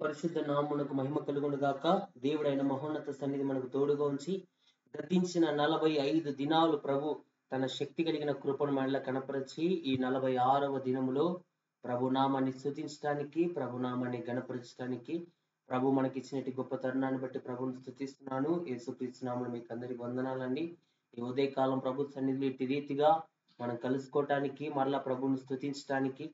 పరిశుద్ధ నామమునకు మహిమ కలుగును గాక. దేవుడైన మహోన్నత సన్నిధి మనకు తోడుగా ఉంచి గతించిన 45 దినాలు ప్రభు తన శక్తి కలిగిన కృపను మనలో కనపరిచి ఈ 46వ దినములో ప్రభు నామాన్ని స్తుతించడానికి, ప్రభు నామాన్ని గణపరచడానికి, ప్రభు మనకి ఇచ్చినటి గొప్ప తరుణాన్ని బట్టి ప్రభుని స్తుతిస్తున్నాను. యేసుక్రీస్తు నామములో మీకు అందరికి వందనాలండి. ఈ ఉదయకాలం ప్రభు సన్నిధిలో ఇట్టి రీతిగా మనం కలుసుకోవటానికి, మరలా ప్రభుని స్తుతించడానికి,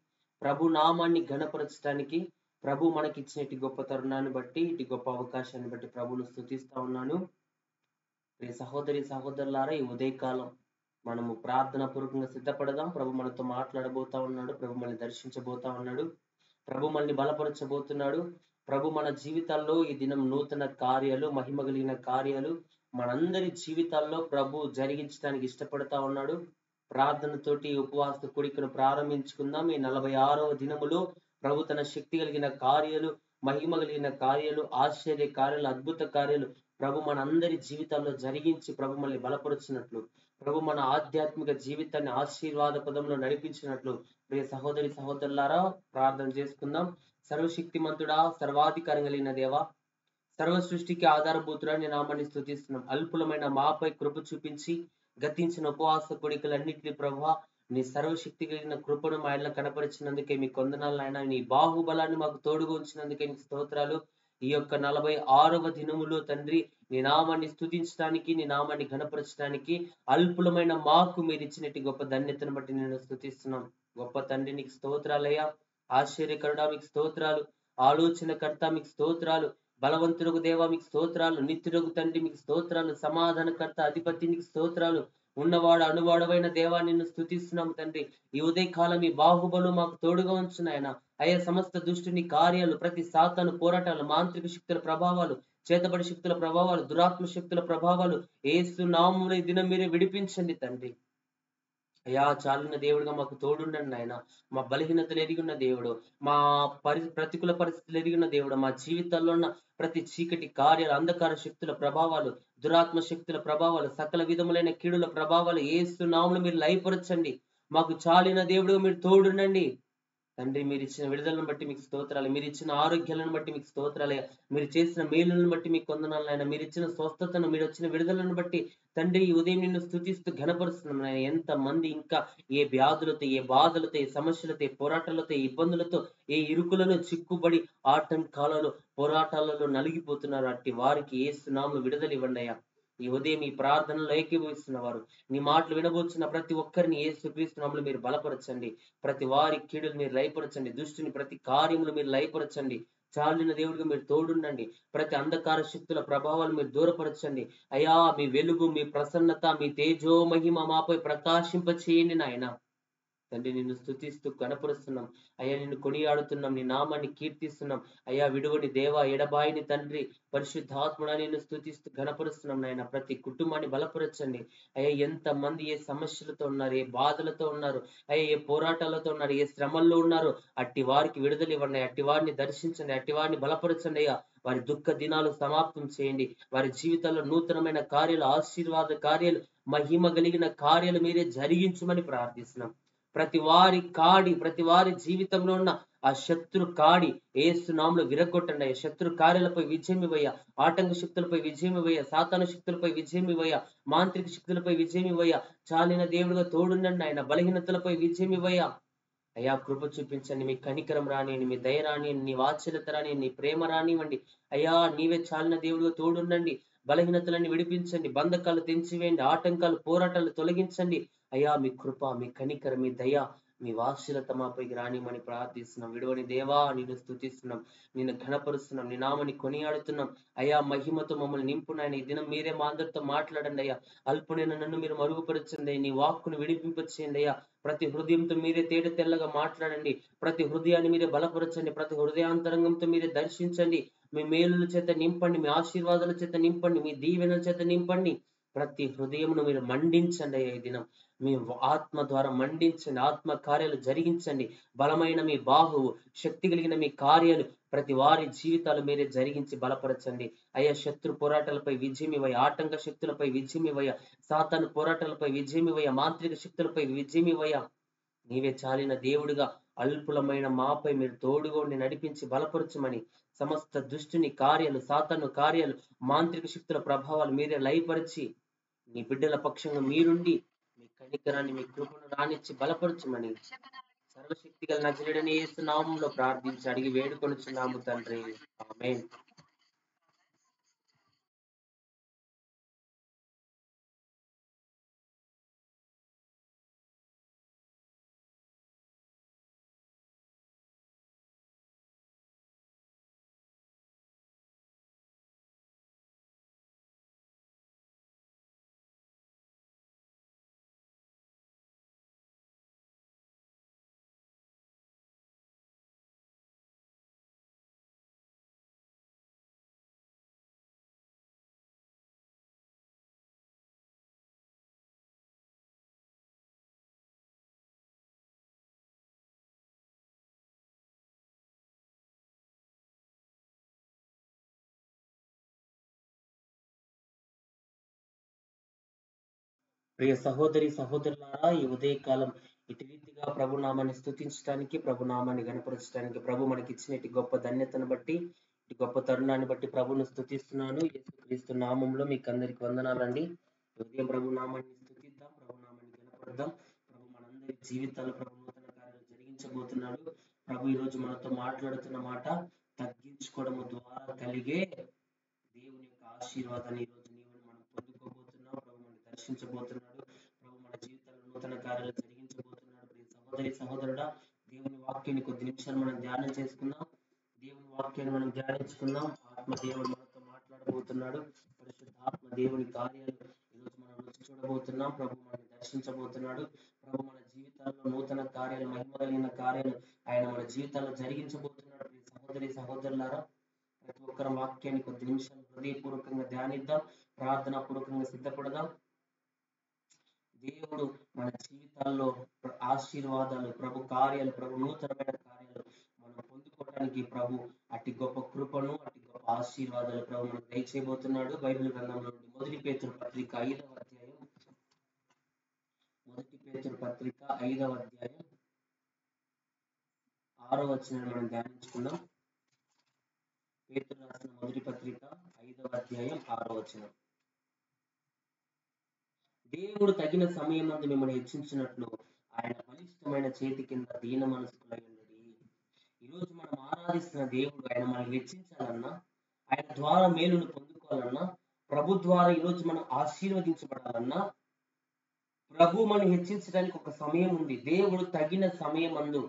ప్రభు నామాన్ని గణపరచడానికి, ప్రభు మనకి ఇచ్చినటి గొప్ప తరుణాన్ని బట్టి, ఇటు గొప్ప అవకాశాన్ని బట్టి ప్రభును స్తుతిస్తా ఉన్నాను. ప్రియ సహోదరి సహోదరులారా, ఈ ఉదయకాలం మనము ప్రార్థన పూర్వకంగా సిద్ధపడదాం. ప్రభు మనతో మాట్లాడబోతా ఉన్నాడు. ప్రభు మనల్ని దర్శించబోతా ఉన్నాడు. ప్రభు మనల్ని బలపరచబోతున్నాడు. ప్రభు మన జీవితాల్లో ఈ దినం నూతన కార్యాలు, మహిమ కలిగిన కార్యాలు మనందరి జీవితాల్లో ప్రభు జరిగించడానికి ఇష్టపడతా ఉన్నాడు. ప్రార్థనతోటి ఉపవాస కూడికను ప్రారంభించుకుందాం. ఈ 46వ దినములో ప్రభు తన శక్తి కలిగిన కార్యాలు, మహిమ కలిగిన కార్యాలు, ఆశ్చర్య కార్యాలు, అద్భుత కార్యాలు ప్రభు మన అందరి జీవితాల్లో జరిగించి ప్రభు మనల్ని బలపరుచినట్లు, ప్రభు మన ఆధ్యాత్మిక జీవితాన్ని ఆశీర్వాద పదంలో నడిపించినట్లు ప్రియ సహోదరి సహోదరులారా ప్రార్థన చేసుకుందాం. సర్వశక్తిమంతుడా, సర్వాధికారం కలిగిన దేవా, సర్వ సృష్టికి ఆధారభూతుడా నీ నామాన్ని స్తుతిస్తున్నాం. అల్పులమైన మాపై కృప చూపించి గతించిన ఉపవాస కోడికలన్నింటినీ ప్రభువా నీ సర్వశక్తి కలిగిన కృపను మా ఇళ్ళ కనపరిచినందుకే మీ కొందనాలు నాయన. నీ బాహుబలాన్ని మాకు తోడుగా ఉంచినందుకే నీకు స్తోత్రాలు. ఈ యొక్క 46వ దినములో తండ్రి నీ నామాన్ని స్తుతించడానికి, నీ నామాన్ని ఘనపరచడానికి అల్పులమైన మాకు మీరు ఇచ్చినట్టు గొప్ప ధన్యతను బట్టి నేను స్తుతిస్తున్నాం. గొప్ప తండ్రి నీకు స్తోత్రాలయ్యా. ఆశ్చర్యకరుడా మీకు స్తోత్రాలు. ఆలోచనకర్త మీకు స్తోత్రాలు. బలవంతులకు దేవా మీకు స్తోత్రాలు. నిత్యులకు తండ్రి మీకు స్తోత్రాలు. సమాధానకర్త అధిపతి నీకు స్తోత్రాలు. ఉన్నవాడు అనువాడవైన దేవా నిన్ను స్తుతిస్తున్నాం తండ్రి. ఈ ఉదయకాలం ఈ బాహుబలు మాకు తోడుగా ఉంచున్నాయన. అయ్యా సమస్త దుష్టుని కార్యాలు, ప్రతి సాతాను పోరాటాలు, మాంత్రిక శక్తుల ప్రభావాలు, చేతబడి శక్తుల ప్రభావాలు, దురాత్మ శక్తుల ప్రభావాలు యేసు నామములో ఈ దినం మీరే విడిపించండి తండ్రి. అయ్యా చాలిన దేవుడుగా మాకు తోడుండండి ఆయన. మా బలహీనతలు ఎరిగిన దేవుడు, మా ప్రతికూల పరిస్థితులు ఎరిగిన దేవుడు, మా జీవితాల్లో ఉన్న ప్రతి చీకటి కార్యాలు, అంధకార శక్తుల ప్రభావాలు, దురాత్మ శక్తుల ప్రభావాలు, సకల విధములైన కీడుల ప్రభావాలు యేసు నామములో మీరు లయపరచండి. మాకు చాలిన దేవుడుగా మీరు తోడుండండి తండ్రి. మీరు ఇచ్చిన విడుదలను బట్టి మీకు స్తోత్రాలు. మీరు ఇచ్చిన ఆరోగ్యాలను బట్టి మీకు స్తోత్రాలయ్యా. మీరు చేసిన మేలులను బట్టి మీకు వందనాలు ఆయన. మీరు ఇచ్చిన స్వస్థతను, మీరు వచ్చిన విడుదలను బట్టి తండ్రి ఈ ఉదయం నిన్ను స్తుతిస్తూ ఘనపరుస్తున్నాం ఆయన. ఎంత మంది ఇంకా ఏ వ్యాధులతో, ఏ బాధలతో, ఏ సమస్యలతో, ఏ పోరాటాలతో, ఏ ఇబ్బందులతో, ఏ ఇరుకులలో చిక్కుబడి ఆటంకాలలో, పోరాటాలలో నలిగిపోతున్నారు. అట్టి వారికి యేసు నామములో విడుదల ఇవ్వండి అయ్యా. ఈ ఉదయం ఈ ప్రార్థనలో ఏకీభవిస్తున్న వారు, నీ మాటలు వినబోతున్న ప్రతి ఒక్కరిని యేసుక్రీస్తు నామములో మీరు బలపరచండి. ప్రతి వారి కీడులు మీరు లయపరచండి. దుష్టుని ప్రతి కార్యములు మీరు లయపరచండి. చాలిన దేవుడిగా మీరు తోడుండండి. ప్రతి అంధకార శక్తుల ప్రభావాలు మీరు దూరపరచండి అయ్యా. మీ వెలుగు, మీ ప్రసన్నత, మీ తేజో మహిమ మాపై ప్రకాశింప చేయండి నాయన. తండ్రి నిన్ను స్తుతిస్తూ కనపరుస్తున్నాం అయ్యా. నిన్ను కొనియాడుతున్నాం, నీ నామాన్ని కీర్తిస్తున్నాం అయ్యా. విడువని దేవ, ఎడబాయిని తండ్రి, పరిశుద్ధాత్ముడా నిన్ను స్తుతిస్తూ ఘనపరుస్తున్నాం నాయన. ప్రతి కుటుంబాన్ని బలపరచండి అయ్యా. ఎంత మంది ఏ సమస్యలతో ఉన్నారు, ఏ బాధలతో ఉన్నారు అయ్యా, ఏ పోరాటాలతో ఉన్నారు, ఏ శ్రమల్లో ఉన్నారు, అట్టి వారికి విడుదల ఇవ్వండి. అట్టి వారిని దర్శించండి, అట్టి వారిని బలపరచండి అయ్యా. వారి దుఃఖ దినాలు సమాప్తం చేయండి. వారి జీవితాల్లో నూతనమైన కార్యాలు, ఆశీర్వాద కార్యాలు, మహిమ కలిగిన కార్యాలు మీరే జరిగించమని ప్రార్థిస్తున్నాం. ప్రతి వారి జీవితంలో ఉన్న ఆ శత్రు కాడి యేసు నామములో విరగొట్టండి అయ్యా. శత్రు కార్యాలపై విజయం ఇవ్వయ్యా. ఆటంక శక్తులపై విజయం ఇవ్వయ్యా. సాతాను శక్తులపై విజయం ఇవ్వయ్యా. మాంత్రిక శక్తులపై విజయం ఇవ్వయ్యా. చాలిన దేవుడుగా తోడుండండి ఆయన. బలహీనతలపై విజయం ఇవ్వయ్యా అయ్యా. కృప చూపించండి. మీ కనికరం రానియండి, మీ దయ రానియండి, నీ వాత్సల్యత రానియండి, నీ ప్రేమ రానివ్వండి అయ్యా. నీవే చాలిన దేవుడుగా తోడుండండి. బలహీనతలన్నీ విడిపించండి. బంధకాలు తెంచివేయండి. ఆటంకాలు, పోరాటాలు తొలగించండి అయ్యా. మీ కృప, మీ కనికరం, మీ దయ, మీ వాత్సల్యత మాపైకి రానిమని ప్రార్థిస్తున్నాం. విడువని దేవా నిన్ను స్తుతిస్తున్నాం, నిన్ను ఘనపరుస్తున్నాం, నీ నామని కొనియాడుతున్నాం అయ్యా. మహిమతో మమ్మల్ని నింపునాయన. ఈ దినం మీరే మా అందరితో మాట్లాడండి అయ్యా. అల్పునైన నన్ను మీరు మరుగుపరచండి. నీ వాక్కును విడిపింపచేయండి అయ్యా. ప్రతి హృదయంతో మీరే తేట తెల్లగా మాట్లాడండి. ప్రతి హృదయాన్ని మీరే బలపరచండి. ప్రతి హృదయాంతరంగంతో మీరే దర్శించండి. మీ మేలుల చేత నింపండి, మీ ఆశీర్వాదాల చేత నింపండి, మీ దీవెనల చేత నింపండి. ప్రతి హృదయమును మీరు మండించండి అయ్యా. ఈ దినం మీ ఆత్మ ద్వారా మండించండి. ఆత్మ కార్యాలు జరిగించండి. బలమైన మీ బాహువు, శక్తి కలిగిన మీ కార్యాలు ప్రతి వారి జీవితాలు మీరే జరిగించి బలపరచండి అయ్యా. శత్రు పోరాటాలపై విజయం ఇవ్వయ్యా. ఆటంక శక్తులపై విజయం ఇవ్వయ్యా. సాతాను పోరాటాలపై విజయం ఇవ్వయ్యా. మాంత్రిక శక్తులపై విజయం ఇవ్వయ్యా. నీవే చాలిన దేవుడుగా అల్పులమైన మాపై మీరు తోడుగా ఉండి నడిపించి బలపరచమని, సమస్త దుష్టుని కార్యాలు, సాతాను కార్యాలు, మాంత్రిక శక్తుల ప్రభావాలు మీరే లయపరిచి మీ బిడ్డల పక్షంగా మీరుండి మీ కనికరాన్ని, మీ కృపను రానిచ్చి బలపరచమని సర్వశక్తి గల నజరేయుడైన యేసు నామములో ప్రార్థించి అడిగి వేడుకొనుచున్నాము తండ్రి. ఆమేన్. ప్రియ సహోదరి సహోదరులారా, ఈ ఉదయకాలం ఇటు రీతిగా ప్రభునామాన్ని స్తుతించడానికి, ప్రభునామాన్ని గణపరచడానికి, ప్రభు మనకి ఇచ్చిన ఇటు గొప్ప ధన్యతను బట్టి, ఈ గొప్ప తరుణాన్ని బట్టి ప్రభును స్తుతిస్తున్నాను. యేసుక్రీస్తు నామంలో మీకు అందరికి వందనాలండి. ఉదయం ప్రభు నామాన్ని స్తుతిద్దాం, ప్రభు నామాన్ని గణపడదాం. ప్రభు మనందరి జీవితాలు ప్రభు నూతన కార్యాలు జరిగించబోతున్నాడు. ప్రభు ఈ రోజు మనతో మాట్లాడుతున్న మాట, తగ్గించుకోవడం ద్వారా కలిగే దేవుని యొక్క ఆశీర్వాదాన్ని ఈ రోజు మనం పొందుకోబోతున్నాం. ప్రభు మనం దర్శించబోతున్నాడు. ప్రభు మన జీవితాల్లో నూతన కార్యాలు జరిగించబోతున్నాడు. ప్రియ సహోదరి సహోదరుడా, దేవుని వాక్యాన్ని కొద్ది నిమిషాలు మనం ధ్యానం చేసుకుందాం. దేవుని వాక్యాన్ని మనం ధ్యానించుకుందాం. ఆత్మ దేవుడు మనతో మాట్లాడబోతున్నాడు. పరిశుద్ధాత్మ దేవుని కార్యాలు ఈరోజు మనం రుచి చూడబోతున్నాం. ప్రభు మనల్ని దర్శించబోతున్నాడు. ప్రభు మన జీవితాల్లో నూతన కార్యాలు, మహిమ కలిగిన కార్యాలు ఆయన మన జీవితాల్లో జరిగించబోతున్నాడు. ప్రియ సహోదరి సహోదరులారా, ప్రతి ఒక్కరి వాక్యాన్ని కొద్ది నిమిషాలు హృదయపూర్వకంగా ధ్యానిద్దాం, ప్రార్థనా పూర్వకంగా సిద్ధపడదాం. దేవుడు మన జీవితాల్లో ఆశీర్వాదాలు, ప్రభు కార్యాలు, ప్రభు నూతనమైన కార్యాలు మనం పొందుకోవడానికి ప్రభు అతి గొప్ప కృపను, అతి గొప్ప ఆశీర్వాదాలు ప్రభు మనకు దయచేయబోతున్నాడు. బైబిల్ గ్రంథంలో నుండి మొదటి పేతురు పత్రిక 5వ అధ్యాయం, మొదటి పేతురు పత్రిక 5వ అధ్యాయం 6వ వచనాన్ని మనం ధ్యానించుకుందాం. పేతురు రాసిన మొదటి పత్రిక 5వ అధ్యాయం 6వ వచనం. దేవుడు తగిన సమయమందు మిమ్మల్ని హెచ్చించినట్లు ఆయన బలిష్టమైన చేతి కింద దీన మనసుకులై ఉన్నది. ఈరోజు మనం ఆరాధిస్తున్న దేవుడు ఆయన మనల్ని హెచ్చించాలన్నా, ఆయన ద్వారా మేలును పొందుకోవాలన్నా, ప్రభు ద్వారా ఈరోజు మనం ఆశీర్వదించబడాలన్నా, ప్రభు మనం హెచ్చించడానికి ఒక సమయం ఉంది. దేవుడు తగిన సమయమందు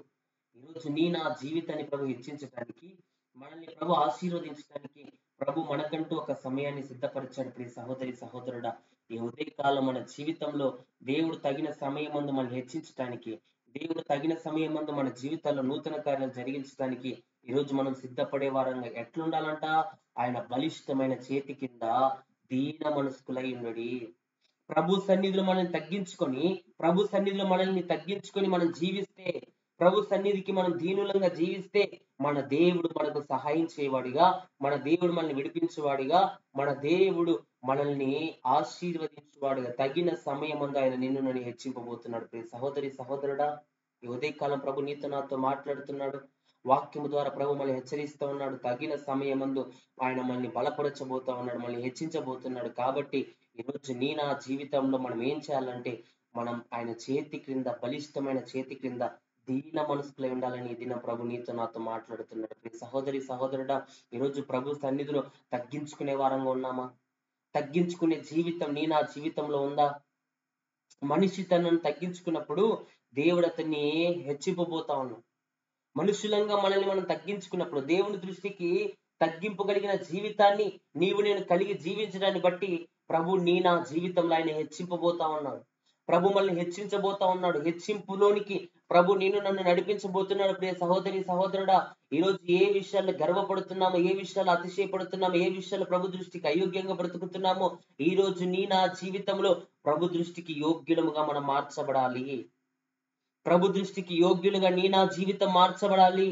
ఈరోజు నా జీవితాన్ని ప్రభు హెచ్చించడానికి, మనల్ని ప్రభు ఆశీర్వదించడానికి ప్రభు మనకంటూ ఒక సమయాన్ని సిద్ధపరిచాడు. ప్రియ సహోదరి సహోదరుడా, ఈ ఉదయకాలం మన జీవితంలో దేవుడు తగిన సమయమందు మనం హెచ్చించడానికి, దేవుడు తగిన సమయమందు మన జీవితాల్లో నూతన కార్యాలు జరిగించడానికి ఈరోజు మనం సిద్ధపడే వారంగా ఎట్లుండాలంట? ఆయన బలిష్టమైన చేతి కింద దీన మనస్కులై ఉన్నది. ప్రభు సన్నిధిలో మనల్ని తగ్గించుకొని, ప్రభు సన్నిధిలో మనల్ని తగ్గించుకొని మనం జీవిస్తే, ప్రభు సన్నిధికి మనం దీనులంగా జీవిస్తే, మన దేవుడు మనకు సహాయం చేయవాడిగా, మన దేవుడు మనల్ని విడిపించేవాడిగా, మన దేవుడు మనల్ని ఆశీర్వదించేవాడుగా తగిన సమయమందు ఆయన నిన్ను నన్ను హెచ్చింపబోతున్నాడు. ప్రియ సహోదరి సహోదరుడా, ఈ ఉదయకాలం ప్రభు నీతో నాతో మాట్లాడుతున్నాడు. వాక్యము ద్వారా ప్రభు మనల్ని హెచ్చరిస్తూ ఉన్నాడు. తగిన సమయమందు ఆయన మనల్ని బలపరచబోతా ఉన్నాడు, మనల్ని హెచ్చించబోతున్నాడు. కాబట్టి ఈరోజు నా జీవితంలో మనం ఏం చేయాలంటే, మనం ఆయన చేతి క్రింద, బలిష్టమైన చేతి క్రింద దీన మనసుకులై ఉండాలని ఈ దినం ప్రభు నీతో నాతో మాట్లాడుతున్నాడు. ప్రియ సహోదరి సహోదరుడా, ఈరోజు ప్రభు సన్నిధిలో తగ్గించుకునే వారంగా ఉన్నామా? తగ్గించుకునే జీవితం నా జీవితంలో ఉందా? మనిషి తనను తగ్గించుకున్నప్పుడు దేవుడు అతన్ని హెచ్చింపబోతా ఉన్నాడు. మనుషులంగా మనల్ని మనం తగ్గించుకున్నప్పుడు దేవుని దృష్టికి తగ్గింపు కలిగిన జీవితాన్ని నీవు నేను కలిగి జీవించడాన్ని బట్టి ప్రభు నా జీవితంలో ఆయన హెచ్చింపబోతా ఉన్నాడు. ప్రభు మనల్ని హెచ్చించబోతా ఉన్నాడు. హెచ్చింపులోనికి ప్రభు నిన్ను నన్ను నడిపించబోతున్నాడు. ప్రియ సహోదరి సహోదరుడా, ఈరోజు ఏ విషయాల్లో గర్వపడుతున్నామో, ఏ విషయాలు అతిశయపడుతున్నామో, ఏ విషయాలు ప్రభు దృష్టికి అయోగ్యంగా బ్రతుకుతున్నామో, ఈ రోజు నా జీవితంలో ప్రభు దృష్టికి యోగ్యులముగా మనం మార్చబడాలి. ప్రభు దృష్టికి యోగ్యులుగా నా జీవితం మార్చబడాలి.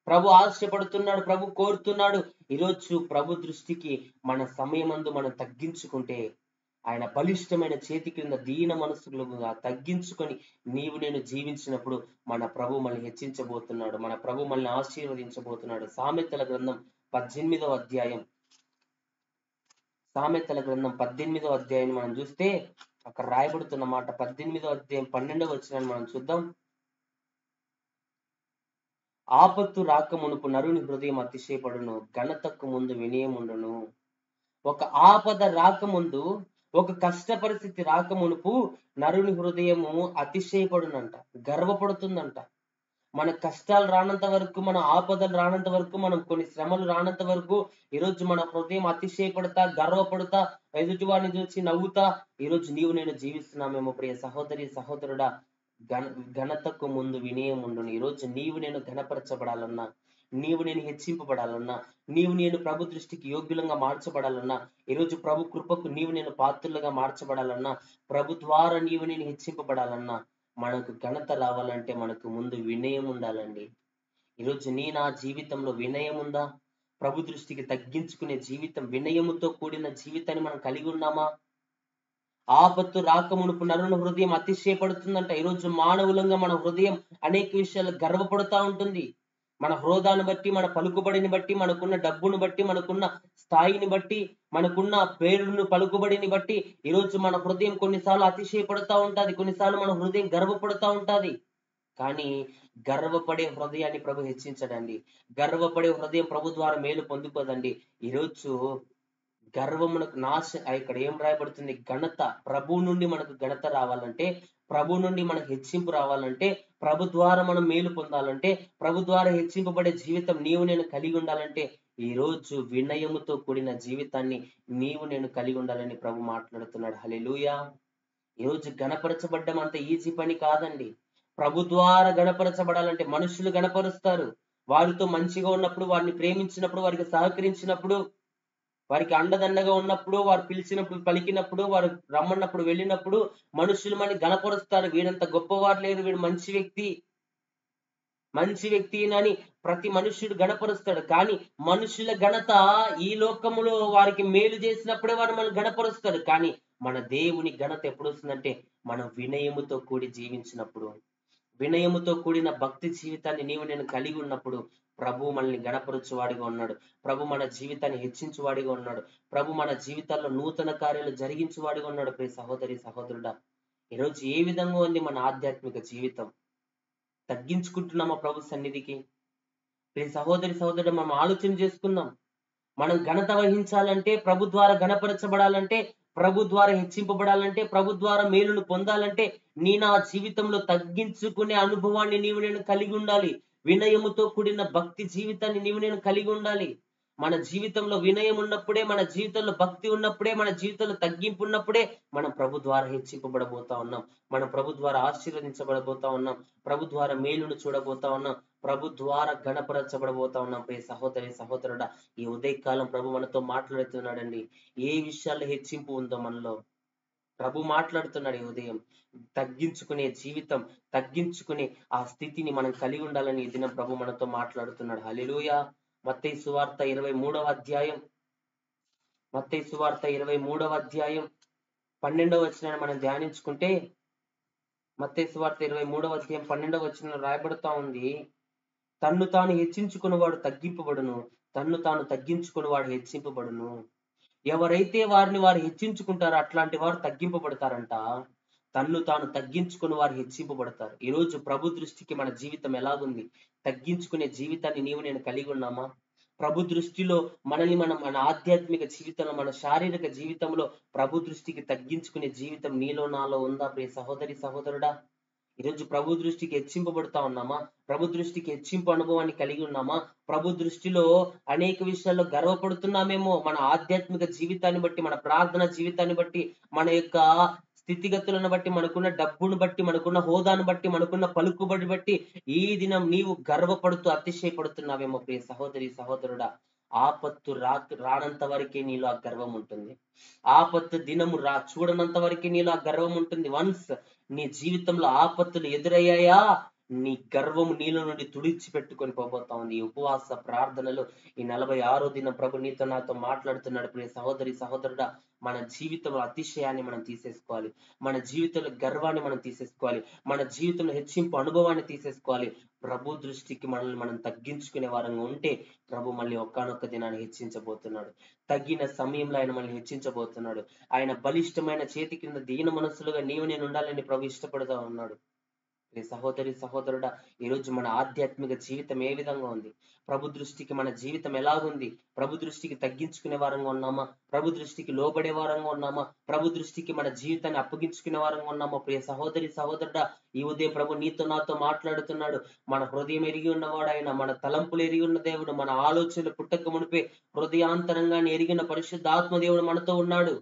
ప్రభు ఆశపడుతున్నాడు, ప్రభు కోరుతున్నాడు. ఈరోజు ప్రభు దృష్టికి మన సమయమందు మనం తగ్గించుకుంటే ఆయన బలిష్టమైన చేతి క్రింద దీన మనసులుగా తగ్గించుకొని నీవు నేను జీవించినప్పుడు మన ప్రభు మనల్ని హెచ్చించబోతున్నాడు, మన ప్రభు మనల్ని ఆశీర్వదించబోతున్నాడు. సామెతల గ్రంథం 18వ అధ్యాయం, సామెతల గ్రంథం 18వ అధ్యాయాన్ని మనం చూస్తే అక్కడ రాయబడుతున్న మాట 18వ అధ్యాయం 12వ వచనాన్ని మనం చూద్దాం. ఆపత్తు రాక మునుపు నరుని హృదయం అతిశయపడును, ఘనతకు ముందు వినయం ఉండును. ఒక ఆపద రాకముందు, ఒక కష్ట పరిస్థితి రాకమునుపు నరుని హృదయము అతిశయపడునంట, గర్వపడుతుందంట. మన కష్టాలు రానంత వరకు, మన ఆపదలు రానంత వరకు, మనం కొన్ని శ్రమలు రానంత వరకు ఈరోజు మన హృదయం అతిశయపడతా, గర్వపడతా, ఎదుటి వారిని చూసి నవ్వుతా ఈరోజు నీవు నేను జీవిస్తున్నామేమో. ప్రియ సహోదరి సహోదరుడా, ఘనతకు ముందు వినయం ఉండును. ఈరోజు నీవు నేను ఘనపరచబడాలన్నా, నీవు నేను హెచ్చింపబడాలన్నా, నీవు నేను ప్రభు దృష్టికి యోగ్యులంగా మార్చబడాలన్నా, ఈరోజు ప్రభు కృపకు నీవు నేను పాత్రులుగా మార్చబడాలన్నా, ప్రభు ద్వారా నీవు నేను హెచ్చింపబడాలన్నా, మనకు ఘనత రావాలంటే మనకు ముందు వినయం ఉండాలండి. ఈరోజు నా జీవితంలో వినయం ఉందా? ప్రభు దృష్టికి తగ్గించుకునే జీవితం, వినయముతో కూడిన జీవితాన్ని మనం కలిగి ఉన్నామా? ఆపత్తు రాకమునుపు నరుని హృదయం అతిశయపడుతుందంట. ఈరోజు మానవులంగా మన హృదయం అనేక విషయాలు గర్వపడుతూ ఉంటుంది. మన హోదాను బట్టి, మన పలుకుబడిని బట్టి, మనకున్న డబ్బును బట్టి, మనకున్న స్థాయిని బట్టి, మనకున్న పేరును పలుకుబడిని బట్టి ఈరోజు మన హృదయం కొన్నిసార్లు అతిశయపడుతూ ఉంటుంది, కొన్నిసార్లు మన హృదయం గర్వపడుతూ ఉంటుంది. కానీ గర్వపడే హృదయాన్ని ప్రభు హెచ్చించడండి. గర్వపడే హృదయం ప్రభు ద్వారా మేలు పొందుకోదండి. ఈరోజు గర్వమునకు ఇక్కడ ఏం రాయబడుతుంది? ఘనత ప్రభు నుండి మనకు ఘనత రావాలంటే, ప్రభు నుండి మనకు హెచ్చింపు రావాలంటే, ప్రభు ద్వారా మనం మేలు పొందాలంటే, ప్రభు ద్వారా హెచ్చింపబడే జీవితం నీవు నేను కలిగి ఉండాలంటే, ఈ రోజు వినయముతో కూడిన జీవితాన్ని నీవు నేను కలిగి ఉండాలని ప్రభు మాట్లాడుతున్నాడు. హల్లెలూయా. ఈరోజు గణపరచబడ్డం అంత ఈజీ పని కాదండి. ప్రభు ద్వారా గణపరచబడాలంటే మనుషులు గణపరుస్తారు. వారితో మంచిగా ఉన్నప్పుడు, వారిని ప్రేమించినప్పుడు, వారికి సహకరించినప్పుడు, వారికి అండదండగా ఉన్నప్పుడు, వారు పిలిచినప్పుడు పలికినప్పుడు, వారు రమ్మన్నప్పుడు వెళ్ళినప్పుడు మనుషులు మనని గణపరుస్తారు. వీడంత గొప్పవారు లేరు, వీడు మంచి వ్యక్తి, మంచి వ్యక్తి అని ప్రతి మనుష్యుడు గణపరుస్తాడు. కానీ మనుషుల ఘనత ఈ లోకములో వారికి మేలు చేసినప్పుడే వారు మనం గణపరుస్తాడు. కానీ మన దేవుని ఘనత ఎప్పుడు వస్తుందంటే మనం వినయముతో కూడి జీవించినప్పుడు, వినయముతో కూడిన భక్తి జీవితాన్ని నీవు నేను కలిగి ఉన్నప్పుడు ప్రభు మనల్ని గణపరచువాడిగా ఉన్నాడు. ప్రభు మన జీవితాన్ని హెచ్చించువాడిగా ఉన్నాడు. ప్రభు మన జీవితాల్లో నూతన కార్యాలు జరిగించువాడిగా ఉన్నాడు. ప్రియ సహోదరి సహోదరుడా, ఈరోజు ఏ విధంగా ఉంది మన ఆధ్యాత్మిక జీవితం? తగ్గించుకుంటున్నామా ప్రభు సన్నిధికి? ప్రియ సహోదరి సహోదరుడు, మనం ఆలోచన చేసుకుందాం. మనం ఘనత వహించాలంటే, ప్రభు ద్వారా గణపరచబడాలంటే, ప్రభు ద్వారా హెచ్చింపబడాలంటే, ప్రభు ద్వారా మేలును పొందాలంటే నా జీవితంలో తగ్గించుకునే అనుభవాన్ని నీవు నేను కలిగి ఉండాలి. వినయముతో కూడిన భక్తి జీవితాన్ని నీవు నేను కలిగి ఉండాలి. మన జీవితంలో వినయం ఉన్నప్పుడే, మన జీవితంలో భక్తి ఉన్నప్పుడే, మన జీవితంలో తగ్గింపు ఉన్నప్పుడే మనం ప్రభు ద్వారా హెచ్చింపబడబోతా ఉన్నాం. మనం ప్రభు ద్వారా ఆశీర్వదించబడబోతా ఉన్నాం. ప్రభు ద్వారా మేలును చూడబోతా ఉన్నాం. ప్రభు ద్వారా గణపరచబడబోతా ఉన్నాం. ప్రియ సహోదరి సహోదరుడా, ఈ ఉదయకాలం ప్రభు మనతో మాట్లాడుతున్నాడండి. ఏ విషయాల్లో హెచ్చింపు ఉందో మనలో ప్రభు మాట్లాడుతున్నాడు. ఈ ఉదయం తగ్గించుకునే జీవితం, తగ్గించుకునే ఆ స్థితిని మనం కలిగి ఉండాలని ఈ దినం ప్రభు మనతో మాట్లాడుతున్నాడు. హల్లెలూయా. మత్తయి సువార్త 23వ అధ్యాయం, మత్తయి సువార్త 23వ అధ్యాయం 12వ వచనాన్ని మనం ధ్యానించుకుంటే, మత్తయి సువార్త 23వ అధ్యాయం 12వ వచనంలో రాయబడుతా ఉంది, తన్ను తాను హెచ్చించుకున్నవాడు తగ్గింపబడును, తన్ను తాను తగ్గించుకున్నవాడు హెచ్చింపబడును. ఎవరైతే వారిని వారు హెచ్చించుకుంటారో అట్లాంటి వారు తగ్గింపబడతారంట. తన్ను తాను తగ్గించుకుని వారు హెచ్చింపబడతారు. ఈరోజు ప్రభు దృష్టికి మన జీవితం ఎలాగుంది? తగ్గించుకునే జీవితాన్ని నీవు నేను కలిగి ఉన్నామా? ప్రభు దృష్టిలో మనల్ని మన ఆధ్యాత్మిక జీవితంలో, మన శారీరక జీవితంలో ప్రభు దృష్టికి తగ్గించుకునే జీవితం నీలో నాలో ఉందా? ప్రియ సహోదరి సహోదరుడా, ఈరోజు ప్రభు దృష్టికి హెచ్చింపబడతా ఉన్నామా? ప్రభు దృష్టికి హెచ్చింపు అనుభవాన్ని కలిగి ఉన్నామా? ప్రభు దృష్టిలో అనేక విషయాల్లో గర్వపడుతున్నామేమో. మన ఆధ్యాత్మిక జీవితాన్ని బట్టి, మన ప్రార్థన జీవితాన్ని బట్టి, మన యొక్క స్థితిగతులను బట్టి, మనకున్న డబ్బును బట్టి, మనకున్న హోదాను బట్టి, మనకున్న పలుకుబడి బట్టి ఈ దినం నీవు గర్వపడుతూ అతిశయపడుతున్నావేమో. ప్రియ సహోదరి సహోదరుడా, ఆపత్తు రానంత వరకే నీలో ఆ గర్వం ఉంటుంది. ఆపత్తు దినము చూడనంత వరకే నీలో ఆ గర్వం ఉంటుంది. వన్స్ నీ జీవితంలో ఆపత్తులు ఎదురయ్యాయా, నీ గర్వము నీలో నుండి తుడిచి పెట్టుకొని పోబోతా ఉంది. ఈ ఉపవాస ప్రార్థనలో ఈ 46వ దినం ప్రభు నీతో నాతో మాట్లాడుతున్నాడు. ప్రియ సహోదరి సహోదరుడా, మన జీవితంలో అతిశయాన్ని మనం తీసేసుకోవాలి. మన జీవితంలో గర్వాన్ని మనం తీసేసుకోవాలి. మన జీవితంలో హెచ్చింపు అనుభవాన్ని తీసేసుకోవాలి. ప్రభు దృష్టికి మనల్ని మనం తగ్గించుకునే వారంగా ఉంటే ప్రభు మళ్ళీ ఒకానొక దినాన్ని హెచ్చించబోతున్నాడు. తగిన సమయంలో ఆయన మనల్ని హెచ్చించబోతున్నాడు. ఆయన బలిష్టమైన చేతి కింద దీన మనస్సులుగా నీవు నేను ఉండాలని ప్రభు ఇష్టపడుతూ ఉన్నాడు. సహోదరి సహోదరుడా, ఈరోజు మన ఆధ్యాత్మిక జీవితం ఏ విధంగా ఉంది? ప్రభు దృష్టికి మన జీవితం ఎలాగుంది? ప్రభు దృష్టికి తగ్గించుకునే వారంగా ఉన్నామా? ప్రభు దృష్టికి లోబడే వారంగా ఉన్నామా? ప్రభు దృష్టికి మన జీవితాన్ని అప్పగించుకునే వారంగా ఉన్నామా? ప్రియ సహోదరి సహోదరుడా, ఈ ఉదయం ప్రభు నీతో నాతో మాట్లాడుతున్నాడు. మన హృదయం ఎరిగి ఉన్నవాడు ఆయన, మన తలంపులు ఎరిగి ఉన్న దేవుడు, మన ఆలోచనలు పుట్టక మునిపే హృదయాంతరంగాన్ని ఎరిగిన పరిశుద్ధాత్మ దేవుడు మనతో ఉన్నాడు.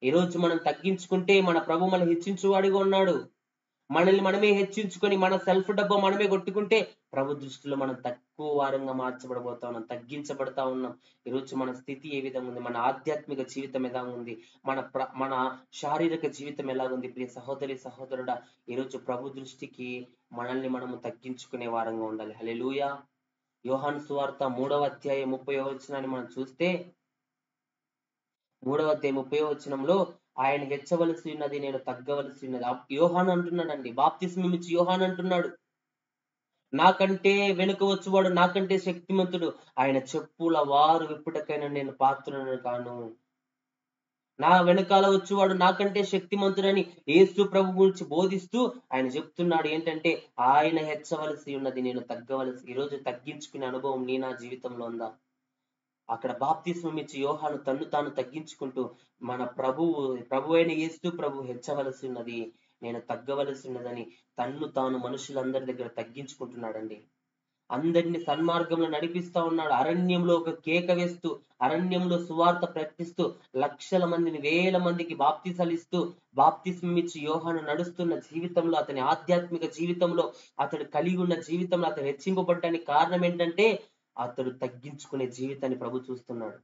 ఈరోజు మనం తగ్గించుకుంటే మన ప్రభు మనల్ని హెచ్చించువాడిగా ఉన్నాడు. మనల్ని మనమే హెచ్చించుకొని మన సెల్ఫ్ డబ్బా మనమే కొట్టుకుంటే ప్రభు దృష్టిలో మనం తక్కువ వారంగా మార్చబడబోతా ఉన్నాం, తగ్గించబడతా ఉన్నాం. ఈరోజు మన స్థితి ఏ విధంగా ఉంది? మన ఆధ్యాత్మిక జీవితం ఎలా ఉంది? మన శారీరక జీవితం ఎలాగుంది? ప్రియ సహోదరి సహోదరుడా, ఈరోజు ప్రభు దృష్టికి మనల్ని మనము తగ్గించుకునే వారంగా ఉండాలి. హల్లెలూయా. యోహాను సువార్త 3వ అధ్యాయం 30వ వచనాన్ని మనం చూస్తే 3వ అధ్యాయం 30వ వచనంలో ఆయన హెచ్చవలసి ఉన్నది, నేను తగ్గవలసి ఉన్నది. యోహాను అంటున్నాడండి, బాప్తిస్మం ఇచ్చి యోహాను అంటున్నాడు, నాకంటే వెనుక వచ్చేవాడు నాకంటే శక్తిమంతుడు, ఆయన చెప్పుల వారు విప్పుటకైనా నేను పాత్రుడను కాను. నా వెనకాల వచ్చేవాడు నాకంటే శక్తిమంతుడని యేసు ప్రభు గురించి బోధిస్తూ ఆయన చెప్తున్నాడు ఏంటంటే ఆయన హెచ్చవలసి ఉన్నది, నేను తగ్గవలసి. ఈరోజు తగ్గించుకునే అనుభవం నీ నా జీవితంలో ఉందా? అక్కడ బాప్తిస్మం ఇచ్చి యోహాను తన్ను తాను తగ్గించుకుంటూ మన ప్రభు అయిన యేసు ప్రభు హెచ్చవలసి ఉన్నది, నేను తగ్గవలసి ఉన్నదని తన్ను తాను మనుషులందరి దగ్గర తగ్గించుకుంటున్నాడండి. అందరిని సన్మార్గంలో నడిపిస్తా ఉన్నాడు. అరణ్యంలో ఒక కేక వేస్తూ, అరణ్యంలో సువార్త ప్రకటిస్తూ, లక్షల మందిని, వేల మందికి బాప్తిసాలు ఇస్తూ, బాప్తిస్మం ఇచ్చి యోహాను నడుస్తున్న జీవితంలో, అతని ఆధ్యాత్మిక జీవితంలో, అతడు కలిగి ఉన్న జీవితంలో అతడు హెచ్చింపబడటానికి కారణం ఏంటంటే అతడు తగ్గించుకునే జీవితాన్ని ప్రభు చూస్తున్నాడు.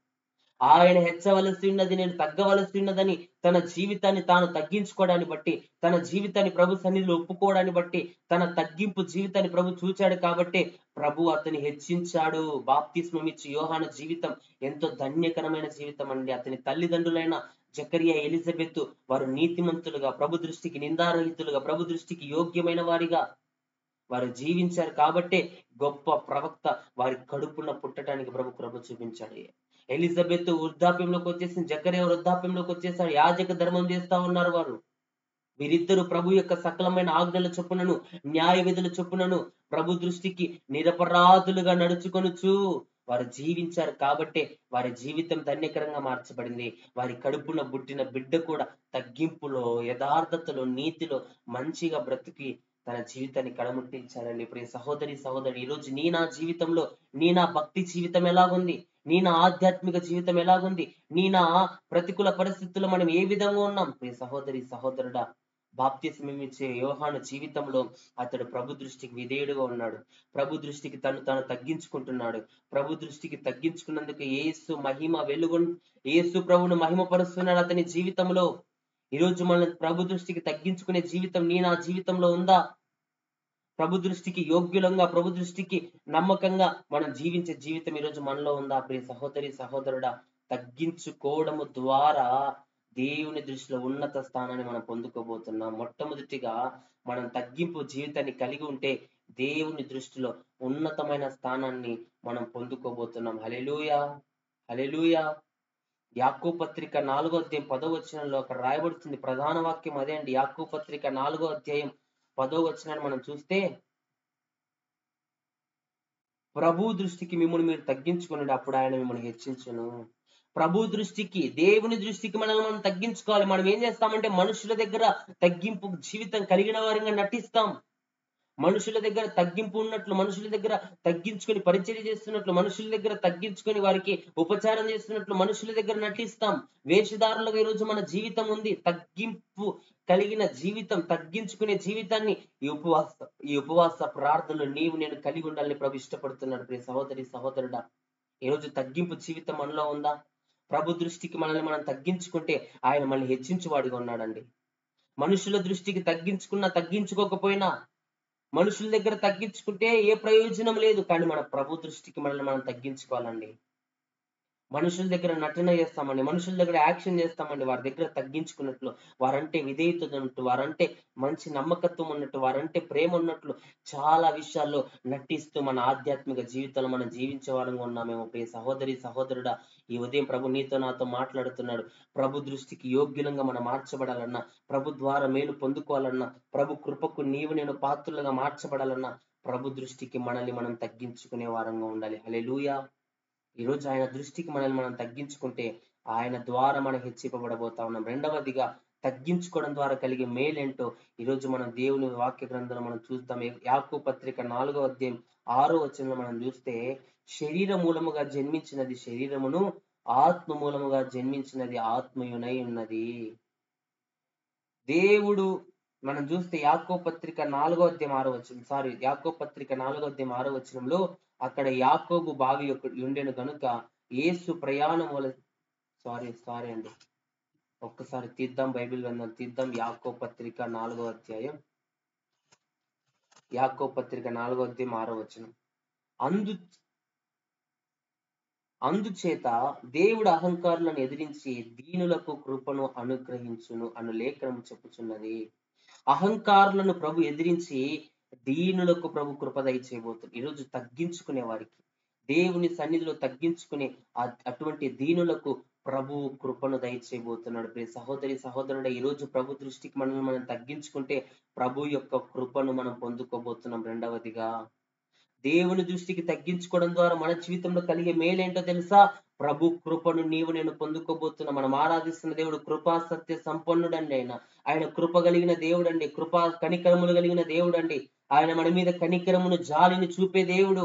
ఆయన హెచ్చవలసి ఉన్నది, నేను తగ్గవలసి ఉన్నదని తన జీవితాన్ని తాను తగ్గించుకోవడాన్ని బట్టి, తన జీవితాన్ని ప్రభు సన్నిధిలో ఒప్పుకోవడాన్ని బట్టి, తన తగ్గింపు జీవితాన్ని ప్రభు చూచాడు కాబట్టి ప్రభు అతని హెచ్చించాడు. బాప్తిస్మం ఇచ్చి యోహాను జీవితం ఎంతో ధన్యకరమైన జీవితం అండి. అతని తల్లిదండ్రులైన జకరియా, ఎలిజబెత్ వారు నీతిమంతులుగా, ప్రభు దృష్టికి నిందారహితులుగా, ప్రభు దృష్టికి యోగ్యమైన వారిగా వారు జీవించారు కాబట్టే గొప్ప ప్రవక్త వారి కడుపున పుట్టడానికి ప్రభు కృప చూపించాడు. ఎలిజబెత్ వృద్ధాప్యంలోకి వచ్చేసి, జకరియా వృద్ధాప్యంలోకి వచ్చేసాడు. యాజక ధర్మం చేస్తా ఉన్నారు వారు. వీరిద్దరు ప్రభు యొక్క సకలమైన ఆజ్ఞల చొప్పునను, న్యాయ విధుల చొప్పునను ప్రభు దృష్టికి నిరపరాధులుగా నడుచుకొనుచు వారు జీవించారు కాబట్టే వారి జీవితం ధన్యకరంగా మార్చబడింది. వారి కడుపున పుట్టిన బిడ్డ కూడా తగ్గింపులో, యథార్థతలో, నీతిలో మంచిగా బ్రతికి తన జీవితాన్ని కడముట్టించాడండి. ప్రియ సహోదరి సహోదరి, ఈరోజు నీ నా జీవితంలో నీ నా భక్తి జీవితం ఎలాగుంది? నీ నా ఆధ్యాత్మిక జీవితం ఎలాగుంది? నీ నా ప్రతికూల పరిస్థితుల్లో మనం ఏ విధంగా ఉన్నాం? ప్రియ సహోదరి సహోదరుడా, బాప్తిస్మం ఇచ్చే యోహాను జీవితంలో అతడు ప్రభు దృష్టికి విధేయుడుగా ఉన్నాడు. ప్రభు దృష్టికి తాను తగ్గించుకుంటున్నాడు. ప్రభు దృష్టికి తగ్గించుకున్నందుకు యేసు ప్రభును మహిమపరుస్తున్నాడు అతని జీవితంలో. ఈరోజు మన ప్రభు దృష్టికి తగ్గించుకునే జీవితం నీ నా జీవితంలో ఉందా? ప్రభు దృష్టికి యోగ్యులంగా, ప్రభు దృష్టికి నమ్మకంగా మనం జీవించే జీవితం ఈరోజు మనలో ఉందా? ప్రియ సహోదరి సహోదరుడా, తగ్గించుకోవడము ద్వారా దేవుని దృష్టిలో ఉన్నత స్థానాన్ని మనం పొందుకోబోతున్నాం. మొట్టమొదటిగా మనం తగ్గింపు జీవితాన్ని కలిగి ఉంటే దేవుని దృష్టిలో ఉన్నతమైన స్థానాన్ని మనం పొందుకోబోతున్నాం. హల్లెలూయా, హల్లెలూయా. యాకోబు పత్రిక 4వ అధ్యాయం 10వ వచనంలో అక్కడ రాయబడుతుంది, ప్రధాన వాక్యం అదే అండి. యాకోబు పత్రిక 4వ అధ్యాయం 10వ వచనాన్ని మనం చూస్తే, ప్రభు దృష్టికి మిమ్మల్ని మీరు తగ్గించుకునండి, అప్పుడు ఆయన మిమ్మల్ని హెచ్చించును. ప్రభు దృష్టికి, దేవుని దృష్టికి మనల్ని మనం తగ్గించుకోవాలి. మనం ఏం చేస్తామంటే మనుషుల దగ్గర తగ్గింపు జీవితం కలిగిన వారిగా నటిస్తాం. మనుషుల దగ్గర తగ్గింపు ఉన్నట్లు, మనుషుల దగ్గర తగ్గించుకొని పరిచర్య చేస్తున్నట్లు, మనుషుల దగ్గర తగ్గించుకొని వారికి ఉపచారం చేస్తున్నట్లు మనుషుల దగ్గర నటిస్తాం. వేషధారులుగా ఈరోజు మన జీవితం ఉంది. తగ్గింపు కలిగిన జీవితం, తగ్గించుకునే జీవితాన్ని ఈ ఉపవాస ప్రార్థనలు నీవు నేను కలిగి ఉండాలని ప్రభు ఇష్టపడుతున్నాడు. ప్రియ సహోదరి సహోదరుడా, ఈరోజు తగ్గింపు జీవితం మనలో ఉందా? ప్రభు దృష్టికి మనల్ని మనం తగ్గించుకుంటే ఆయన మనల్ని హెచ్చించువాడిగా ఉన్నాడండి. మనుషుల దృష్టికి తగ్గించుకున్నా తగ్గించుకోకపోయినా మనుషుల దగ్గర తగ్గించుకుంటే ఏ ప్రయోజనం లేదు. కానీ మన ప్రభు దృష్టికి మనల్ని మనం తగ్గించుకోవాలండి. మనుషుల దగ్గర నటన చేస్తామండి, మనుషుల దగ్గర యాక్షన్ చేస్తామండి, వారి దగ్గర తగ్గించుకున్నట్లు, వారంటే విధేయత ఉన్నట్టు, వారంటే మంచి నమ్మకత్వం ఉన్నట్టు, వారంటే ప్రేమ ఉన్నట్లు చాలా విషయాల్లో నటిస్తూ మన ఆధ్యాత్మిక జీవితంలో మనం జీవించే వారంగా ఉన్నామేమో. ప్రియ సహోదరి సహోదరుడా, ఈ ఉదయం ప్రభు నీతో నాతో మాట్లాడుతున్నాడు. ప్రభు దృష్టికి యోగ్యులంగా మనం మార్చబడాలన్నా, ప్రభు ద్వారా మేలు పొందుకోవాలన్నా, ప్రభు కృపకు నీవు నేను పాత్రులుగా మార్చబడాలన్నా, ప్రభు దృష్టికి మనల్ని మనం తగ్గించుకునే వారంగా ఉండాలి. హల్లెలూయా. ఈరోజు ఆయన దృష్టికి మనల్ని మనం తగ్గించుకుంటే ఆయన ద్వారా మనం హెచ్చింపబడబోతా ఉన్నాం. రెండవదిగా, తగ్గించుకోవడం ద్వారా కలిగే మేలేంటో ఈరోజు మనం దేవుని వాక్య గ్రంథంలో మనం చూస్తాం. యాకోబు పత్రిక 4వ అధ్యాయం 6వ వచనంలో మనం చూస్తే, శరీర మూలముగా జన్మించినది శరీరమును, ఆత్మ మూలముగా జన్మించినది ఆత్మయునై ఉన్నది. దేవుడు మనం చూస్తే యాకోబు పత్రిక 4వ అధ్యాయం 6వ వచనం, యాకోబు పత్రిక 4వ అధ్యాయం 6వ వచనంలో, అక్కడ యాకోబు బావి ఉండెను గనుక యేసు ప్రయాణం వల్ల సారీ అండి, ఒక్కసారి తీద్దాం, బైబిల్ గ్రంథం తీద్దాం. యాకోబు పత్రిక 4వ అధ్యాయం, యాకోబు పత్రిక 4వ అధ్యాయం 6వ వచనం. అందుచేత దేవుడు అహంకారులను ఎదిరించి దీనులకు కృపను అనుగ్రహించును అను లేఖనం చెప్పుచున్నది. అహంకారులను ప్రభు ఎదిరించి దీనులకు ప్రభు కృప దయచేయబోతుంది. ఈరోజు తగ్గించుకునే వారికి, దేవుని సన్నిధిలో తగ్గించుకునే అటువంటి దీనులకు ప్రభు కృపను దయచేయబోతున్నాడు. ప్రియ సహోదరి సహోదరుడు, ఈరోజు ప్రభు దృష్టికి మనం తగ్గించుకుంటే ప్రభు యొక్క కృపను మనం పొందుకోబోతున్నాం. రెండవదిగా, దేవుని దృష్టికి తగ్గించుకోవడం ద్వారా మన జీవితంలో కలిగే మేలేంటో తెలుసా? ప్రభు కృపను నీవు నేను పొందుకోబోతున్నా. మనం ఆరాధిస్తున్న దేవుడు కృపా సత్య సంపన్నుడండి. ఆయన కృప కలిగిన దేవుడండి, కృపా కనికరములు కలిగిన దేవుడండి. ఆయన మన మీద కనికరమును జాలిని చూపే దేవుడు.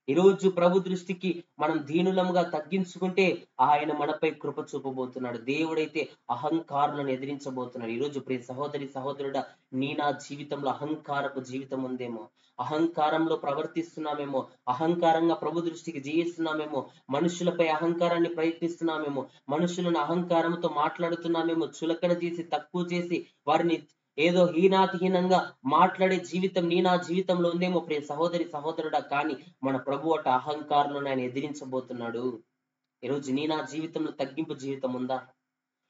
ఈరోజు ప్రభు దృష్టికి మనం దీనులముగా తగ్గించుకుంటే ఆయన మనపై కృప చూపబోతున్నాడు. దేవుడైతే అహంకారులను ఎదిరించబోతున్నాడు. ఈరోజు ప్రియ సహోదరి సహోదరుడా, నా జీవితంలో అహంకారపు జీవితం ఉందేమో, అహంకారంలో ప్రవర్తిస్తున్నామేమో, అహంకారంగా ప్రభు దృష్టికి జీవిస్తున్నామేమో, మనుషులపై అహంకారాన్ని ప్రయత్నిస్తున్నామేమో, మనుషులను అహంకారంతో మాట్లాడుతున్నామేమో, చులకన చేసి తక్కువ చేసి వారిని ఏదో హీనాతిహీనంగా మాట్లాడే జీవితం నా జీవితంలో ఉందేమో ప్రియ సహోదరి సహోదరుడా. కానీ మన ప్రభు అట అహంకారులను ఆయన ఎదిరించబోతున్నాడు. ఈరోజు నా జీవితంలో తగ్గింపు జీవితం ఉందా?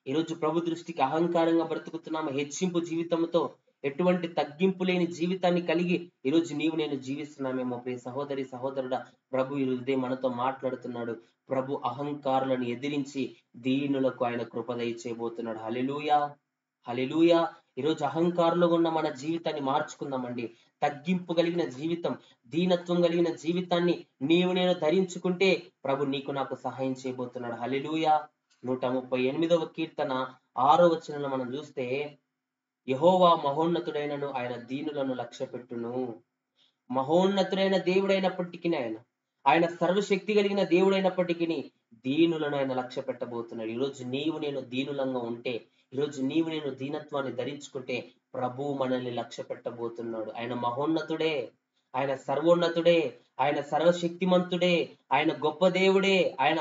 ఈరోజు ప్రభు దృష్టికి అహంకారంగా బ్రతుకుతున్నాము, హెచ్చింపు జీవితంతో ఎటువంటి తగ్గింపు లేని జీవితాన్ని కలిగి ఈరోజు నేను జీవిస్తున్నామేమో ప్రియ సహోదరి సహోదరుడా. ప్రభు ఈరోజు మనతో మాట్లాడుతున్నాడు. ప్రభు అహంకారులను ఎదిరించి దీనులకు ఆయన కృప దయచేయబోతున్నాడు. హల్లెలూయా, హల్లెలూయా. ఈరోజు అహంకారులుగా ఉన్న మన జీవితాన్ని మార్చుకుందామండి. తగ్గింపు కలిగిన జీవితం, దీనత్వం కలిగిన జీవితాన్ని నేను ధరించుకుంటే ప్రభు నీకు నాకు సహాయం చేయబోతున్నాడు. హల్లెలూయా. 138వ కీర్తన 6వ వచనంలో మనం చూస్తే, యెహోవా మహోన్నతుడైనను ఆయన దీనులను లక్ష్యపెట్టును. మహోన్నతుడైన దేవుడైనప్పటికీ ఆయన సర్వశక్తి కలిగిన దేవుడైనప్పటికీ దీనులను ఆయన లక్ష్య పెట్టబోతున్నాడు. ఈరోజు నేను దీనులంగా ఉంటే, ఈరోజు నేను దీనత్వాన్ని ధరించుకుంటే ప్రభు మనల్ని లక్ష్య పెట్టబోతున్నాడు. ఆయన మహోన్నతుడే, ఆయన సర్వోన్నతుడే, ఆయన సర్వశక్తిమంతుడే, ఆయన గొప్ప దేవుడే, ఆయన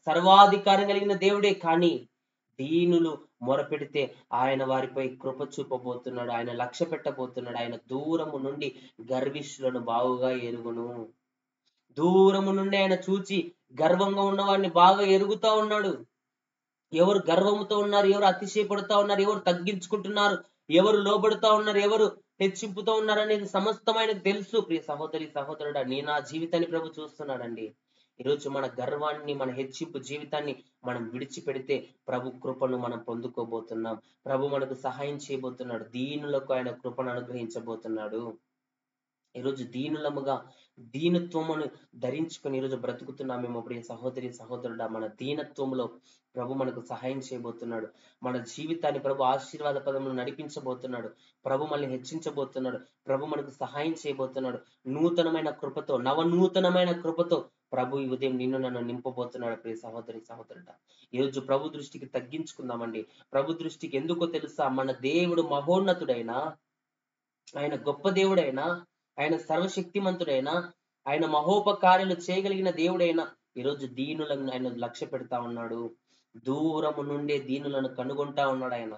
సర్వాధికారం కలిగిన దేవుడే. కానీ దీనులు మొరపెడితే ఆయన వారిపై కృప చూపబోతున్నాడు, ఆయన లక్ష్య పెట్టబోతున్నాడు. ఆయన దూరము నుండి గర్విష్ఠులను బాగుగా ఎరుగును. దూరము నుండి ఆయన చూచి గర్వంగా ఉన్న వాడిని బాగా ఎరుగుతా ఉన్నాడు. ఎవరు గర్వంతో ఉన్నారు, ఎవరు అతిశయపడుతా ఉన్నారు, ఎవరు తగ్గించుకుంటున్నారు, ఎవరు లోబడుతా ఉన్నారు, ఎవరు హెచ్చింపుతో ఉన్నారు అనేది సమస్తం ఆయనకు తెలుసు. ప్రియ సహోదరి సహోదరుడా, నా జీవితాన్ని ప్రభు చూస్తున్నాడండి. ఈరోజు మన గర్వాన్ని, మన హెచ్చింపు జీవితాన్ని మనం విడిచిపెడితే ప్రభు కృపను మనం పొందుకోబోతున్నాం. ప్రభు మనకు సహాయం చేయబోతున్నాడు. దీనులకు ఆయన కృపను అనుగ్రహించబోతున్నాడు. ఈరోజు దీనులముగా దీనత్వమును ధరించుకొని ఈరోజు బ్రతుకుతున్నామేమో ప్రియ సహోదరి సహోదరుడా. మన దీనత్వంలో ప్రభు మనకు సహాయం చేయబోతున్నాడు. మన జీవితాన్ని ప్రభు ఆశీర్వాద పదంలో నడిపించబోతున్నాడు. ప్రభు మనల్ని హెచ్చించబోతున్నాడు. ప్రభు మనకు సహాయం చేయబోతున్నాడు. నూతనమైన కృపతో, నవనూతనమైన కృపతో ప్రభు ఈ ఉదయం నన్ను నింపబోతున్నాడు. ప్రియ సహోదరి సహోదరుడా, ఈరోజు ప్రభు దృష్టికి తగ్గించుకుందామండి. ప్రభు దృష్టికి ఎందుకో తెలుసా? మన దేవుడు మహోన్నతుడైనా, ఆయన గొప్ప దేవుడైనా, ఆయన సర్వశక్తిమంతుడైనా, ఆయన మహోపకార్యాలు చేయగలిగిన దేవుడైనా ఈరోజు దీనులను ఆయన లక్ష్య పెడతా ఉన్నాడు. దూరము నుండే దీనులను కనుగొంటా ఉన్నాడు ఆయన.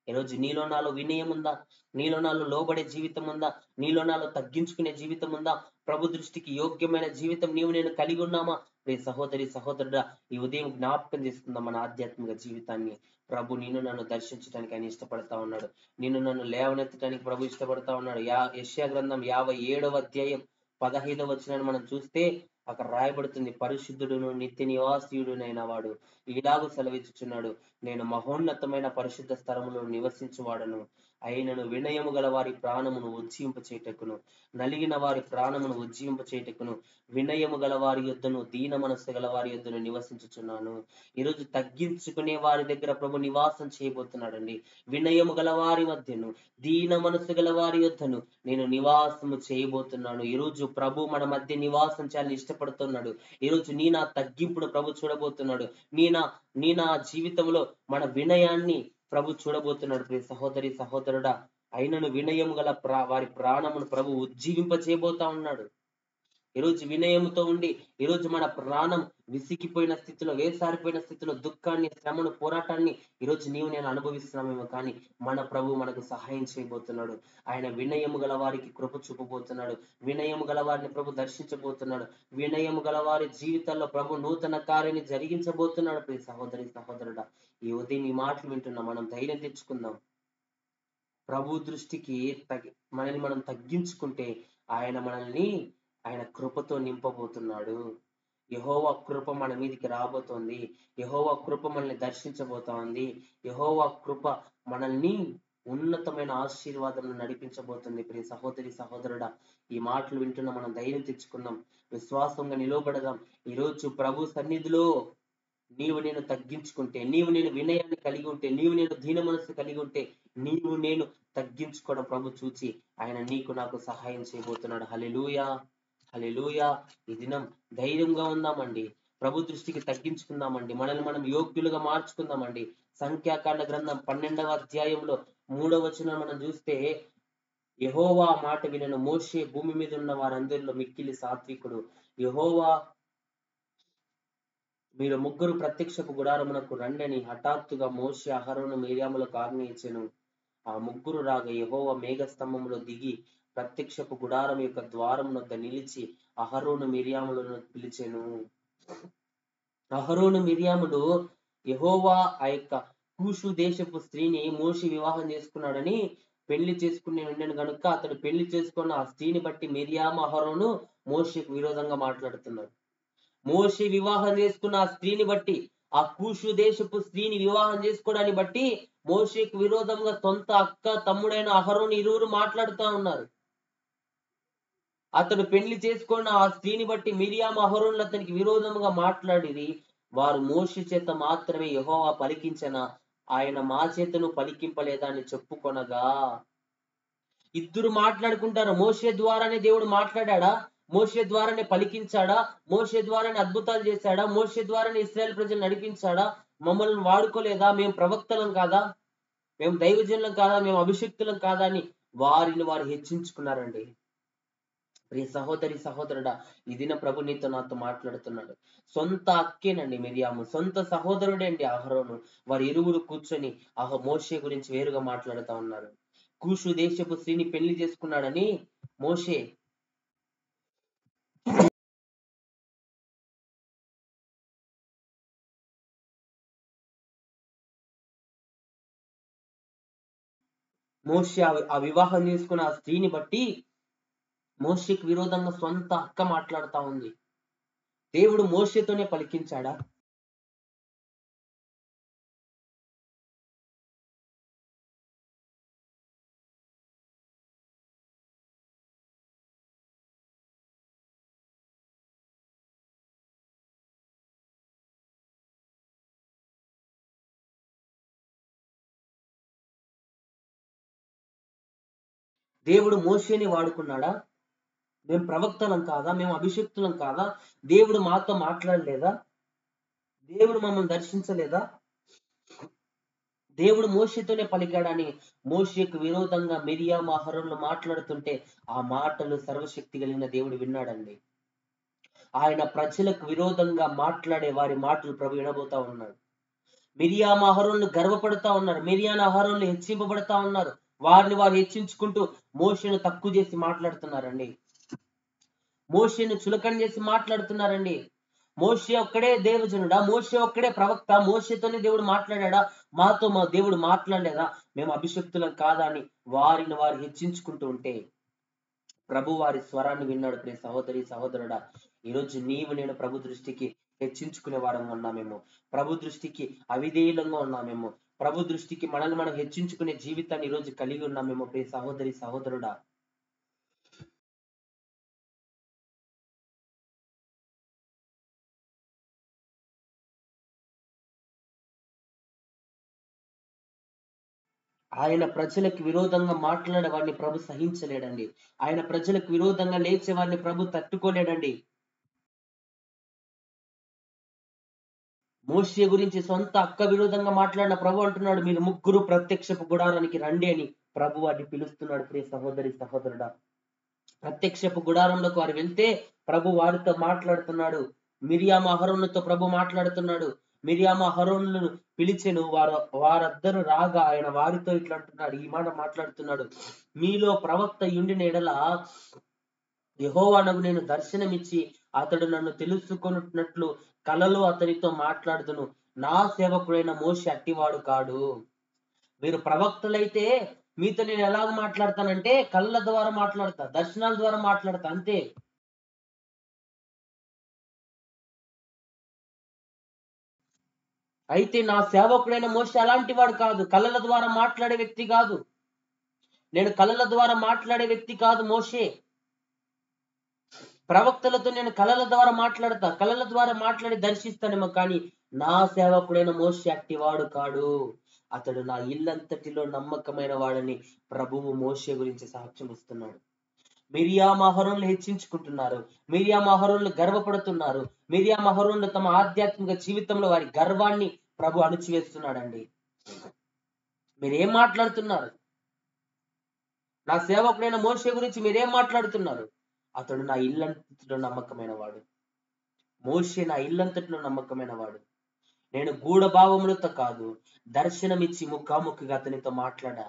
ఈరోజు నీలో నాలో వినయం ఉందా? నీలో నాలో లోబడే జీవితం ఉందా? నీలో నాలో తగ్గించుకునే జీవితం ఉందా? ప్రభు దృష్టికి యోగ్యమైన జీవితం నీవు నేను కలిగి ఉన్నామా? రే సహోదరి సహోదరుడా, ఈ ఉదయం జ్ఞాపకం చేసుకుందాం మన ఆధ్యాత్మిక జీవితాన్ని. ప్రభు నిన్ను నన్ను దర్శించడానికి ఆయన ఇష్టపడతా ఉన్నాడు. నిన్ను నన్ను లేవనెత్తడానికి ప్రభు ఇష్టపడతా ఉన్నాడు. యెషయా గ్రంథం 57వ అధ్యాయం 15వ వచనాన్ని మనం చూస్తే అక్కడ రాయబడుతుంది, పరిశుద్ధుడును నిత్య నివాసీయుడునైన వాడు ఇలాగూ సెలవిచ్చుచున్నాడు, నేను మహోన్నతమైన పరిశుద్ధ స్థలములో నివసించువాడను, అయినను వినయము గల వారి ప్రాణమును ఉజ్జీంపచేయుటకును, నలిగిన వారి ప్రాణమును ఉజ్జీంపచేయుటకును, వినయము గల వారి యొద్దను దీన మనస్సు గల వారి యొద్దను నివసించుచున్నాను. ఈరోజు తగ్గించుకునే వారి దగ్గర ప్రభు నివాసం చేయబోతున్నాడండి. వినయము గల వారి మధ్యను దీన మనస్సు గల వారి యొద్దను నేను నివాసము చేయబోతున్నాను. ఈరోజు ప్రభు మన మధ్య నివాసం చేయాలని ఇష్టపడుతున్నాడు. ఈరోజు నీ నా తగ్గింపును ప్రభు చూడబోతున్నాడు. నీ నా జీవితంలో మన వినయాన్ని ప్రభు చూడబోతున్నాడు. ప్రియ సహోదరి సహోదరుడా, అయినను వినయము గల వారి ప్రాణమును ప్రభు ఉజ్జీవింప చేయబోతా ఉన్నాడు. ఈరోజు వినయముతో ఉండి ఈరోజు మన ప్రాణం విసిగిపోయిన స్థితిలో, వేసారిపోయిన స్థితిలో దుఃఖాన్ని, శ్రమను, పోరాటాన్ని ఈరోజు నీవు నేను అనుభవిస్తున్నామేమో, కానీ మన ప్రభు మనకు సహాయం చేయబోతున్నాడు. ఆయన వినయము గల వారికి కృప చూపబోతున్నాడు. వినయము గల వారిని ప్రభు దర్శించబోతున్నాడు. వినయము గల వారి జీవితాల్లో ప్రభు నూతన కార్యాన్ని జరిగించబోతున్నాడు. ప్రియ సహోదరి సహోదరుడా, ఈ ఉదయం ఈ మాటలు వింటున్నా మనం ధైర్యం తెచ్చుకుందాం. ప్రభు దృష్టికి మనల్ని మనం తగ్గించుకుంటే ఆయన కృపతో నింపబోతున్నాడు. యెహోవా కృప మన మీదకి రాబోతోంది. యెహోవా కృప మనల్ని దర్శించబోతోంది. యెహోవా కృప మనల్ని ఉన్నతమైన ఆశీర్వాదంలో నడిపించబోతుంది. ప్రియ సహోదరి సహోదరుడా, ఈ మాటలు వింటున్న మనం ధైర్యం తెచ్చుకుందాం, విశ్వాసంగా నిలబడదాం. ఈరోజు ప్రభు సన్నిధిలో నీవు నేను తగ్గించుకుంటే, నీవు నేను వినయాన్ని కలిగి ఉంటే, నీవు నేను దీన మనస్సు కలిగి ఉంటే, నీవు నేను తగ్గించుకోవడం ప్రభు చూచి ఆయన నీకు నాకు సహాయం చేయబోతున్నాడు. హల్లెలూయా, హల్లెలూయా. ఈ దినం ధైర్యంగా ఉందామండి. ప్రభు దృష్టికి తగ్గించుకుందామండి. మనల్ని మనం యోగ్యులుగా మార్చుకుందామండి. సంఖ్యాకాండ గ్రంథం 12వ అధ్యాయంలో 3వ వచనం మనం చూస్తే, యెహోవా మాట వినను మోషే భూమి మీద ఉన్న వారందరిలో మిక్కిలి సాత్వికుడు. యెహోవా మీరు ముగ్గురు ప్రత్యక్షపు గుడారమునకు రండని హఠాత్తుగా మోషే అహరోను మిర్యాములకు ఆజ్ఞ ఇచ్చెను. ఆ ముగ్గురు రాగా యెహోవా మేఘస్తంభంలో దిగి ప్రత్యక్షపు గుడారం యొక్క ద్వారం వద్ద నిలిచి అహరోను మిర్యాములను పిలిచెను. అహరోను మిర్యాములు యెహోవా ఆ యొక్క కూషు దేశపు స్త్రీని మోషే వివాహం చేసుకున్నాడని పెళ్లి చేసుకుని ఉండను కనుక అతడు పెళ్లి చేసుకున్న ఆ స్త్రీని బట్టి మిర్యాము అహరోను మోషేకు విరోధంగా మాట్లాడుతున్నారు. మోషే వివాహం చేసుకున్న ఆ స్త్రీని బట్టి, ఆ కూషు దేశపు స్త్రీని వివాహం చేసుకోవడాన్ని బట్టి మోషేకు విరోధంగా సొంత అక్క తమ్ముడైన అహరోను ఇరువురు మాట్లాడుతూ ఉన్నారు. అతడు పెళ్లి చేసుకున్న ఆ స్త్రీని బట్టి మిరియాము అహరోనులు అతనికి విరోధంగా మాట్లాడిరి. వారు మోషే చేత మాత్రమే యెహోవా పలికించిన, ఆయన మా చేతను పలికింపలేదా అని చెప్పుకొనగా. ఇద్దరు మాట్లాడుకుంటారు. మోషే ద్వారానే దేవుడు మాట్లాడా? మోషే ద్వారానే పలికించాడా? మోషే ద్వారానే అద్భుతాలు చేశాడా? మోషే ద్వారానే ఇశ్రాయేల్ ప్రజలు నడిపించాడా? మమ్మల్ని వాడుకోలేదా? మేము ప్రవక్తలం కాదా? మేము దైవజనులం కాదా? మేము అభిషిక్తులం కాదా? అని వారిని వారు హెచ్చించుకున్నారండి. ప్రియ సహోదరి సహోదరుడా, ఈ దిన ప్రభు నీతో నాతో మాట్లాడుతున్నాడు. సొంత అక్కేనండి మిరియాము, సొంత సహోదరుడే అండి అహరోను. వారి ఇరువురు కూర్చొని మోషే గురించి వేరుగా మాట్లాడుతా ఉన్నారు. కూషు దేశపు స్త్రీని పెళ్లి చేసుకున్నాడని మోషే ఆ వివాహం చేసుకున్న ఆ స్త్రీని బట్టి మోషేకు విరోధంగా సొంత అక్క మాట్లాడుతా ఉంది. దేవుడు మోషేతోనే పలికించాడా? దేవుడు మోషేని వాడుకున్నాడా? మేము ప్రవక్తలం కాదా? మేము అభిషిక్తులం కాదా? దేవుడు మాతో మాట్లాడలేదా? దేవుడు మమ్మల్ని దర్శించలేదా? దేవుడు మోషేతోనే పలికాడని మోషేకు విరోధంగా మిరియాము అహరోనులు మాట్లాడుతుంటే ఆ మాటలు సర్వశక్తి కలిగిన దేవుడు విన్నాడండి. ఆయన ప్రజలకు విరోధంగా మాట్లాడే వారి మాటలు ప్రభు వినబోతా ఉన్నాడు. మిరియాము అహరోన్లు గర్వపడతా ఉన్నారు. మిరియాను అహరోన్లు హెచ్చింపబడతా ఉన్నారు. వారిని వారు హెచ్చించుకుంటూ మోషేను తక్కువ చేసి మాట్లాడుతున్నారండి. మోషేను చులకన చేసి మాట్లాడుతున్నారండి. మోషే ఒక్కడే దేవజనుడా? మోషే ఒక్కడే ప్రవక్త? మోషేతోనే దేవుడు మాట్లాడా? మాతో మా దేవుడు మాట్లాడలేదా? మేము అభిషక్తులం కాదా అని వారిని వారు హెచ్చించుకుంటూ ఉంటే ప్రభు వారి స్వరాన్ని విన్నాడు. ప్రియ సహోదరి సహోదరుడా, ఈరోజు నీవు నేను ప్రభు దృష్టికి హెచ్చించుకునే వారంగా ఉన్నామేమో, ప్రభు దృష్టికి అవిధేయులంగా ఉన్నామేమో, ప్రభు దృష్టికి మనల్ని మనం హెచ్చించుకునే జీవితాన్ని ఈరోజు కలిగి ఉన్నామేమో. ప్రియ సహోదరి సహోదరుడా, ఆయన ప్రజలకు విరోధంగా మాట్లాడే వాడిని ప్రభు సహించలేడండి. ఆయన ప్రజలకు విరోధంగా లేచే వాడిని ప్రభు తట్టుకోలేడండి. మోషే గురించి సొంత అక్క విరోధంగా మాట్లాడిన ప్రభు అంటున్నాడు, మీరు ముగ్గురు ప్రత్యక్షపు గుడారానికి రండి అని ప్రభు వారిని పిలుస్తున్నాడు. ప్రియ సహోదరి సహోదరుడా, ప్రత్యక్షపు గుడారంలోకి వారు వెళ్తే ప్రభు వారితో మాట్లాడుతున్నాడు. మిరియాము అహరోనుతో ప్రభు మాట్లాడుతున్నాడు. మిరియాము అహరోనులను పిలిచెను. వారద్దరు రాగా ఆయన వారితో ఇట్లా అంటున్నాడు, ఈ మాట మాట్లాడుతున్నాడు, మీలో ప్రవక్త యుండిన ఎడల యెహోవానగు నేను దర్శనమిచ్చి అతడు నన్ను తెలుసుకొనున్నట్లు కలలో అతనితో మాట్లాడుదును. నా సేవకుడైన మోషే అట్టివాడు కాడు. మీరు ప్రవక్తలైతే మీతో నేను ఎలాగ మాట్లాడతానంటే కళ్ళ ద్వారా మాట్లాడతా, దర్శనాల ద్వారా మాట్లాడతా, అంతే. అయితే నా సేవకుడైన మోషే అలాంటి వాడు కాదు. కళ్ళల ద్వారా మాట్లాడే వ్యక్తి కాదు. నేను కళ్ళల ద్వారా మాట్లాడే వ్యక్తి కాదు మోషే. ప్రవక్తలతో నేను కళల ద్వారా మాట్లాడతా, కళల ద్వారా మాట్లాడి దర్శిస్తానేమో, కానీ నా సేవకుడైన మోషే అట్టివాడు కాడు. అతడు నా ఇల్లంతటిలో నమ్మకమైన వాడని ప్రభువు మోషే గురించి సాక్ష్యం ఇస్తున్నాడు. మిరియాము అహరోన్లు హెచ్చించుకుంటున్నారు. మిరియాము అహరోన్లు గర్వపడుతున్నారు. మిరియాము అహరోన్లు తమ ఆధ్యాత్మిక జీవితంలో వారి గర్వాన్ని ప్రభు అణిచివేస్తున్నాడండి. మీరేం మాట్లాడుతున్నారు? నా సేవకుడైన మోషే గురించి మీరేం మాట్లాడుతున్నారు? అతడు నా ఇల్లంతటిలో నమ్మకమైన వాడు. మోషే నా ఇల్లంతటిలో నమ్మకమైన వాడు. నేను గూఢభావములతో కాదు, దర్శనమిచ్చి ముఖాముఖిగా అతనితో మాట్లాడా.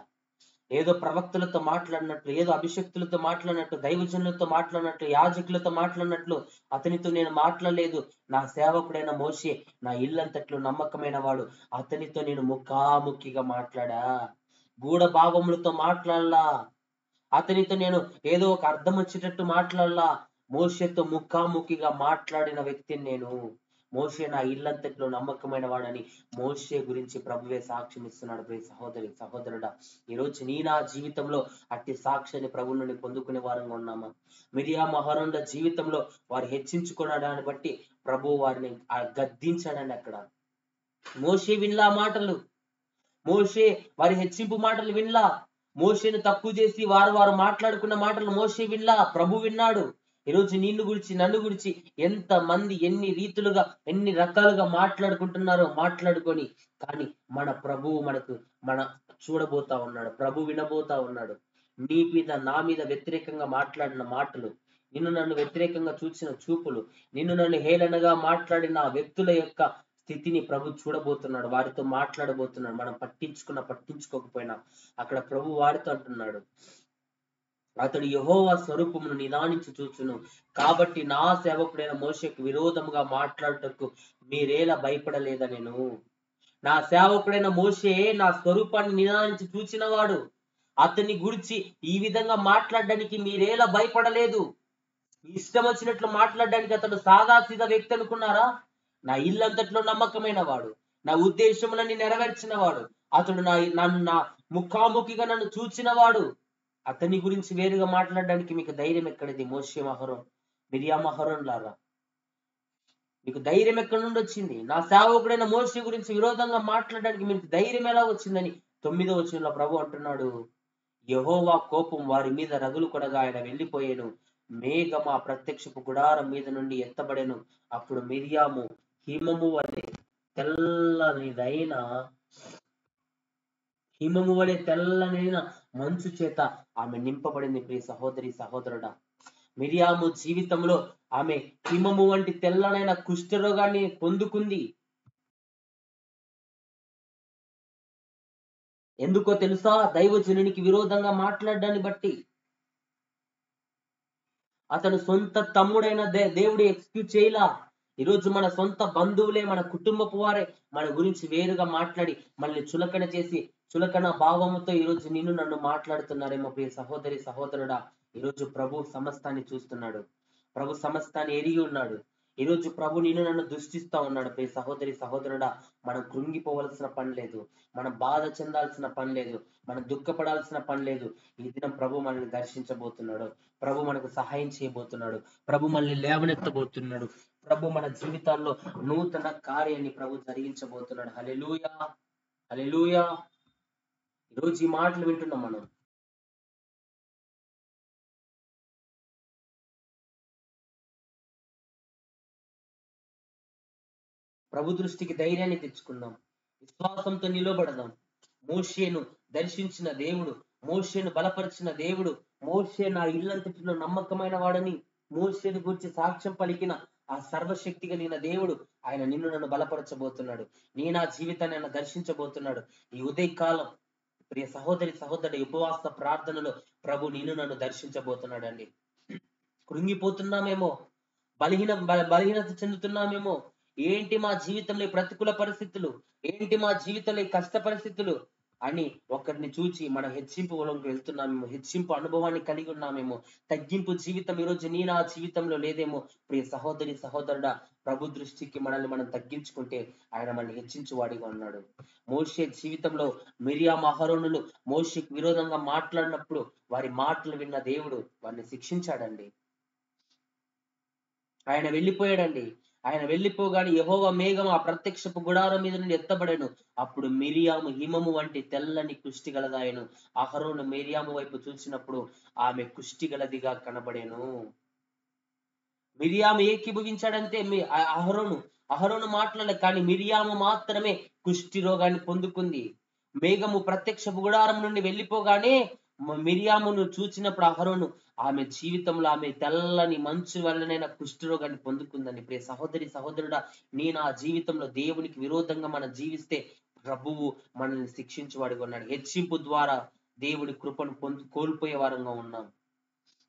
ఏదో ప్రవక్తలతో మాట్లాడినట్లు, ఏదో అభిషక్తులతో మాట్లాడినట్లు, దైవజనులతో మాట్లాడినట్లు, యాజకులతో మాట్లాడినట్లు అతనితో నేను మాట్లాడలేదు. నా సేవకుడైన మోషే నా ఇల్లంతట్లో నమ్మకమైన వాడు. అతనితో నేను ముఖాముఖిగా మాట్లాడా. గూఢభావములతో మాట్లాడలా. అతనితో నేను ఏదో ఒక అర్థం వచ్చేటట్టు మాట్లాడలా. మోషేతో ముఖాముఖిగా మాట్లాడిన వ్యక్తిని నేను. మోషే నా ఇల్లంతట్లో నమ్మకమైన వాడని మోషే గురించి ప్రభువే సాక్ష్యం ఇస్తున్నాడు. ప్రియ సహోదరి సహోదరుడా, ఈరోజు నా జీవితంలో అట్టి సాక్ష్యాన్ని ప్రభు నుండి పొందుకునే వారంగా ఉన్నామా? మిరియాము అహరోనుల జీవితంలో వారు హెచ్చించుకోవడాన్ని బట్టి ప్రభు వారిని గద్దించాడండి. అక్కడ మోషే వినలా మాటలు. మోషే వారి హెచ్చింపు మాటలు వినలా. మోషేను తక్కువ చేసి వారు మాట్లాడుకున్న మాటలు మోషే వినలా. ప్రభు విన్నాడు. ఈరోజు నిన్ను గురించి నన్ను గురించి ఎంత మంది ఎన్ని రీతులుగా ఎన్ని రకాలుగా మాట్లాడుకుంటున్నారో మాట్లాడుకొని, కానీ మన ప్రభువు మన చూడబోతా ఉన్నాడు. ప్రభు వినబోతా ఉన్నాడు. నీ మీద నా మీద వ్యతిరేకంగా మాట్లాడిన మాటలు, నిన్ను నన్ను వ్యతిరేకంగా చూసిన చూపులు, నిన్ను నన్ను హేళనగా మాట్లాడిన వ్యక్తుల యొక్క స్థితిని ప్రభు చూడబోతున్నాడు. వారితో మాట్లాడబోతున్నాడు. మనం పట్టించుకోకపోయినా అక్కడ ప్రభు వారితో అంటున్నాడు, అతడు యెహోవా స్వరూపమును నిదానించి చూచును. కాబట్టి నా సేవకుడైన మోషేకు విరోధముగా మాట్లాడుటకు మీరేలా భయపడలేదా? నేను నా సేవకుడైన మోషే నా స్వరూపాన్ని నిదానించి చూచినవాడు. అతన్ని గురించి ఈ విధంగా మాట్లాడడానికి మీరేలా భయపడలేదు? ఇష్టం వచ్చినట్లు మాట్లాడడానికి అతడు సాదాసీదా వ్యక్తి అనుకున్నారా? నా ఇల్లంతట్లో నమ్మకమైన వాడు, నా ఉద్దేశములన్నీ నెరవేర్చిన వాడు, అతడు నా ముఖాముఖిగా నన్ను చూచిన వాడు. అతని గురించి వేరుగా మాట్లాడడానికి మీకు ధైర్యం ఎక్కడిది? మోషే అహరోన్, మిరియాము అహరోన్ లాగా మీకు ధైర్యం ఎక్కడి నుండి వచ్చింది? నా సేవకుడైన మోషే గురించి విరోధంగా మాట్లాడడానికి మీకు ధైర్యం ఎలా వచ్చిందని 9వ వచనంలో ప్రభు అంటున్నాడు, యెహోవా కోపం వారి మీద రగులు కొనగా ఆయన వెళ్ళిపోయాను. మేఘం ఆ ప్రత్యక్షపు గుడారం మీద నుండి ఎత్తబడెను. అప్పుడు మిరియాము హిమము వలె తెల్లనిదైన మంచు చేత ఆమె నింపబడింది. ప్రియ సహోదరి సహోదరుడా, మిరియాము జీవితంలో ఆమె హిమము వంటి తెల్లనైన కుష్ఠరోగాన్ని పొందుకుంది. ఎందుకో తెలుసా? దైవజనునికి విరోధంగా మాట్లాడడాన్ని బట్టి. అతను సొంత తమ్ముడైన దేవుడు ఎక్స్క్యూజ్ చేయలా. ఈరోజు మన సొంత బంధువులే, మన కుటుంబపు వారే మన గురించి వేరుగా మాట్లాడి మనల్ని చులకన చేసి, చులకన భావముతో ఈరోజు నిన్ను నన్ను మాట్లాడుతున్నారేమో ప్రియ సహోదరి సహోదరుడా. ఈరోజు ప్రభు సమస్తాన్ని చూస్తున్నాడు. ప్రభు సమస్తాన్ని ఎరిగి ఉన్నాడు. ఈరోజు ప్రభు నిన్ను నన్ను దృష్టిస్తా ఉన్నాడు. ప్రియ సహోదరి సహోదరుడా, మనం కృంగిపోవలసిన పని లేదు. మనం బాధ చెందాల్సిన పని లేదు. మనం దుఃఖపడాల్సిన పని లేదు. ఈ దినం ప్రభు మనల్ని దర్శించబోతున్నాడు. ప్రభు మనకు సహాయం చేయబోతున్నాడు. ప్రభు మనల్ని లేవనెత్తబోతున్నాడు. ప్రభు మన జీవితాల్లో నూతన కార్యాన్ని ప్రభు జరిగించబోతున్నాడు. హల్లెలూయా, హల్లెలూయా. ఈరోజు ఈ మాటలు వింటున్నాం మనం. ప్రభు దృష్టికి ధైర్యాన్ని తెచ్చుకుందాం. విశ్వాసంతో నిలబడదాం. మోషేను దర్శించిన దేవుడు, మోషేను బలపరిచిన దేవుడు, మోషే నా ఇల్లంతటిలో నమ్మకమైన వాడని మోషేను గురించి సాక్ష్యం పలికిన ఆ సర్వశక్తి కలిగిన దేవుడు ఆయన నిన్ను నన్ను బలపరచబోతున్నాడు. నీ నా జీవితాన్ని ఆయన దర్శించబోతున్నాడు. ఈ ఉదయకాలం ప్రియ సహోదరి సహోదరుడి ఉపవాస ప్రార్థనలో ప్రభు నిన్ను నన్ను దర్శించబోతున్నాడండి. కృంగిపోతున్నామేమో, బలహీనత చెందుతున్నామేమో. ఏంటి మా జీవితంలో ప్రతికూల పరిస్థితులు, ఏంటి మా జీవితంలో కష్ట పరిస్థితులు అని ఒకరిని చూచి మన హెచ్చింపులోకి వెళ్తున్నామేమో, హెచ్చింపు అనుభవాన్ని కలిగి ఉన్నామేమో, తగ్గింపు జీవితం ఈరోజు నీ నా జీవితంలో లేదేమో. ప్రియ సహోదరి సహోదరుడా, ప్రభు దృష్టికి మనల్ని మనం తగ్గించుకుంటే ఆయన మనల్ని హెచ్చించు వాడిగా ఉన్నాడు. మోషే జీవితంలో మిరియాము అహరోనులు మోషేకి విరోధంగా మాట్లాడినప్పుడు వారి మాటలు విన్న దేవుడు వారిని శిక్షించాడండి. ఆయన వెళ్ళిపోయాడండి. ఆయన వెళ్ళిపోగానే యెహోవా మేఘం ఆ ప్రత్యక్షపు గుడారం మీద నుండి ఎత్తబడెను. అప్పుడు మిరియాము హిమము వంటి తెల్లని కుష్టి గలదాయను. అహరోను మిరియాము వైపు చూసినప్పుడు ఆమె కుష్టి గలదిగా కనబడెను. మిరియాము ఏకీభవించాడంతే అహరోను మాట్లాడలే, కానీ మిరియాము మాత్రమే కుష్టి రోగాన్ని పొందుకుంది. మేఘము ప్రత్యక్ష గుడారం నుండి వెళ్ళిపోగానే మిరియామును చూచినప్పుడు అహరోను ఆమె జీవితంలో ఆమె తెల్లని మంచు వల్లనైనా కుష్ఠరోగాన్ని పొందుకుందని. ప్రియ సహోదరి సహోదరుడా, నీ నా జీవితంలో దేవునికి విరోధంగా మనం జీవిస్తే ప్రభువు మనల్ని శిక్షించువాడిగా ఉన్నాడు. హెచ్చింపు ద్వారా దేవుడి కృపను కోల్పోయే వారంగా ఉన్నాం.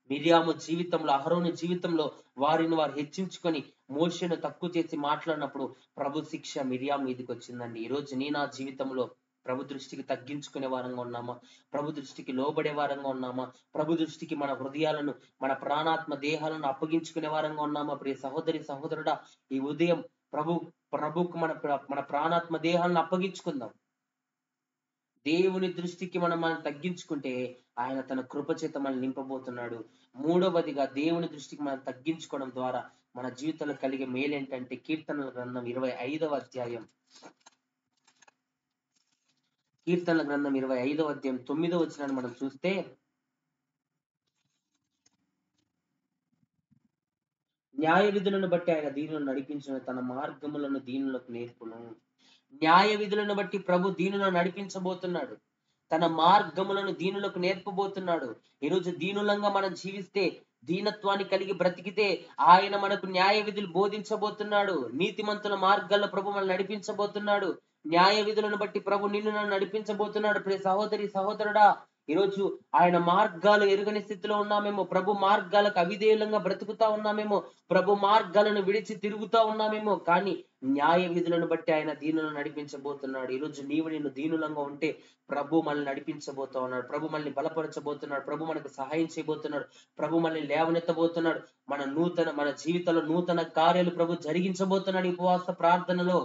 మిరియాము జీవితంలో, అహరోను జీవితంలో వారిని వారు హెచ్చించుకొని మోషేను తక్కువ చేసి మాట్లాడినప్పుడు ప్రభు శిక్ష మిరియాము మీదకి వచ్చిందండి. ఈ రోజు నీ నా జీవితంలో ప్రభు దృష్టికి తగ్గించుకునే వారంగా ఉన్నామా? ప్రభు దృష్టికి లోబడే వారంగా ఉన్నామా? ప్రభు దృష్టికి మన హృదయాలను, మన ప్రాణాత్మ దేహాలను అప్పగించుకునే వారంగా ఉన్నామా? ప్రియ సహోదరి సహోదరుడా, ఈ ఉదయం ప్రభుకు మన ప్రాణాత్మ దేహాలను అప్పగించుకుందాం. దేవుని దృష్టికి మనం తగ్గించుకుంటే ఆయన తన కృప చేత మనల్ని నింపబోతున్నాడు. మూడవదిగా దేవుని దృష్టికి మనం తగ్గించుకోవడం ద్వారా మన జీవితంలో కలిగే మేలేంటంటే కీర్తనల గ్రంథం 25వ అధ్యాయం, కీర్తనల గ్రంథం 25వ అధ్యాయం 9వ వచనాన్ని మనం చూస్తే, న్యాయ విధులను బట్టి ఆయన దీనులను నడిపించిన, తన మార్గములను దీనులకు నేర్పును. న్యాయ విధులను బట్టి ప్రభు దీనులను నడిపించబోతున్నాడు. తన మార్గములను దీనులకు నేర్పబోతున్నాడు. ఈరోజు దీనులంగా మనం జీవిస్తే, దీనత్వాన్ని కలిగి బ్రతికితే ఆయన మనకు న్యాయ విధులు బోధించబోతున్నాడు. నీతిమంతుల మార్గాల్లో ప్రభు మనల్ని నడిపించబోతున్నాడు. న్యాయ విధులను బట్టి ప్రభు నిన్ను నన్ను నడిపించబోతున్నాడు. ప్రియ సహోదరి సహోదరుడా, ఈరోజు ఆయన మార్గాలు ఎరుగని స్థితిలో ఉన్నామేమో, ప్రభు మార్గాలకు అవిధేయులంగా బ్రతుకుతా ఉన్నామేమో, ప్రభు మార్గాలను విడిచి తిరుగుతా ఉన్నామేమో, కానీ న్యాయ విధులను బట్టి ఆయన దీనులను నడిపించబోతున్నాడు. ఈరోజు నిన్ను దీనులంగా ఉంటే ప్రభు మనల్ని నడిపించబోతా ఉన్నాడు. ప్రభు మనల్ని బలపరచబోతున్నాడు. ప్రభు మనకు సహాయం చేయబోతున్నాడు. ప్రభు మనల్ని లేవనెత్తబోతున్నాడు. మన జీవితంలో నూతన కార్యాలు ప్రభు జరిగించబోతున్నాడు. ఈ ఉపవాస ప్రార్థనలో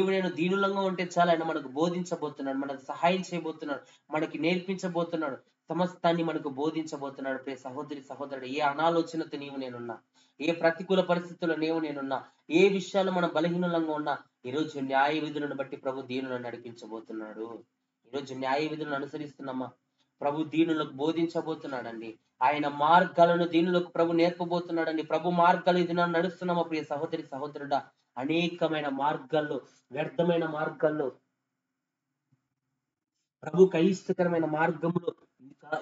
నేను దీనులంగా ఉంటే చాలా ఆయన మనకు బోధించబోతున్నాడు, మనకు సహాయం చేయబోతున్నాడు, మనకి నేర్పించబోతున్నాడు, సమస్తాన్ని మనకు బోధించబోతున్నాడు. ప్రియ సహోదరి సహోదరుడు, ఏ అనాలోచనతో నేనున్నా, ఏ ప్రతికూల పరిస్థితుల్లో నేనున్నా, ఏ విషయాలు మనం బలహీనంగా ఉన్నా, ఈరోజు న్యాయ విధులను బట్టి ప్రభు దీనులను నడిపించబోతున్నాడు. ఈరోజు న్యాయ విధులను అనుసరిస్తున్నామా? ప్రభు దీనులకు బోధించబోతున్నాడండి. ఆయన మార్గాలను దీనులకు ప్రభు నేర్పబోతున్నాడండి. ప్రభు మార్గాలు ఇది నడుస్తున్నామా? ప్రియ సహోదరి సహోదరుడా, అనేకమైన మార్గాల్లో, వ్యర్థమైన మార్గాల్లో, ప్రభుకు అయిష్టకరమైన మార్గంలో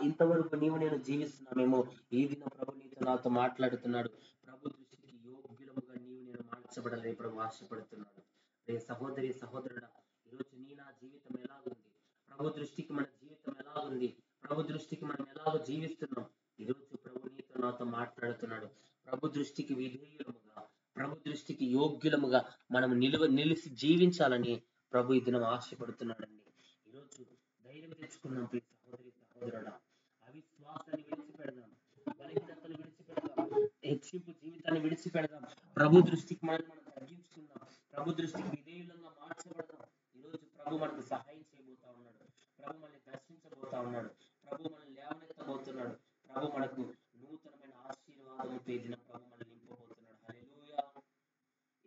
ఇంతవరకు నేను జీవిస్తున్నామేమో. ఈ దిన ప్రభు నీతో నాతో మాట్లాడుతున్నాడు. ప్రభు దృష్టికి యోగ్యులముగా నేను మార్చబడాలని ప్రభు ఆశపడుతున్నాడు. రే సహోదరి సహోదరుడా, ఈరోజు నీ నా జీవితం ఎలా ఉంది? ప్రభు దృష్టికి మన జీవితం ఎలా ఉంది, ప్రభు దృష్టికి మనం ఎలాగో జీవిస్తున్నాం. ఈరోజు ప్రభు నీతో నాతో మాట్లాడుతున్నాడు. ప్రభు దృష్టికి విధేయులముగా, ప్రభు దృష్టికి యోగ్యులముగా మనం నిలిచి జీవించాలని ప్రభు ఈ దినం ఆశపడుతున్నాడండి. ఈరోజు ధైర్యం తెచ్చుకున్నాం ప్రియ సహోదరి సహోదరుడా. అవిశ్వాసాన్ని విడిచిపెడదాం, బలహీనతను విడిచిపెడదాం, హెచ్చింపు జీవితాన్ని విడిచిపెడదాం. ప్రభు దృష్టికి మనల్ని మనం తగ్గించుకుందాం, ప్రభు దృష్టికి విధేయులంగా మార్చబడదాం. ఈరోజు ప్రభు మనకు సహాయం చేయబోతా ఉన్నాడు, ప్రభు మనల్ని దర్శించబోతా ఉన్నాడు, ప్రభు మనల్ని లేవనెత్తబోతున్నాడు, ప్రభు మనకు నూతనమైన ఆశీర్వాదముతో ఈ దినం ప్రభు మనల్ని నింపబోతున్నాడు. హల్లెలూయా.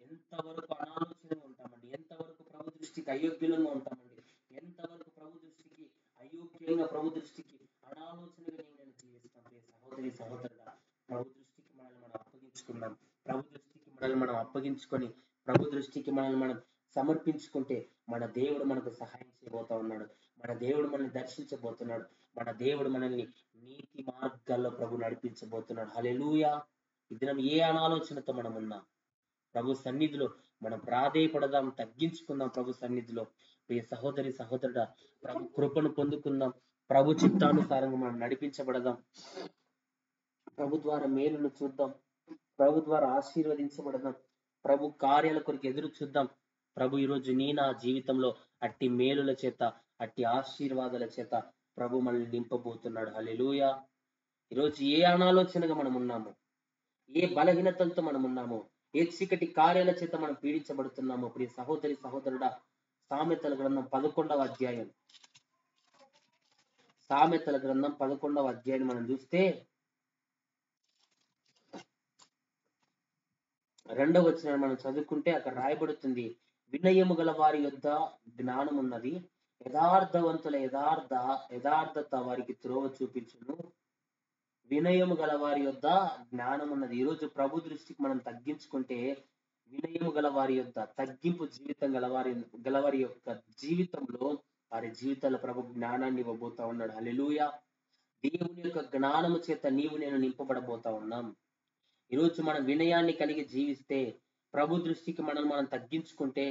ఎంతవరకు అనాలోచనగా ఉంటామండి, ఎంతవరకు ప్రభు దృష్టికి అయోగ్యులంగా ఉంటామండి, ఎంతవరకు ప్రభు దృష్టికి అయోగ్యంగా, ప్రభు దృష్టికి అనాలోచనగా నేను జీవిస్తాం. సహోదరి సహోదరుడా, ప్రభు దృష్టికి మనల్ని మనం అప్పగించుకుందాం. ప్రభు దృష్టికి మనల్ని మనం అప్పగించుకొని ప్రభు దృష్టికి మనల్ని మనం సమర్పించుకుంటే మన దేవుడు మనకు సహాయం చేయబోతా ఉన్నాడు, మన దేవుడు మనల్ని దర్శించబోతున్నాడు, మన దేవుడు మనల్ని నీతి మార్గాల్లో ప్రభు నడిపించబోతున్నాడు. హల్లెలూయా. ఈ దినం ఏ అనాలోచనతో మనం ఉన్నాం, ప్రభు సన్నిధిలో మనం ప్రాధేయపడదాం, తగ్గించుకుందాం. ప్రభు సన్నిధిలో ప్రియ సహోదరి సహోదరుడా, ప్రభు కృపను పొందుకుందాం, ప్రభు చిత్తానుసారంగా మనం నడిపించబడదాం, ప్రభు ద్వారా మేలును చూద్దాం, ప్రభు ద్వారా ఆశీర్వదించబడదాం, ప్రభు కార్యాల కొరకు ఎదురు చూద్దాం. ప్రభు ఈరోజు నా జీవితంలో అట్టి మేలుల చేత, అట్టి ఆశీర్వాదాల చేత ప్రభు మనల్ని నింపబోతున్నాడు. హల్లెలూయా. ఈరోజు ఏ అనాలోచనగా మనం ఉన్నాము, ఏ బలహీనతలతో మనం ఉన్నాము, ఏ చీకటి కార్యాల చేత మనం పీడించబడుతున్నాము ప్రియ సహోదరి సహోదరుడా, సామెతల గ్రంథం 11వ అధ్యాయం, సామెతల గ్రంథం 11వ అధ్యాయం మనం చూస్తే 2వ వచనాన్ని మనం చదువుకుంటే అక్కడ రాయబడుతుంది, వినయము గల వారి యొద్ద జ్ఞానం ఉన్నది, యథార్థవంతుల యథార్థత వారికి త్రోవ చూపించును. వినయము గల వారి యొద్ద జ్ఞానం ఉన్నది. ఈరోజు ప్రభు దృష్టికి మనం తగ్గించుకుంటే, వినయము గల వారి యొద్ద, తగ్గింపు జీవితం గలవారి యొక్క జీవితంలో, వారి జీవితాల ప్రభు జ్ఞానాన్ని ఇవ్వబోతా ఉన్నాడు. హల్లెలూయా. దేవుని యొక్క జ్ఞానము చేత నీవు నేను నింపబడబోతా ఉన్నాం. ఈరోజు మనం వినయాన్ని కలిగి జీవిస్తే, ప్రభు దృష్టికి మనం తగ్గించుకుంటే,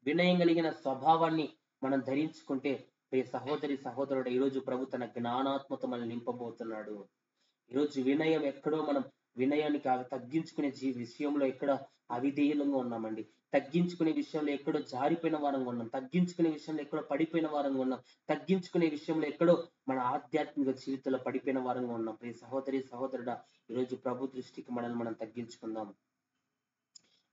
వినయం కలిగిన స్వభావాన్ని మనం ధరించుకుంటే, ప్రియ సహోదరి సహోదరుడు, ఈరోజు ప్రభు తన జ్ఞానాత్మతో మనల్ని నింపబోతున్నాడు. ఈరోజు వినయం ఎక్కడో మనం వినయానికి తగ్గించుకునే విషయంలో ఎక్కడ అవిధేయులంగా ఉన్నామండి, తగ్గించుకునే విషయంలో ఎక్కడో జారిపోయిన వారంగా ఉన్నాం, తగ్గించుకునే విషయంలో ఎక్కడో పడిపోయిన వారంగా ఉన్నాం, తగ్గించుకునే విషయంలో ఎక్కడో మన ఆధ్యాత్మిక జీవితంలో పడిపోయిన వారంగా ఉన్నాం. ప్రియ సహోదరి సహోదరుడా, ఈరోజు ప్రభు దృష్టికి మనల్ని మనం తగ్గించుకుందాం.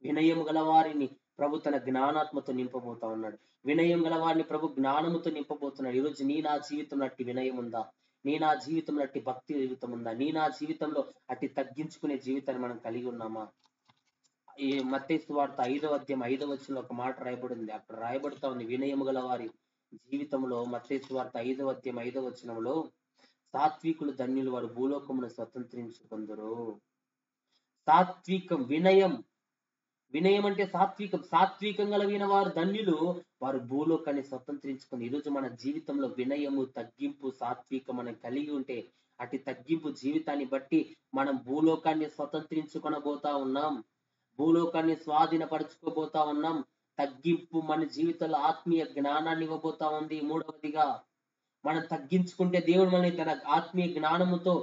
వినయం గల వారిని ప్రభు తన జ్ఞానాత్మతో నింపబోతా ఉన్నాడు, వినయం గల వారిని ప్రభు జ్ఞానముతో నింపబోతున్నాడు. ఈరోజు నా జీవితంలో అట్టి వినయం ఉందా, నా జీవితంలో అట్టి భక్తి జీవితం ఉందా, నా జీవితంలో అట్టి తగ్గించుకునే జీవితాన్ని మనం కలిగి ఉన్నామా? ఈ మత్తయి సువార్త 5వ అధ్యాయం 5వ వచనంలో ఒక మాట రాయబడింది, అక్కడ రాయబడుతా ఉంది, వినయము గల వారి జీవితంలో. మత్తయి సువార్త 5వ అధ్యాయం 5వ వచనంలో, సాత్వికులు ధన్యులు, వారు భూలోకమును స్వతంత్రించుకొందురు. సాత్వికం, వినయం అంటే సాత్వికం, సాత్వికం కలిగిన వారు ధన్యులు, వారు భూలోకాన్ని స్వతంత్రించుకుంది. ఈరోజు మన జీవితంలో వినయము, తగ్గింపు, సాత్వికం మనం కలిగి ఉంటే, అటు తగ్గింపు జీవితాన్ని బట్టి మనం భూలోకాన్ని స్వతంత్రించుకొనబోతా ఉన్నాం, భూలోకాన్ని స్వాధీనపరచుకోబోతా ఉన్నాం. తగ్గింపు మన జీవితంలో ఆత్మీయ జ్ఞానాన్ని ఇవ్వబోతా ఉంది. మూడవదిగా, మనం తగ్గించుకుంటే దేవుడు మనల్ని తన ఆత్మీయ జ్ఞానముతో,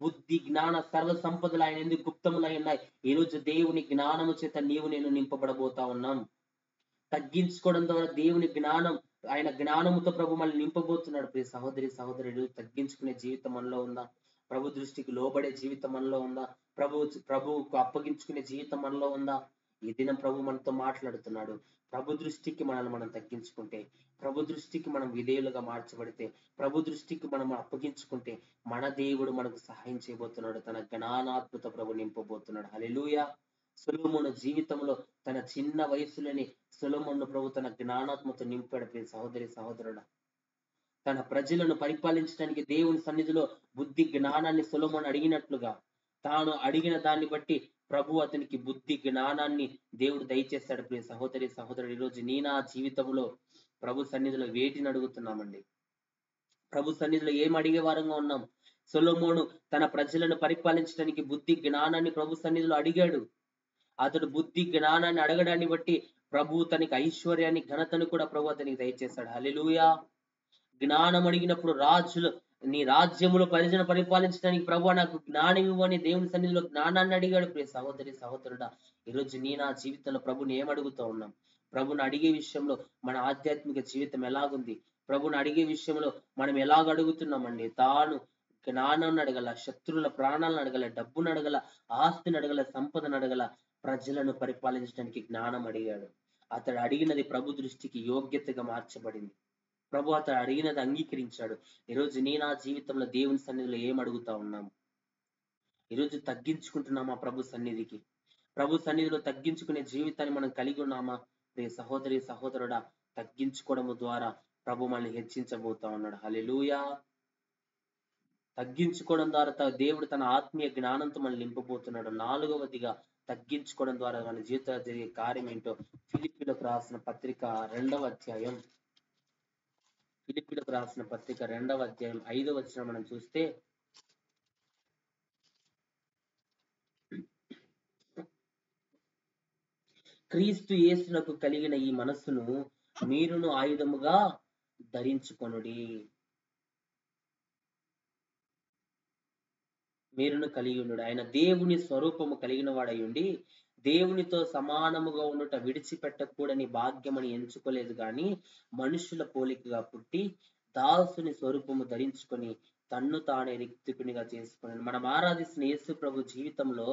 బుద్ధి జ్ఞాన సర్వ సంపదలు ఆయన ఎందుకు గుప్తములై ఉన్నాయి. ఈ రోజు దేవుని జ్ఞానము చేత నీవు నేను నింపబడబోతా ఉన్నాం. తగ్గించుకోవడం ద్వారా దేవుని జ్ఞానం, ఆయన జ్ఞానముతో ప్రభు మనల్ని నింపబోతున్నాడు. ప్రియ సహోదరి సహోదరుడు, తగ్గించుకునే జీవితం మనలో ఉందా? ప్రభు దృష్టికి లోబడే జీవితం మనలో ఉందా? ప్రభువుకు అప్పగించుకునే జీవితం మనలో ఉందా? ఈ దినం ప్రభు మనతో మాట్లాడుతున్నాడు. ప్రభు దృష్టికి మనల్ని మనం తగ్గించుకుంటే, ప్రభు దృష్టికి మనం విధేయులుగా మార్చబడితే, ప్రభు దృష్టికి మనం అప్పగించుకుంటే, మన దేవుడు మనకు సహాయం చేయబోతున్నాడు, తన జ్ఞానాత్మత ప్రభు నింపబోతున్నాడు. హల్లెలూయా. సొలొమోను జీవితంలో తన చిన్న వయసులోని సొలొమోను ప్రభు తన జ్ఞానాత్మతో నింపాడు. ప్రియ సహోదరి సహోదరుడు, తన ప్రజలను పరిపాలించడానికి దేవుని సన్నిధిలో బుద్ధి జ్ఞానాన్ని సొలొమోను అడిగినట్లుగా, తాను అడిగిన దాన్ని బట్టి ప్రభు అతనికి బుద్ధి జ్ఞానాన్ని దేవుడు దయచేస్తాడు. ప్రియ సహోదరి సహోదరుడు, ఈరోజు నా జీవితంలో ప్రభు సన్నిధిలో వేటిని అడుగుతున్నామండి? ప్రభు సన్నిధిలో ఏం అడిగే వారంగా ఉన్నాం? సొలొమోను తన ప్రజలను పరిపాలించడానికి బుద్ధి జ్ఞానాన్ని ప్రభు సన్నిధిలో అడిగాడు. అతడు బుద్ధి జ్ఞానాన్ని అడగడాన్ని బట్టి ప్రభు తనకి ఐశ్వర్యాన్ని, ఘనతను కూడా ప్రభు అతనికి దయచేస్తాడు. హల్లెలూయా. జ్ఞానం అడిగినప్పుడు రాజులు నీ రాజ్యములో ప్రజలను పరిపాలించడానికి ప్రభు నాకు జ్ఞానం ఇవ్వని దేవుని సన్నిధిలో జ్ఞానాన్ని అడిగాడు. ప్రియ సహోదరి సహోదరుడా, ఈరోజు నీ నా జీవితంలో ప్రభుని ఏమడుగుతూ ఉన్నాం? ప్రభుని అడిగే విషయంలో మన ఆధ్యాత్మిక జీవితం ఎలాగుంది? ప్రభుని అడిగే విషయంలో మనం ఎలాగ అడుగుతున్నామండి? తాను జ్ఞానాన్ని అడగల, శత్రువుల ప్రాణాలను అడగల, డబ్బును అడగల, ఆస్తిని అడగల, సంపదను అడగల, ప్రజలను పరిపాలించడానికి జ్ఞానం అడిగాడు. అతడు అడిగినది ప్రభు దృష్టికి యోగ్యతగా మార్చబడింది. ప్రభు అతడు అడిగినది అంగీకరించాడు. ఈరోజు నీ నా జీవితంలో దేవుని సన్నిధిలో ఏం అడుగుతా ఉన్నాము? ఈరోజు తగ్గించుకుంటున్నామా ప్రభు సన్నిధికి? ప్రభు సన్నిధిలో తగ్గించుకునే జీవితాన్ని మనం కలిగి ఉన్నామా? ప్రియ సహోదరి సహోదరుడా, తగ్గించుకోవడము ద్వారా ప్రభు మనల్ని హెచ్చించబోతా ఉన్నాడు. హల్లెలూయా. తగ్గించుకోవడం ద్వారా దేవుడు తన ఆత్మీయ జ్ఞానంతో మనం నింపబోతున్నాడు. 4వదిగా తగ్గించుకోవడం ద్వారా మన జీవితంలో జరిగే కార్యం ఏంటో ఫిలిప్పీలకు రాసిన పత్రిక 2వ అధ్యాయం, ఫిలిప్పీలకు రాసిన పత్రిక 2వ అధ్యాయం 5వ వచనం మనం చూస్తే, క్రీస్తు యేసునకు కలిగిన ఈ మనస్సును మీరును ఆయుధముగా ధరించుకొనుడి. మీరును కలిగి ఉండు. ఆయన దేవుని స్వరూపము కలిగిన వాడయుండి దేవునితో సమానముగా ఉండుట విడిచిపెట్టకూడని భాగ్యమని ఎంచుకోలేదు గాని మనుషుల పోలికగా పుట్టి దాసుని స్వరూపము ధరించుకొని తన్ను తానే రిక్తికునిగా చేసుకున్నాడు. మనం ఆరాధిస్తున్న యేసు ప్రభు జీవితంలో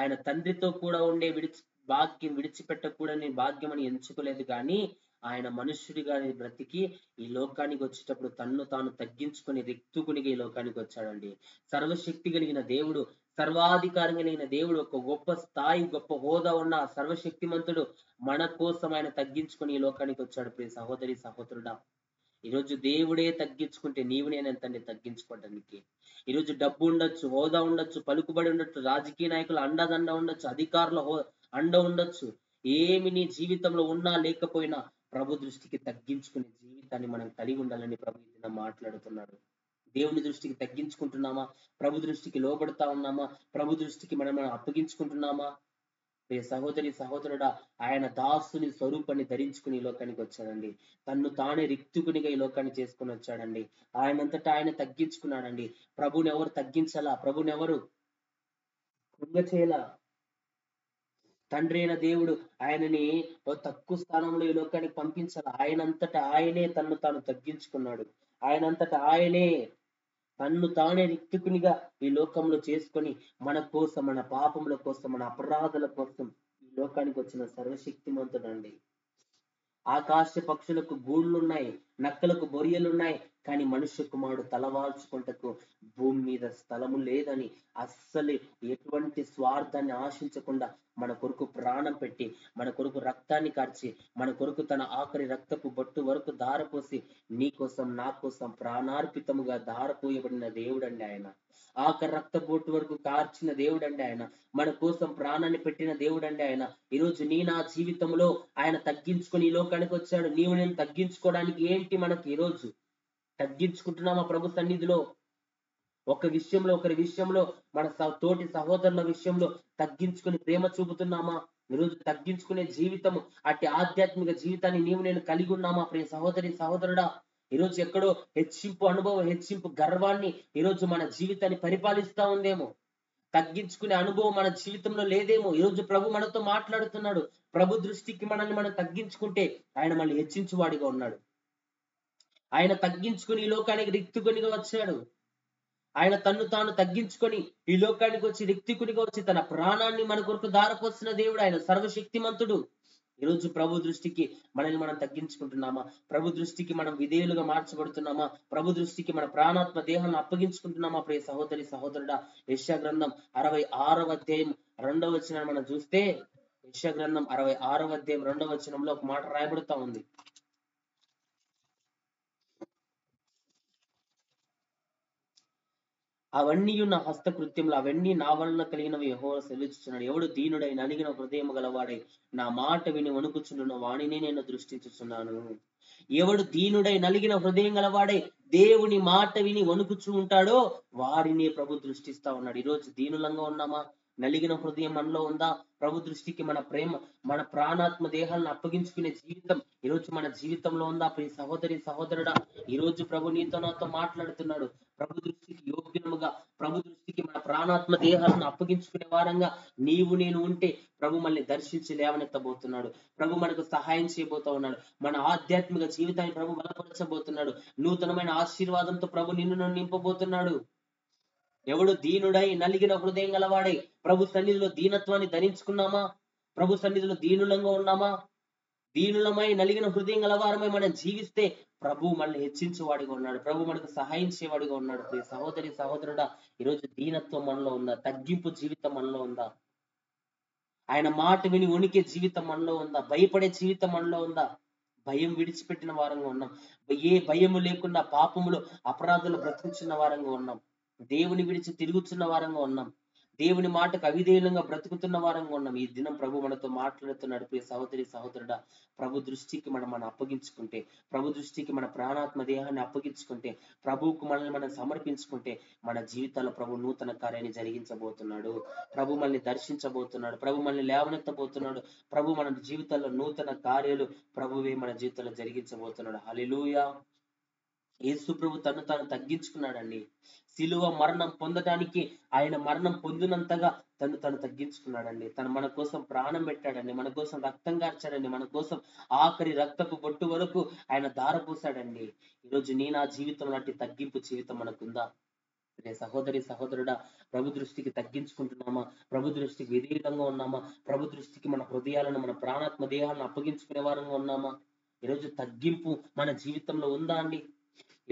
ఆయన తండ్రితో కూడా ఉండే భాగ్యం విడిచిపెట్టకూడని భాగ్యం అని ఎంచుకోలేదు కానీ ఆయన మనుష్యుడిగా బ్రతికి ఈ లోకానికి వచ్చేటప్పుడు తన్ను తాను తగ్గించుకొని రిక్తుకునిగా ఈ లోకానికి వచ్చాడండి. సర్వశక్తి కలిగిన దేవుడు, సర్వాధికారం కలిగిన దేవుడు, ఒక గొప్ప స్థాయి, గొప్ప హోదా ఉన్న సర్వశక్తిమంతుడు మన కోసం ఆయన తగ్గించుకొని ఈ లోకానికి వచ్చాడు. ప్రియ సహోదరి సహోదరుడా, ఈరోజు దేవుడే తగ్గించుకుంటే నీవు నేను ఎంతండి తగ్గించుకోవడానికి? ఈరోజు డబ్బు ఉండొచ్చు, హోదా ఉండొచ్చు, పలుకుబడి ఉండొచ్చు, రాజకీయ నాయకులు అండదండ ఉండొచ్చు, అధికారుల అండ ఉండొచ్చు. ఏమి నీ జీవితంలో ఉన్నా లేకపోయినా ప్రభు దృష్టికి తగ్గించుకునే జీవితాన్ని మనం కలిగి ఉండాలని ప్రభు దినం మాట్లాడుతున్నాడు. దేవుని దృష్టికి తగ్గించుకుంటున్నామా? ప్రభు దృష్టికి లోబడతా ఉన్నామా? ప్రభు దృష్టికి మనం అప్పగించుకుంటున్నామా? ప్రియ సహోదరి సహోదరుడా, ఆయన దాసుని స్వరూపాన్ని ధరించుకుని ఈ లోకానికి వచ్చాడండి. తన్ను తానే రిక్తుకునిగా ఈ లోకాన్ని చేసుకుని వచ్చాడండి. ఆయనంతటా ఆయన తగ్గించుకున్నాడండి. ప్రభుని ఎవరు తగ్గించాలా? ప్రభుని ఎవరు కృంగచేయాలా? తండ్రి అయిన దేవుడు ఆయనని తక్కువ స్థానంలో ఈ లోకానికి పంపించాలి. ఆయనంతటా ఆయనే తన్ను తాను తగ్గించుకున్నాడు. ఆయనంతటా ఆయనే తన్ను తానే రిక్తుకునిగా ఈ లోకంలో చేసుకొని మన కోసం, మన పాపముల కోసం, మన అపరాధుల కోసం ఈ లోకానికి వచ్చిన సర్వశక్తిమంతుడండి. ఆకాశ పక్షులకు గూళ్ళున్నాయి, నక్కలకు బొరియలున్నాయి, కానీ మనుష్య కుమారుడు తలవాల్చుకుంటకు భూమి మీద స్థలము లేదని అస్సలు ఎటువంటి స్వార్థాన్ని ఆశించకుండా మన కొరకు ప్రాణం పెట్టి, మన కొరకు రక్తాన్ని కార్చి, మన కొరకు తన ఆఖరి రక్తపు బొట్టు వరకు ధారపోసి నీ కోసం నా కోసం ప్రాణార్పితముగా ధారపోయబడిన దేవుడండి ఆయన. ఆఖరి రక్త బొట్టు వరకు కార్చిన దేవుడండి ఆయన. మన కోసం ప్రాణాన్ని పెట్టిన దేవుడండి ఆయన. ఈరోజు నీ నా జీవితంలో ఆయన తగ్గించుకొని ఈ లోకానికి వచ్చాడు. నీవు నేను తగ్గించుకోవడానికి ఏంటి మనకి? ఈరోజు తగ్గించుకుంటున్నామా ప్రభు సన్నిధిలో? ఒకరి విషయంలో మన తోటి సహోదరుల విషయంలో తగ్గించుకుని ప్రేమ చూపుతున్నామా? ఈరోజు తగ్గించుకునే జీవితము, అట్టి ఆధ్యాత్మిక జీవితాన్ని నీవు నేను కలిగి ఉన్నామా? ప్రియ సహోదరి సహోదరుడా, ఈరోజు ఎక్కడో హెచ్చింపు అనుభవం, హెచ్చింపు గర్వాన్ని ఈరోజు మన జీవితాన్ని పరిపాలిస్తా ఉందేమో. తగ్గించుకునే అనుభవం మన జీవితంలో లేదేమో. ఈరోజు ప్రభు మనతో మాట్లాడుతున్నాడు. ప్రభు దృష్టికి మనల్ని మనం తగ్గించుకుంటే ఆయన మనల్ని హెచ్చించువాడిగా ఉన్నాడు. ఆయన తగ్గించుకుని ఈ లోకానికి రిక్తుకునిగా వచ్చాడు. ఆయన తన్ను తాను తగ్గించుకొని ఈ లోకానికి వచ్చి రిక్తికునిగా వచ్చి తన ప్రాణాన్ని మన కొరకు ధారపోసిన దేవుడు. ఆయన సర్వశక్తిమంతుడు. ఈరోజు ప్రభు దృష్టికి మనల్ని మనం తగ్గించుకుంటున్నామా? ప్రభు దృష్టికి మనం విధేయులుగా మార్చబడుతున్నామా? ప్రభు దృష్టికి మన ప్రాణాత్మ దేహాన్ని అప్పగించుకుంటున్నామా? ప్రియ సహోదరి సహోదరుడా, యెషయా గ్రంథం 66వ అధ్యాయం 2వ వచనాన్ని మనం చూస్తే, యెషయా గ్రంథం 66వ అధ్యాయం 2వ వచనంలో ఒక మాట రాయబడుతా ఉంది. అవన్నీ నా హస్తకృత్యములు, అవన్నీ నా వలన కలిగినవి యెహోవా సెలవిస్తున్నాడు. ఎవడు దీనుడై నలిగిన హృదయం గలవాడై నా మాట విని వణుకుచుండునో వానిని నేను దృష్టించుచున్నాను. ఎవడు దీనుడై నలిగిన హృదయం గలవాడై దేవుని మాట విని వణుకుచూ ఉంటాడో వారిని ప్రభు దృష్టిస్తా ఉన్నాడు. ఈరోజు దీనులంగా ఉన్నామా? నలిగిన హృదయం మనలో ఉందా? ప్రభు దృష్టికి మన ప్రేమ, మన ప్రాణాత్మ దేహాలను అప్పగించుకునే జీవితం ఈరోజు మన జీవితంలో ఉందా? ప్రియ సహోదరి సహోదరుడా, ఈ రోజు ప్రభు నీతో నాతో మాట్లాడుతున్నాడు. ప్రభు దృష్టికి యోగ్యముగా, ప్రభు దృష్టికి మన ప్రాణాత్మ దేహాలను అప్పగించుకునే వారంగా నీవు నేను ఉంటే ప్రభు మనల్ని దర్శించి లేవనెత్తబోతున్నాడు. ప్రభు మనకు సహాయం చేయబోతా ఉన్నాడు. మన ఆధ్యాత్మిక జీవితాన్ని ప్రభు బలపరచబోతున్నాడు. నూతనమైన ఆశీర్వాదంతో ప్రభు నిన్ను నన్ను నింపబోతున్నాడు. ఎవడు దీనుడై నలిగిన హృదయం గలవాడై, ప్రభు సన్నిధిలో దీనత్వాన్ని ధరించుకున్నామా? ప్రభు సన్నిధిలో దీనులంగా ఉన్నామా? దీనులమై నలిగిన హృదయం గలవారమై మనం జీవిస్తే ప్రభు మనల్ని హెచ్చించేవాడిగా ఉన్నాడు. ప్రభు మనకు సహాయం చేయవాడిగా ఉన్నాడు. ప్రియ సహోదరి సహోదరుడా, ఈరోజు దీనత్వం మనలో ఉందా? తగ్గింపు జీవితం మనలో ఉందా? ఆయన మాట విని వణికే జీవితం మనలో ఉందా? భయపడే జీవితం మనలో ఉందా? భయం విడిచిపెట్టిన వారంగా ఉన్నాం. ఏ భయము లేకుండా పాపములు అపరాధులు బ్రతుకుచున్న వారంగా ఉన్నాం. దేవుని విడిచి తిరుగుతున్న వారంగా ఉన్నాం. దేవుని మాటకు అవిధేయులంగా బ్రతుకుతున్న వారంగా ఉన్నాం. ఈ దినం ప్రభు మనతో మాట్లాడుతున్నాడు. ప్రియ సహోదరి సహోదరుడా, ప్రభు దృష్టికి మనం అప్పగించుకుంటే, ప్రభు దృష్టికి మన ప్రాణాత్మ దేహాన్ని అప్పగించుకుంటే, ప్రభువుకు మనల్ని మనం సమర్పించుకుంటే మన జీవితాల్లో ప్రభు నూతన కార్యాన్ని జరిగించబోతున్నాడు. ప్రభు మనల్ని దర్శించబోతున్నాడు. ప్రభు మనల్ని లేవనెత్తబోతున్నాడు. ప్రభు మన జీవితాల్లో నూతన కార్యాలు ప్రభువే మన జీవితంలో జరిగించబోతున్నాడు. హల్లెలూయా. యేసు ప్రభు తను తాను తగ్గించుకున్నాడండి. సిలువ మరణం పొందడానికి ఆయన మరణం పొందినంతగా తను తగ్గించుకున్నాడండి. తను మన కోసం ప్రాణం పెట్టాడండి. మన కోసం రక్తం కార్చాడండి. మన కోసం ఆఖరి రక్తపు బొట్టు వరకు ఆయన ధారపోసాడండి. ఈరోజు నా జీవితం లాంటి తగ్గింపు జీవితం మనకుందా? సహోదరి సహోదరుడా, ప్రభు దృష్టికి తగ్గించుకుంటున్నామా? ప్రభు దృష్టికి విధేయంగా ఉన్నామా? ప్రభు దృష్టికి మన హృదయాలను, మన ప్రాణాత్మ దేహాలను అప్పగించుకునే వారంగా ఉన్నామా? ఈరోజు తగ్గింపు మన జీవితంలో ఉందా అండి?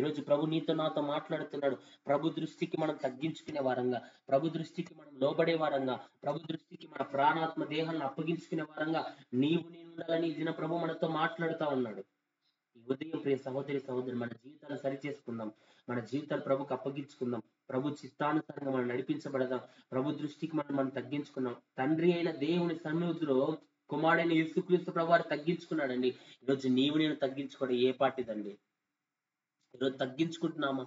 ఈరోజు ప్రభు నీతో నాతో మాట్లాడుతున్నాడు. ప్రభు దృష్టికి మనం తగ్గించుకునే వారంగా, ప్రభు దృష్టికి మనం లోబడే వారంగా, ప్రభు దృష్టికి మన ప్రాణాత్మ దేహాలను అప్పగించుకునే వారంగా నీవు నేను ఉండాలని ఈ దిన ప్రభు మనతో మాట్లాడుతా ఉన్నాడు. ఈ ఉదయం ప్రియ సహోదరి సహోదరు, మన జీవితాలు సరిచేసుకుందాం. మన జీవితాలు ప్రభుకు అప్పగించుకుందాం. ప్రభు చిత్తానుసారంగా మనం నడిపించబడదాం. ప్రభు దృష్టికి మనం తగ్గించుకుందాం. తండ్రి అయిన దేవుని సన్నిధిలో కుమారుడైన యేసుక్రీస్తు ప్రభువారు తగ్గించుకున్నాడండి. ఈరోజు నీవు నేను తగ్గించుకోవడం ఏ పాటిదండి? ఈరోజు తగ్గించుకుంటున్నామా?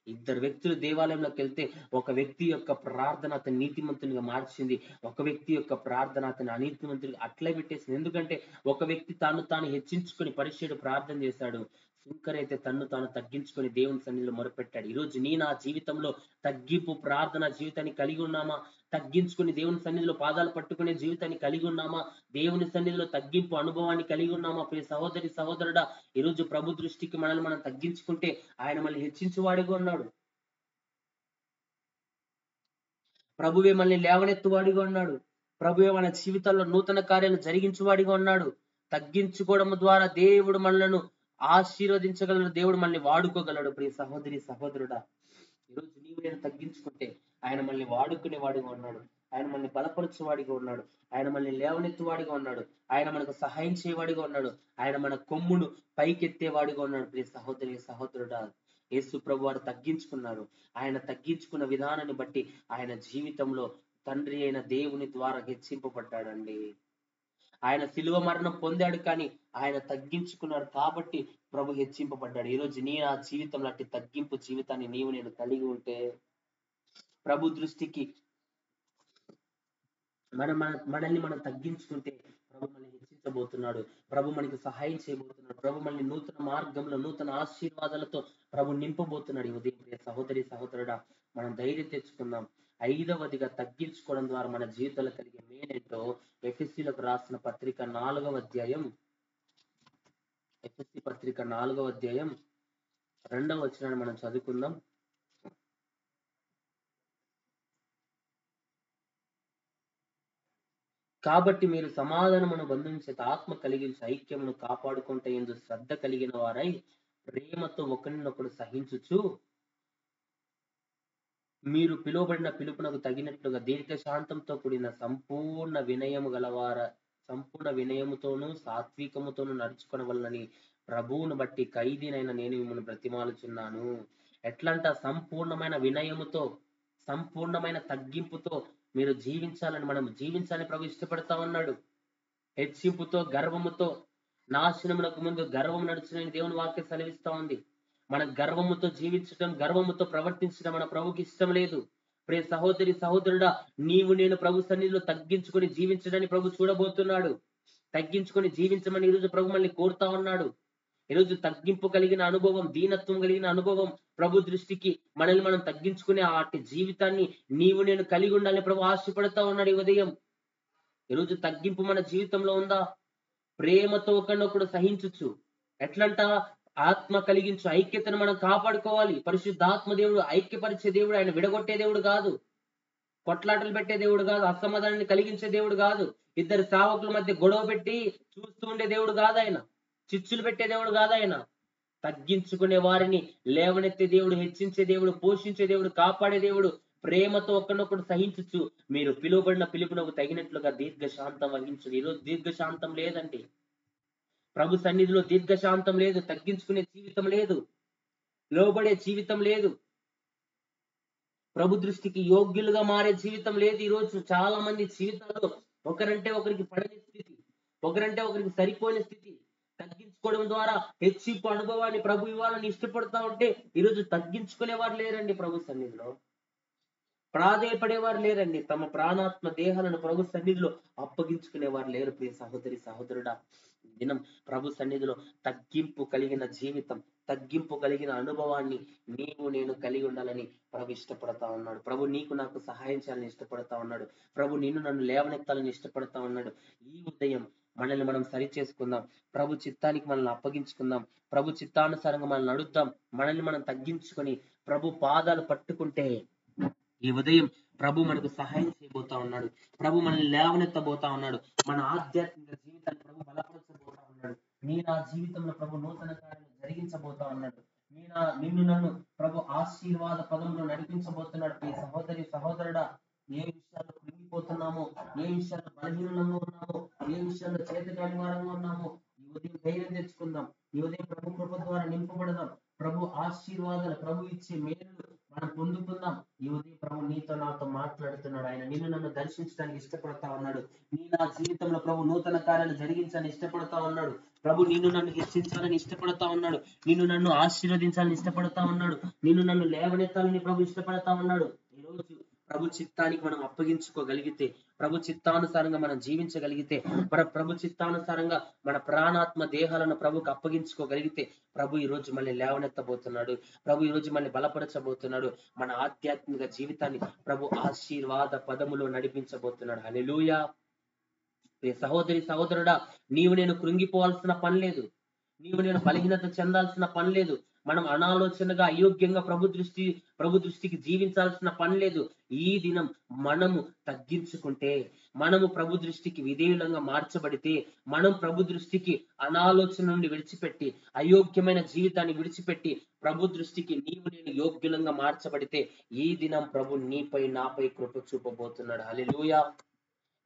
ఇద్దరు వ్యక్తులు దేవాలయంలోకి వెళ్తే ఒక వ్యక్తి యొక్క ప్రార్థన అతని నీతిమంతునిగా మార్చింది. ఒక వ్యక్తి యొక్క ప్రార్థన అతని అనీతిమంతునిగా అట్లే పెట్టేసింది. ఎందుకంటే ఒక వ్యక్తి తాను హెచ్చించుకొని పరిచయుడు ప్రార్థన చేశాడు. సుంకరైతే తన్ను తాను తగ్గించుకొని దేవుని సన్నిధిలో మొరపెట్టాడు. ఈరోజు నా జీవితంలో తగ్గింపు ప్రార్థన జీవితాన్ని కలిగి ఉన్నామా? తగ్గించుకుని దేవుని సన్నిధిలో పాదాలు పట్టుకునే జీవితాన్ని కలిగి ఉన్నామా? దేవుని సన్నిధిలో తగ్గింపు అనుభవాన్ని కలిగి ఉన్నామా? ప్రియ సహోదరి సహోదరుడా, ఈరోజు ప్రభు దృష్టికి మనల్ని మనం తగ్గించుకుంటే ఆయన మనల్ని హెచ్చించువాడిగా ఉన్నాడు. ప్రభువే మనల్ని లేవనెత్తువాడిగా ఉన్నాడు. ప్రభువే మన జీవితాల్లో నూతన కార్యాలు జరిగించువాడిగా ఉన్నాడు. తగ్గించుకోవడం ద్వారా దేవుడు మనలను ఆశీర్వదించగలడు. దేవుడు మనల్ని వాడుకోగలడు. ప్రియ సహోదరి సహోదరుడా, ఈరోజు నీవు నేను తగ్గించుకుంటే ఆయన మనల్ని వాడుకునే వాడిగా ఉన్నాడు. ఆయన మనల్ని బలపరచువాడిగా ఉన్నాడు. ఆయన మనల్ని లేవనెత్తువాడిగా ఉన్నాడు. ఆయన మనకు సహాయం చేయవాడిగా ఉన్నాడు. ఆయన మన కొమ్మును పైకెత్తేవాడిగా ఉన్నాడు. ప్రియ సహోదరి సహోదరుడా, యేసు ప్రభు వారు తగ్గించుకున్నారు. ఆయన తగ్గించుకున్న విధానాన్ని బట్టి ఆయన జీవితంలో తండ్రి అయిన దేవుని ద్వారా హెచ్చింపబడ్డాడండి. ఆయన శిలువ మరణం పొందాడు, కానీ ఆయన తగ్గించుకున్నాడు కాబట్టి ప్రభు హెచ్చింపబడ్డాడు. ఈరోజు నా జీవితం లాంటి తగ్గింపు జీవితాన్ని నీవు నేను కలిగి ఉంటే ప్రభు దృష్టికి మనల్ని మనం తగ్గించుకుంటే ప్రభు మనల్ని హెచ్చించబోతున్నాడు. ప్రభు మనకి సహాయం చేయబోతున్నాడు. ప్రభు మనల్ని నూతన మార్గంలో నూతన ఆశీర్వాదాలతో ప్రభు నింపబోతున్నాడు. ఈ ఉదయం సహోదరి సహోదరుడా, మనం ధైర్యం తెచ్చుకుందాం. 5వదిగా తగ్గించుకోవడం ద్వారా మన జీవితంలో కలిగే మేలేంటో ఎఫెసీలకు రాసిన పత్రిక 4వ అధ్యాయం, ఎఫెసీ పత్రిక 4వ అధ్యాయం 2వ వచనాన్ని మనం చదువుకుందాం. కాబట్టి మీరు సమాధానమును బంధించే ఆత్మ కలిగించే ఐక్యమును కాపాడుకుంటే ఎందు శ్రద్ధ కలిగిన వారై ప్రేమతో ఒకరినొకడు సహించుచు మీరు పిలువబడిన పిలుపునకు తగినట్లుగా దీర్ఘశాంతంతో కూడిన సంపూర్ణ వినయముతోనూ సాత్వికముతోనూ నడుచుకొనవలనని ప్రభువును బట్టి ఖైదీనైన నేను మిమ్మల్ని బ్రతిమాలుచున్నాను. ఎట్లంట? సంపూర్ణమైన వినయముతో, సంపూర్ణమైన తగ్గింపుతో మీరు జీవించాలని, మనం జీవించాలని ప్రభు ఇష్టపడతా ఉన్నాడు. హెచ్చింపుతో, గర్వముతో, నాశనమునకు ముందు గర్వం నడుచునని దేవుని వాక్యం సెలవిస్తా ఉంది. మన గర్వముతో జీవించడం, గర్వముతో ప్రవర్తించడం మన ప్రభుకి ఇష్టం లేదు. ప్రియ సహోదరి సహోదరుడా, నీవు నేను ప్రభు సన్నిధిలో తగ్గించుకొని జీవించడాన్ని ప్రభు చూడబోతున్నాడు. తగ్గించుకొని జీవించమని ఈరోజు ప్రభు మనల్ని కోరుతా ఉన్నాడు. ఈరోజు తగ్గింపు కలిగిన అనుభవం, దీనత్వం కలిగిన అనుభవం ప్రభు దృష్టికి మనల్ని మనం తగ్గించుకునే ఆటి జీవితాన్ని నీవు నేను కలిగి ఉండాలని ప్రభు ఆశపడతా ఉన్నాడు ఈ ఉదయం. ఈరోజు తగ్గింపు మన జీవితంలో ఉందా? ప్రేమతో ఒకరినొకడు సహించచ్చు. ఎట్లంట? ఆత్మ కలిగించు ఐక్యతను మనం కాపాడుకోవాలి. పరిశుద్ధాత్మ దేవుడు ఐక్యపరిచే దేవుడు, ఆయన విడగొట్టే దేవుడు కాదు, కొట్లాటలు పెట్టే దేవుడు కాదు, అసమాధానాన్ని కలిగించే దేవుడు కాదు, ఇద్దరు సేవకుల మధ్య గొడవ పెట్టి చూస్తూ ఉండే దేవుడు కాదు ఆయన, చిచ్చులు పెట్టే దేవుడు కాదు ఆయన. తగ్గించుకునే వారిని లేవనెత్తే దేవుడు, హెచ్చించే దేవుడు, పోషించే దేవుడు, కాపాడే దేవుడు. ప్రేమతో ఒకరినొకడు సహించచ్చు. మీరు పిలువబడిన పిలుపునకు తగినట్లుగా దీర్ఘశాంతం వహించు. ఈరోజు దీర్ఘశాంతం లేదండి. ప్రభు సన్నిధిలో దీర్ఘశాంతం లేదు, తగ్గించుకునే జీవితం లేదు, లోబడే జీవితం లేదు, ప్రభు దృష్టికి యోగ్యులుగా మారే జీవితం లేదు. ఈరోజు చాలా మంది జీవితాల్లో ఒకరంటే ఒకరికి పడని స్థితి, ఒకరంటే ఒకరికి సరిపోయిన స్థితి. తగ్గించుకోవడం ద్వారా హెచ్చింపు అనుభవాన్ని ప్రభు ఇవ్వాలని ఇష్టపడతా ఉంటే ఈరోజు తగ్గించుకునేవారు లేరండి. ప్రభు సన్నిధిలో ప్రాధేయపడేవారు లేరండి. తమ ప్రాణాత్మ దేహాలను ప్రభు సన్నిధిలో అప్పగించుకునేవారు లేరు. ప్రియ సహోదరి సహోదరుడా, దినం ప్రభు సన్నిధిలో తగ్గింపు కలిగిన జీవితం, తగ్గింపు కలిగిన అనుభవాన్ని నీవు నేను కలిగి ఉండాలని ప్రభు ఇష్టపడతా ఉన్నాడు. ప్రభు నీకు నాకు సహాయం చేయాలని ఇష్టపడతా ఉన్నాడు. ప్రభు నిన్ను నన్ను లేవనెత్తాలని ఇష్టపడతా ఉన్నాడు. ఈ ఉదయం మనల్ని మనం సరి చేసుకుందాం, ప్రభు చిత్తానికి మనల్ని అప్పగించుకుందాం, ప్రభు చిత్తానుసారంగా మనల్ని అడుగుదాం, మనల్ని మనం తగ్గించుకొని ప్రభు పాదాలు పట్టుకుంటే ఈ ఉదయం ప్రభు మనకు సహాయం చేయబోతా ఉన్నాడు. ప్రభు మనల్ని లేవనెత్తబోతా ఉన్నాడు. మన ఆధ్యాత్మిక జీవితాన్ని ప్రభు బలపరచబోతా ఉన్నాడు. నీ నా జీవితంలో ప్రభు నూతన కార్యాలు జరిగించబోతా ఉన్నాడు. నిన్ను నన్ను ప్రభు ఆశీర్వాద పదంలో నడిపించబోతున్నాడు. ఈ సహోదరి సహోదరుడా, ఏ విషయాల్లో కృంగిపోతున్నామో, ఏ విషయాల్లో బలహీనంగా ఉన్నామో, ఏ విషయాల్లో చేతకాని వారంగా ఉన్నామో, ఈ ఉదయం ధైర్యం తెచ్చుకుందాం. ఈ ఉదయం ప్రభు కృప ద్వారా నింపబడదాం. ప్రభు ఆశీర్వాదాలు, ప్రభు ఇచ్చే మేలు మనం పొందుకుందాం. ఈ ఉదయం ప్రభు నీతో నాతో మాట్లాడుతున్నాడు. ఆయన నిన్ను నన్ను దర్శించడానికి ఇష్టపడతా ఉన్నాడు. నీ నా జీవితంలో ప్రభు నూతన కార్యాలు జరిగించాలని ఇష్టపడతా ఉన్నాడు. ప్రభు నిన్ను నన్ను హెచ్చించాలని ఇష్టపడతా ఉన్నాడు. నిన్ను నన్ను ఆశీర్వదించాలని ఇష్టపడతా ఉన్నాడు. నిన్ను నన్ను లేవనెత్తాలని ప్రభు ఇష్టపడతా ఉన్నాడు. ఈ రోజు ప్రభు చిత్తానికి మనం అప్పగించుకోగలిగితే, ప్రభు చిత్తానుసారంగా మనం జీవించగలిగితే, ప్రభు చిత్తానుసారంగా మన ప్రాణాత్మ దేహాలను ప్రభుకు అప్పగించుకోగలిగితే, ప్రభు ఈ రోజు మళ్ళీ లేవనెత్తబోతున్నాడు. ప్రభు ఈ రోజు మళ్ళీ బలపరచబోతున్నాడు. మన ఆధ్యాత్మిక జీవితాన్ని ప్రభు ఆశీర్వాద పదములో నడిపించబోతున్నాడు. హల్లెలూయా. సహోదరి సహోదరుడా, నీవు నేను కృంగిపోవాల్సిన పని లేదు. నీవు నేను బలహీనత చెందాల్సిన పని లేదు. మనం అనాలోచనగా అయోగ్యంగా ప్రభు దృష్టికి జీవించాల్సిన పని లేదు. ఈ దినం మనము తగ్గించుకుంటే, మనము ప్రభు దృష్టికి విధేయులంగా మార్చబడితే, మనం ప్రభు దృష్టికి అనాలోచన నుండి విడిచిపెట్టి, అయోగ్యమైన జీవితాన్ని విడిచిపెట్టి ప్రభు దృష్టికి నీవు నేను యోగ్యులంగా మార్చబడితే, ఈ దినం ప్రభు నీపై నాపై కృప చూపబోతున్నాడు. హల్లెలూయా.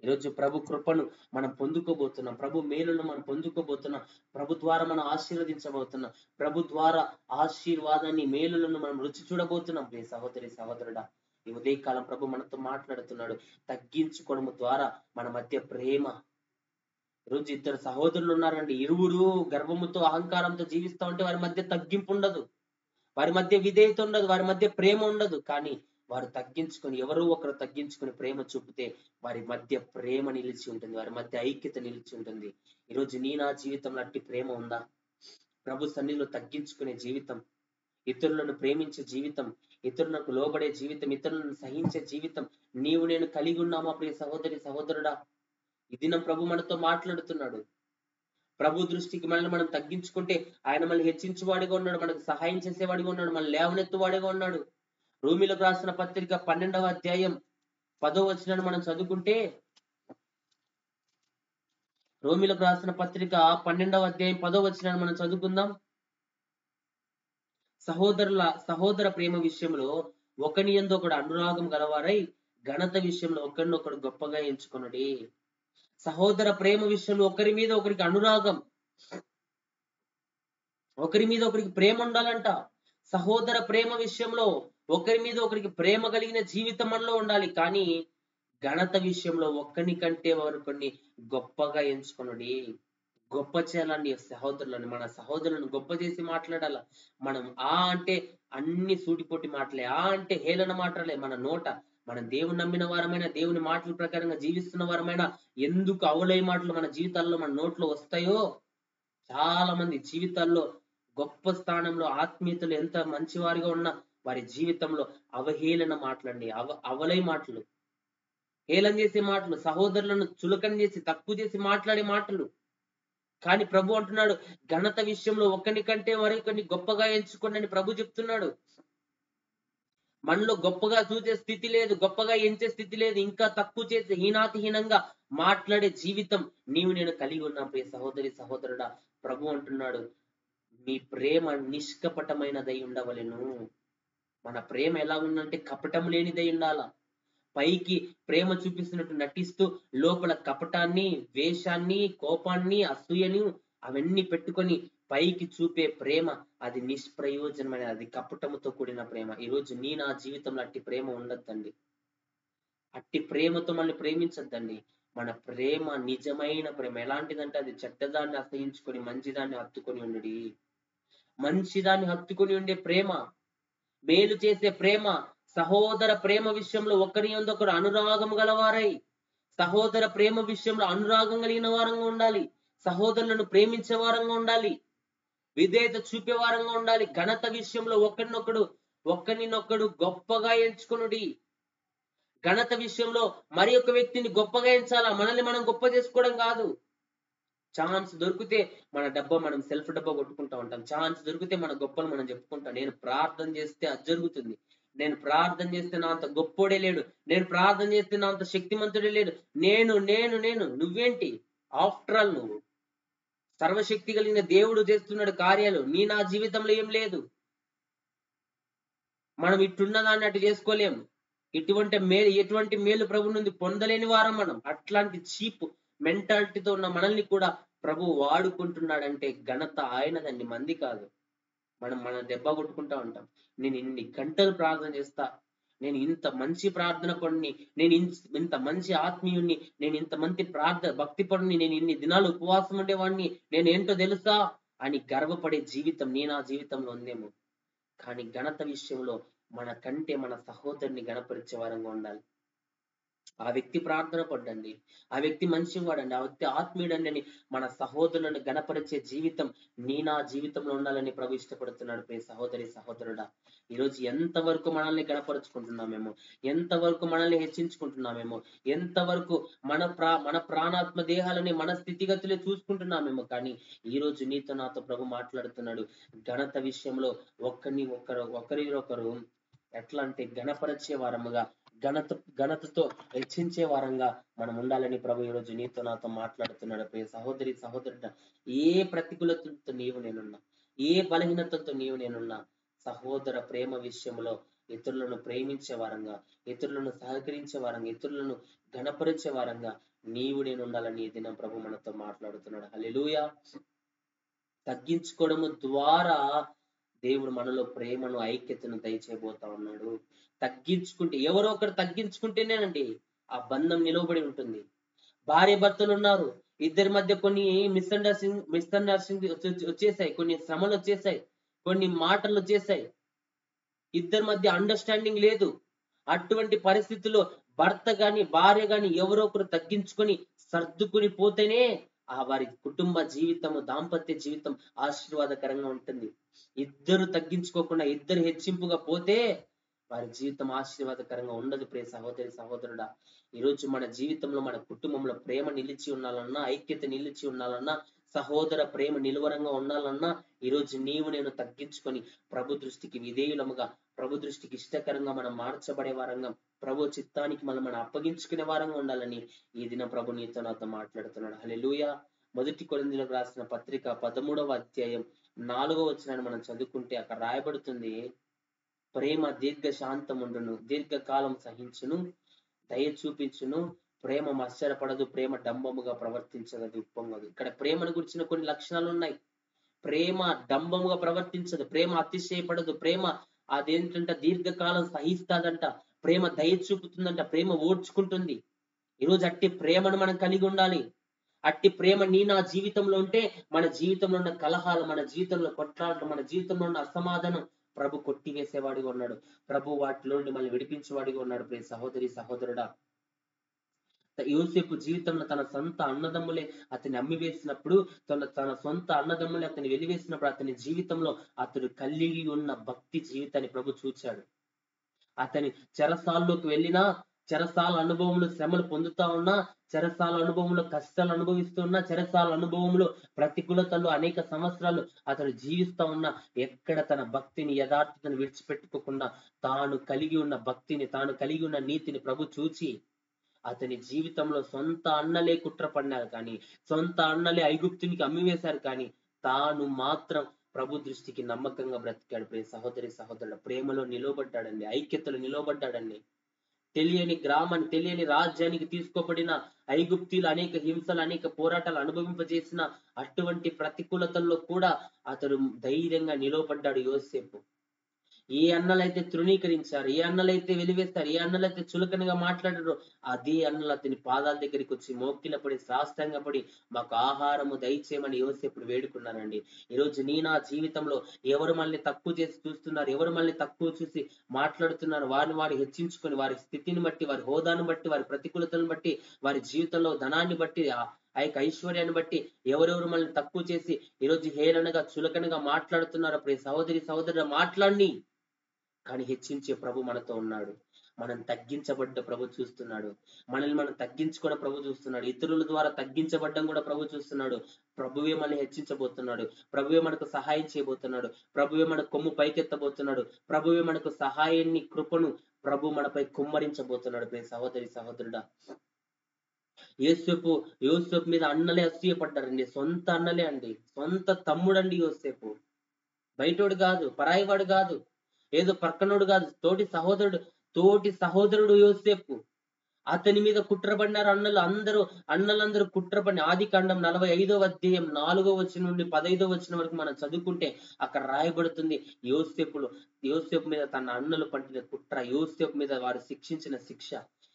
ఈరోజు ప్రభు కృపను మనం పొందుకోబోతున్నాం. ప్రభు మేలును మనం పొందుకోబోతున్నాం. ప్రభు ద్వారా మనం ఆశీర్వదించబోతున్నాం. ప్రభు ద్వారా ఆశీర్వాదాన్ని, మేలులను మనం రుచి చూడబోతున్నాం. ప్రియ సహోదరి సహోదరుడా, ఈ ఉదయకాలం ప్రభు మనతో మాట్లాడుతున్నాడు. తగ్గించుకోవడం ద్వారా మన మధ్య ప్రేమ. ఈరోజు ఇద్దరు సహోదరులు ఉన్నారండి, ఇరువురు గర్వముతో అహంకారంతో జీవిస్తా ఉంటే వారి మధ్య తగ్గింపు ఉండదు, వారి మధ్య విధేయత ఉండదు, వారి మధ్య ప్రేమ ఉండదు. కానీ వారు తగ్గించుకొని, ఎవరో ఒకరు తగ్గించుకొని ప్రేమ చూపితే వారి మధ్య ప్రేమ నిలిచి ఉంటుంది, వారి మధ్య ఐక్యత నిలిచి ఉంటుంది. ఈరోజు నీ నా జీవితంలో అట్టి ప్రేమ ఉందా? ప్రభు సన్నిధిలో తగ్గించుకునే జీవితం, ఇతరులను ప్రేమించే జీవితం, ఇతరులకు లోబడే జీవితం, ఇతరులను సహించే జీవితం నీవు నేను కలిగి ఉన్నామా? ప్రియ సహోదరి సహోదరుడా, ఈ దినం ప్రభు మనతో మాట్లాడుతున్నాడు. ప్రభు దృష్టికి మనల్ని మనం తగ్గించుకుంటే ఆయన మనల్ని హెచ్చించేవాడిగా ఉన్నాడు, మనకు సహాయం చేసేవాడిగా ఉన్నాడు, మనల్ని లేవనెత్తువాడిగా ఉన్నాడు. రోమీలకు రాసిన పత్రిక 12వ అధ్యాయం 10వ వచనాన్ని మనం చదువుకుంటే, రోమీలకు రాసిన పత్రిక 12వ అధ్యాయం 10వ వచనాన్ని మనం చదువుకుందాం. సహోదర ప్రేమ విషయంలో ఒకని యందు ఒకడు అనురాగం గలవారై ఘనత విషయంలో ఒకరినొకడు గొప్పగా ఎంచుకొనుడి. సహోదర ప్రేమ విషయంలో ఒకరి మీద ఒకరికి అనురాగం, ఒకరి మీద ఒకరికి ప్రేమ ఉండాలంట. సహోదర ప్రేమ విషయంలో ఒకరి మీద ఒకరికి ప్రేమ కలిగిన జీవితం మనలో ఉండాలి. కానీ ఘనత విషయంలో ఒక్కని కంటే వారు కొన్ని గొప్పగా ఎంచుకొనుడి. గొప్ప చేయాలండి సహోదరులను, మన సహోదరులను గొప్ప చేసి మాట్లాడాల. మనం అంటే అన్ని సూటిపోటి మాటలే, అంటే హేళన మాటలే మన నోట. మనం దేవుని నమ్మిన వారమైనా, దేవుని మాటల ప్రకారంగా జీవిస్తున్న వారమైనా, ఎందుకు అవలయ మాటలు మన జీవితాల్లో మన నోట్లో వస్తాయో. చాలా మంది జీవితాల్లో గొప్ప స్థానంలో ఆత్మీయతలు ఎంత మంచివారిగా ఉన్నా వారి జీవితంలో అవహేళన మాటలండి, అవలయ మాటలు, హేళన చేసే మాటలు, సహోదరులను చులకన చేసి తక్కువ చేసి మాట్లాడే మాటలు. కానీ ప్రభు అంటున్నాడు, ఘనత విషయంలో ఒకని కంటే మరొకరిని గొప్పగా ఎంచుకోండి అని ప్రభు చెప్తున్నాడు. మనలో గొప్పగా చూసే స్థితి లేదు, గొప్పగా ఎంచే స్థితి లేదు, ఇంకా తక్కువ చేసే హీనాతిహీనంగా మాట్లాడే జీవితం నీవు నేను కలిగి ఉన్నా ప్రియ సహోదరి సహోదరుడా. ప్రభు అంటున్నాడు, మీ ప్రేమ నిష్కపటమైనదై ఉండవలెను. మన ప్రేమ ఎలా ఉందంటే కపటం లేనిదై ఉండాలా. పైకి ప్రేమ చూపిస్తున్నట్టు నటిస్తూ లోపల కపటాన్ని, వేషాన్ని, కోపాన్ని, అసూయని అవన్నీ పెట్టుకొని పైకి చూపే ప్రేమ అది నిష్ప్రయోజనమైన, అది కపటముతో కూడిన ప్రేమ. ఈరోజు నా జీవితంలో అట్టి ప్రేమ ఉండద్దండి. అట్టి ప్రేమతో మనల్ని ప్రేమించద్దండి. మన ప్రేమ నిజమైన ప్రేమ ఎలాంటిదంటే అది చెడ్డదాన్ని అసహించుకొని మంచిదాన్ని హత్తుకొని ఉండి, మంచిదాన్ని హత్తుకొని ఉండే ప్రేమ, మేలు చేసే ప్రేమ, సహోదర ప్రేమ విషయంలో ఒకరి యందు ఒకరు అనురాగం గలవారై, సహోదర ప్రేమ విషయంలో అనురాగం కలిగిన వారంగా ఉండాలి. సహోదరులను ప్రేమించే వారంగా ఉండాలి. విధేయత చూపే వారంగా ఉండాలి. ఘనత విషయంలో ఒకరినొకడు గొప్పగా ఎంచుకొనుడి. ఘనత విషయంలో మరి ఒక వ్యక్తిని గొప్పగా ఎంచాలా, మనల్ని మనం గొప్ప చేసుకోవడం కాదు. ఛాన్స్ దొరికితే మన డబ్బా మనం సెల్ఫ్ డబ్బా కొట్టుకుంటా ఉంటాం. ఛాన్స్ దొరికితే మన గొప్పలు మనం చెప్పుకుంటాం. నేను ప్రార్థన చేస్తే అది జరుగుతుంది, నేను ప్రార్థన చేస్తే నా అంత గొప్పోడే లేడు, నేను ప్రార్థన చేస్తే నా అంత శక్తిమంతుడే లేడు, నేను నేను నేను నువ్వేంటి? ఆఫ్టర్ ఆల్ నువ్వు సర్వశక్తి కలిగిన దేవుడు చేస్తున్నాడు కార్యాలు, నా జీవితంలో ఏం లేదు. మనం ఇట్టున్నదాన్ని అటు చేసుకోలేము. ఎటువంటి మేలు ప్రభు నుండి పొందలేని వారం మనం. అట్లాంటి చీప్ మెంటాలిటీతో ఉన్న మనల్ని కూడా ప్రభు వాడుకుంటున్నాడంటే ఘనత ఆయనదండి, మంది కాదు. మన దెబ్బ కొట్టుకుంటా ఉంటాం. నేను ఇన్ని గంటలు ప్రార్థన చేస్తా, నేను ఇంత మంచి ప్రార్థన పడిని, నేను ఇంత మంచి ఆత్మీయుణ్ణి, నేను ఇంత మంచి భక్తి పడిని, నేను ఇన్ని దినాలు ఉపవాసం ఉండేవాడిని, నేను ఏంటో తెలుసా అని గర్వపడే జీవితం నా జీవితంలో ఉందేమో. కానీ ఘనత విషయంలో మన కంటే మన సహోదరుని గణపరిచే వారంగా ఉండాలి. ఆ వ్యక్తి ప్రార్థన పడ్డండి, ఆ వ్యక్తి మంచివాడండి, ఆ వ్యక్తి ఆత్మీయుడండి అని మన సహోదరులను గణపరిచే జీవితం నా జీవితంలో ఉండాలని ప్రభు ఇష్టపడుతున్నాడు. ప్రియ సహోదరి సహోదరుడా, ఈరోజు ఎంతవరకు మనల్ని గణపరుచుకుంటున్నామేమో, ఎంతవరకు మనల్ని హెచ్చించుకుంటున్నామేమో, ఎంతవరకు మన ప్రాణాత్మ దేహాలని మన స్థితిగతులే చూసుకుంటున్నామేమో. కానీ ఈరోజు నీతో నాతో ప్రభు మాట్లాడుతున్నాడు, ఘనత విషయంలో ఒకరినొకరు ఎట్లా అంటే గణపరిచే వారముగా, ఘనతతో హెచ్చించే వారంగా మనం ఉండాలని ప్రభు ఈరోజు నీతో నాతో మాట్లాడుతున్నాడు. ప్రియ సహోదరి సహోదరుడ, ఏ ప్రతికూలతతో నేనున్నా, ఏ బలహీనతతో నేనున్నా, సహోదర ప్రేమ విషయంలో ఇతరులను ప్రేమించే వారంగా, ఇతరులను సహకరించే వారంగా, ఇతరులను ఘనపరిచే వారంగా నేను ఉండాలని ఈ దినం ప్రభు మనతో మాట్లాడుతున్నాడు. హల్లెలూయా. తగ్గించుకోవడము ద్వారా దేవుడు మనలో ప్రేమను, ఐక్యతను దయచేయబోతా ఉన్నాడు. తగ్గించుకుంటే, ఎవరో ఒకరు తగ్గించుకుంటేనేనండి ఆ బంధం నిలవబడి ఉంటుంది. భార్య భర్తలు ఉన్నారు, ఇద్దరి మధ్య కొన్ని మిస్అండర్స్టాండింగ్ వచ్చేసాయి, కొన్ని శ్రమలు వచ్చేసాయి, కొన్ని మాటలు వచ్చేసాయి, ఇద్దరి మధ్య అండర్స్టాండింగ్ లేదు. అటువంటి పరిస్థితుల్లో భర్త గాని భార్య గాని ఎవరో ఒకరు తగ్గించుకొని సర్దుకుని పోతేనే ఆ వారి కుటుంబ జీవితము, దాంపత్య జీవితం ఆశీర్వాదకరంగా ఉంటుంది. ఇద్దరు తగ్గించుకోకుండా, ఇద్దరు హెచ్చింపుగా పోతే వారి జీవితం ఆశీర్వాదకరంగా ఉండదు. ప్రియ సహోదరి సహోదరుడా, ఈరోజు మన జీవితంలో, మన కుటుంబంలో ప్రేమ నిలిచి ఉండాలన్నా, ఐక్యత నిలిచి ఉండాలన్నా, సహోదర ప్రేమ నిలువరంగా ఉండాలన్నా, ఈరోజు నేను తగ్గించుకొని ప్రభు దృష్టికి విధేయులముగా, ప్రభు దృష్టికి ఇష్టకరంగా మనం మార్చబడే వారంగా, ప్రభు చిత్తానికి మనం అప్పగించుకునే వారంగా ఉండాలని ఈ దినం ప్రభు నీతో నాతో మాట్లాడుతున్నాడు. హల్లెలూయా. 1 కొరింథీయులకు రాసిన పత్రిక 13వ అధ్యాయం 4వ వచనాన్ని మనం చదువుకుంటే అక్కడ రాయబడుతుంది, ప్రేమ దీర్ఘ శాంతముండును, దీర్ఘకాలం సహించును, దయ చూపించును, ప్రేమ మత్సరపడదు, ప్రేమ డంబముగా ప్రవర్తించదు, ఉప్పొంగదు. ఇక్కడ ప్రేమను గురించిన కొన్ని లక్షణాలు ఉన్నాయి. ప్రేమ డంబముగా ప్రవర్తించదు, ప్రేమ అతిశయపడదు, ప్రేమ అదేంటంట దీర్ఘకాలం సహిస్తాదంట, ప్రేమ దయ చూపుతుందంట, ప్రేమ ఓర్చుకుంటుంది. ఈరోజు అట్టి ప్రేమను మనం కలిగి ఉండాలి. అట్టి ప్రేమ నా జీవితంలో ఉంటే మన జీవితంలో ఉన్న కలహాలు, మన జీవితంలో కొట్లాటలు, మన జీవితంలో ఉన్న అసమాధానం ప్రభు కొట్టివేసేవాడిగా ఉన్నాడు. ప్రభు వాటిలో నుండి మనల్ని విడిపించేవాడిగా ఉన్నాడు. ప్రియ సహోదరి సహోదరుడా, యోసేపు జీవితంలో తన సొంత అన్నదమ్ములే అతన్ని అమ్మివేసినప్పుడు, తన సొంత అన్నదమ్ములే అతన్ని వెలివేసినప్పుడు అతని జీవితంలో అతడు కలిగి ఉన్న భక్తి జీవితాన్ని ప్రభు చూచాడు. అతని చెరసాల్లోకి వెళ్ళినా, చెరసాల అనుభవంలో శ్రమలు పొందుతా ఉన్నా, చెరసాల అనుభవంలో కష్టాలు అనుభవిస్తున్నా, చెరసాల అనుభవంలో ప్రతికూలతలు అనేక సంవత్సరాలు అతడు జీవిస్తా ఉన్నా, ఎక్కడ తన భక్తిని యథార్థతను విడిచిపెట్టుకోకుండా తాను కలిగి ఉన్న భక్తిని, తాను కలిగి ఉన్న నీతిని ప్రభు చూచి అతని జీవితంలో సొంత అన్నలే కుట్ర పడినారు కానీ, సొంత అన్నలే ఐగుప్తునికి అమ్మివేశారు కానీ, తాను మాత్రం ప్రభు దృష్టికి నమ్మకంగా బ్రతికాడు. ప్రియ సహోదరి సహోదరుడు, ప్రేమలో నిలవబడ్డాడండి, ఐక్యతలో నిలవబడ్డాడండి. తెలియని గ్రామాన్ని, తెలియని రాజ్యానికి తీసుకోబడిన ఐగుప్తీలు అనేక హింసలు, అనేక పోరాటాలు అనుభవింపజేసిన అటువంటి ప్రతికూలతల్లో కూడా అతడు ధైర్యంగా నిలవబడ్డాడు యోసేపు. ఏ అన్నలైతే తృణీకరించారు, ఏ అన్నలైతే వెలివేస్తారు, ఏ అన్నలైతే చులకనగా మాట్లాడారో అదే అన్నలు అతని పాదాల దగ్గరికి వచ్చి మోకిలపడి సాష్టాంగపడి మాకు ఆహారము దయచేయమని యోసేపుడు వేడుకున్నారండి. ఈరోజు నా జీవితంలో ఎవరు మనల్ని తక్కువ చేసి చూస్తున్నారు, ఎవరు మనల్ని తక్కువ చూసి మాట్లాడుతున్నారు, వారిని వారు హెచ్చించుకొని, వారి స్థితిని బట్టి, వారి హోదాను బట్టి, వారి ప్రతికూలతలను బట్టి, వారి జీవితంలో ధనాన్ని బట్టి, ఆ యొక్క ఐశ్వర్యాన్ని బట్టి ఎవరెవరు మనల్ని తక్కువ చేసి ఈరోజు హేళనగా చులకనగా మాట్లాడుతున్నారు. ప్రియ సహోదరి సహోదరు, మాట్లాడి కానీ హెచ్చించే ప్రభు మనతో ఉన్నాడు. మనం తగ్గించబడ్డ ప్రభు చూస్తున్నాడు. మనల్ని మనం తగ్గించుకోవడం ప్రభు చూస్తున్నాడు. ఇతరుల ద్వారా తగ్గించబడ్డం కూడా ప్రభు చూస్తున్నాడు. ప్రభువే మనల్ని హెచ్చించబోతున్నాడు. ప్రభువే మనకు సహాయం చేయబోతున్నాడు. ప్రభువే మన కొమ్ము పైకెత్తబోతున్నాడు. ప్రభువే మనకు సహాయాన్ని, కృపను ప్రభు మనపై కుమ్మరించబోతున్నాడు. ప్రియ సహోదరి సహోదరుడా, యోసేపు మీద అన్నలే అసూయపడ్డారండి. సొంత అన్నలే అండి, సొంత తమ్ముడండి యోసేపు. బయటోడు కాదు, పరాయివాడు కాదు, ఏదో పక్కనోడు కాదు, తోటి సహోదరుడు యోసేపు. అతని మీద కుట్రపడినారు అన్నలందరూ కుట్రపడి. ఆదికాండం 45వ అధ్యాయం 4వ వచనం నుండి 15వ వచనం వరకు మనం చదువుకుంటే అక్కడ రాయబడుతుంది యోసేపు మీద తన అన్నలు పండిన కుట్ర, యోసేపు మీద వారు శిక్షించిన శిక్ష.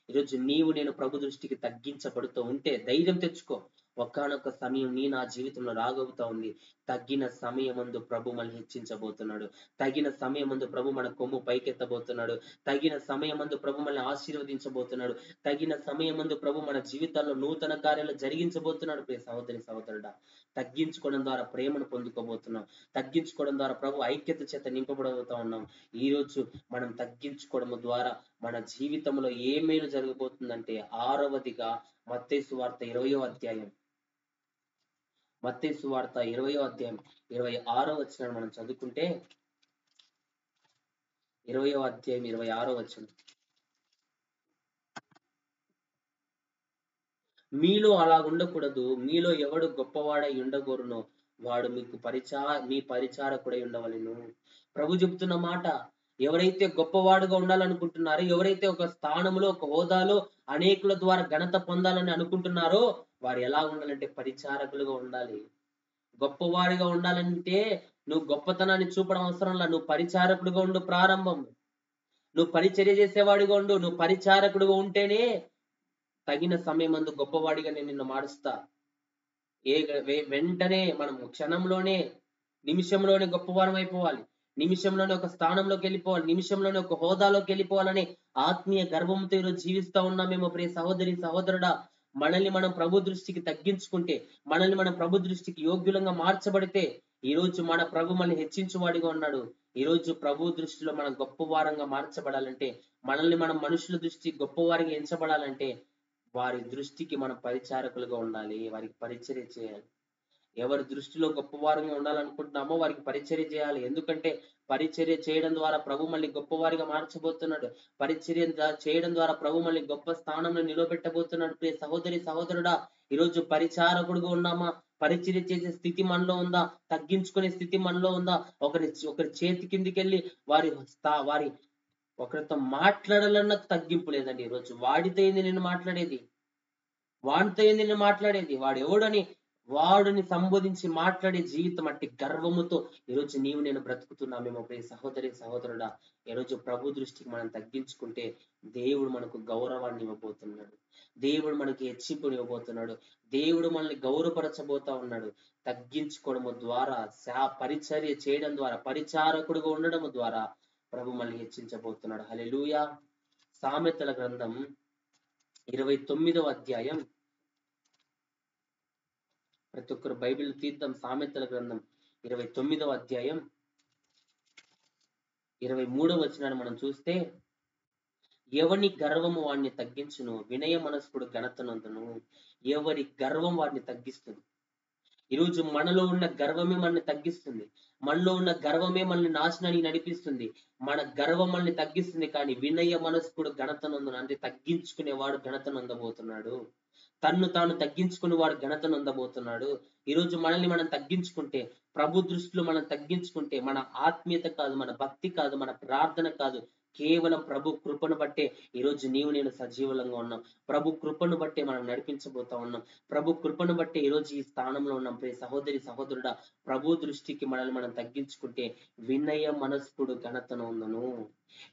ఈరోజు నేను ప్రభు దృష్టికి తగ్గించబడుతూ ఉంటే ధైర్యం తెచ్చుకో. ఒకానొక సమయం నా జీవితంలో రాగవుతా ఉంది. తగిన సమయమందు ప్రభు మనల్ని హెచ్చించబోతున్నాడు. తగిన సమయమందు ప్రభు మన కొమ్ము పైకెత్తబోతున్నాడు. తగిన సమయమందు ప్రభు మనల్ని ఆశీర్వదించబోతున్నాడు. తగిన సమయమందు ప్రభు మన జీవితాల్లో నూతన కార్యాలు జరిగించబోతున్నాడు. ప్రియ సహోదరి సహోదరుడా, తగ్గించుకోవడం ద్వారా ప్రేమను పొందుకోబోతున్నాం. తగ్గించుకోవడం ద్వారా ప్రభు ఐక్యత చేత నింపబడబోతా ఉన్నాం. ఈ రోజు మనం తగ్గించుకోవడం ద్వారా మన జీవితంలో ఏ మేలు జరగబోతుందంటే, 6వదిగా మత్తయి సువార్త 20వ అధ్యాయం, మత్తయి సువార్త 20వ అధ్యాయం 26వ వచనం మనం చదువుకుంటే, 20వ అధ్యాయం 26వ వచనం, మీలో అలా ఉండకూడదు, మీలో ఎవడు గొప్పవాడై ఉండగోరునో వాడు మీ పరిచారకుడై ఉండవలెను. ప్రభు చెబుతున్న మాట, ఎవరైతే గొప్పవాడుగా ఉండాలనుకుంటున్నారో, ఎవరైతే ఒక స్థానంలో, ఒక హోదాలో అనేకుల ద్వారా ఘనత పొందాలని అనుకుంటున్నారో వారు ఎలా ఉండాలంటే పరిచారకులుగా ఉండాలి. గొప్పవాడిగా ఉండాలంటే నువ్వు గొప్పతనాన్ని చూపడం అవసరంలా, నువ్వు పరిచారకుడుగా ఉండు. ప్రారంభం నువ్వు పరిచర్య చేసేవాడిగా ఉండు. నువ్వు పరిచారకుడుగా ఉంటేనే తగిన సమయమందు గొప్పవాడిగా నేను నిన్ను మారుస్తా. వెంటనే మనం క్షణంలోనే, నిమిషంలోనే గొప్పవారం అయిపోవాలి. నిమిషంలోనే ఒక స్థానంలోకి వెళ్ళిపోవాలి. నిమిషంలోనే ఒక హోదాలోకి వెళ్ళిపోవాలని ఆత్మీయ గర్వంతో ఈరోజు జీవిస్తా ఉన్నామేమో. ప్రియ సహోదరి సహోదరుడా, మనల్ని మనం ప్రభు దృష్టికి తగ్గించుకుంటే, మనల్ని మనం ప్రభు దృష్టికి యోగ్యులంగా మార్చబడితే, ఈ రోజు మన ప్రభు మనల్ని హెచ్చించువాడిగా ఉన్నాడు. ఈ రోజు ప్రభు దృష్టిలో మనం గొప్పవారంగా మార్చబడాలంటే, మనల్ని మనం మనుషుల దృష్టి గొప్పవారిగా ఎంచబడాలంటే, వారి దృష్టికి మనం పరిచారకులుగా ఉండాలి. వారికి పరిచర్య చేయాలి. ఎవరి దృష్టిలో గొప్పవారంగా ఉండాలనుకుంటున్నామో వారికి పరిచర్య చేయాలి. ఎందుకంటే పరిచర్య చేయడం ద్వారా ప్రభు మళ్ళీ గొప్పవారిగా మార్చబోతున్నాడు. పరిచర్య చేయడం ద్వారా ప్రభు మళ్ళీ గొప్ప స్థానంలో నిలబెట్టబోతున్నాడు. ప్రియ సహోదరి సహోదరుడా, ఈరోజు పరిచారకుడుగా ఉన్నామా? పరిచర్య చేసే స్థితి మనలో ఉందా? తగ్గించుకునే స్థితి మనలో ఉందా? ఒకరి చేతి కిందికెళ్ళి వారి ఒకరితో మాట్లాడాలన్న తగ్గింపు లేదండి. ఈరోజు వాడితో ఏంది నేను మాట్లాడేది, వాడితో ఏంది నేను మాట్లాడేది, వాడు ఎవడని వాడిని సంబోధించి మాట్లాడే జీవితం అట్టి గర్వముతో ఈరోజు నీవు నేను బ్రతుకుతున్నామేమో ప్రియ సహోదరి సహోదరుడా. ఈరోజు ప్రభు దృష్టికి మనం తగ్గించుకుంటే దేవుడు మనకు గౌరవాన్ని ఇవ్వబోతున్నాడు. దేవుడు మనకి హెచ్చింపుని ఇవ్వబోతున్నాడు. దేవుడు మనల్ని గౌరవపరచబోతా ఉన్నాడు. తగ్గించుకోవడము ద్వారా, పరిచర్య చేయడం ద్వారా, పరిచారకుడుగా ఉండడం ద్వారా ప్రభు మనల్ని హెచ్చించబోతున్నాడు. హల్లెలూయా. సామెతల గ్రంథం 29వ అధ్యాయం, ప్రతి ఒక్కరు బైబిల్ తీద్దాం. సామెతల గ్రంథం 29వ అధ్యాయం 23వ వచనాన్ని మనం చూస్తే, ఎవని గర్వము వాడిని తగ్గించును, వినయ మనస్కుడు ఘనతనందును. ఎవరి గర్వం వాడిని తగ్గిస్తుంది. ఈరోజు మనలో ఉన్న గర్వమే మనల్ని తగ్గిస్తుంది. మనలో ఉన్న గర్వమే మనల్ని నాశనానికి నడిపిస్తుంది. మన గర్వం మనల్ని తగ్గిస్తుంది. కానీ వినయ మనస్కుడు ఘనతనందును, అంటే తగ్గించుకునేవాడు ఘనత నొందబోతున్నాడు. తన్ను తాను తగ్గించుకుని వాడు ఘనత నొందబోతున్నాడు. ఈరోజు మనల్ని మనం తగ్గించుకుంటే, ప్రభు దృష్టిలో మనం తగ్గించుకుంటే, మన ఆత్మీయత కాదు, మన భక్తి కాదు, మన ప్రార్థన కాదు, కేవలం ప్రభు కృపను బట్టే ఈరోజు నీవు నేను సజీవులంగా ఉన్నాం. ప్రభు కృపను బట్టే మనం నడిపించబోతా ఉన్నాం. ప్రభు కృపను బట్టే ఈరోజు ఈ స్థానంలో ఉన్నాం. ప్రియ సహోదరి సహోదరుడా, ప్రభు దృష్టికి మనల్ని మనం తగ్గించుకుంటే వినయ మనస్కుడు ఘనతను ఉందను.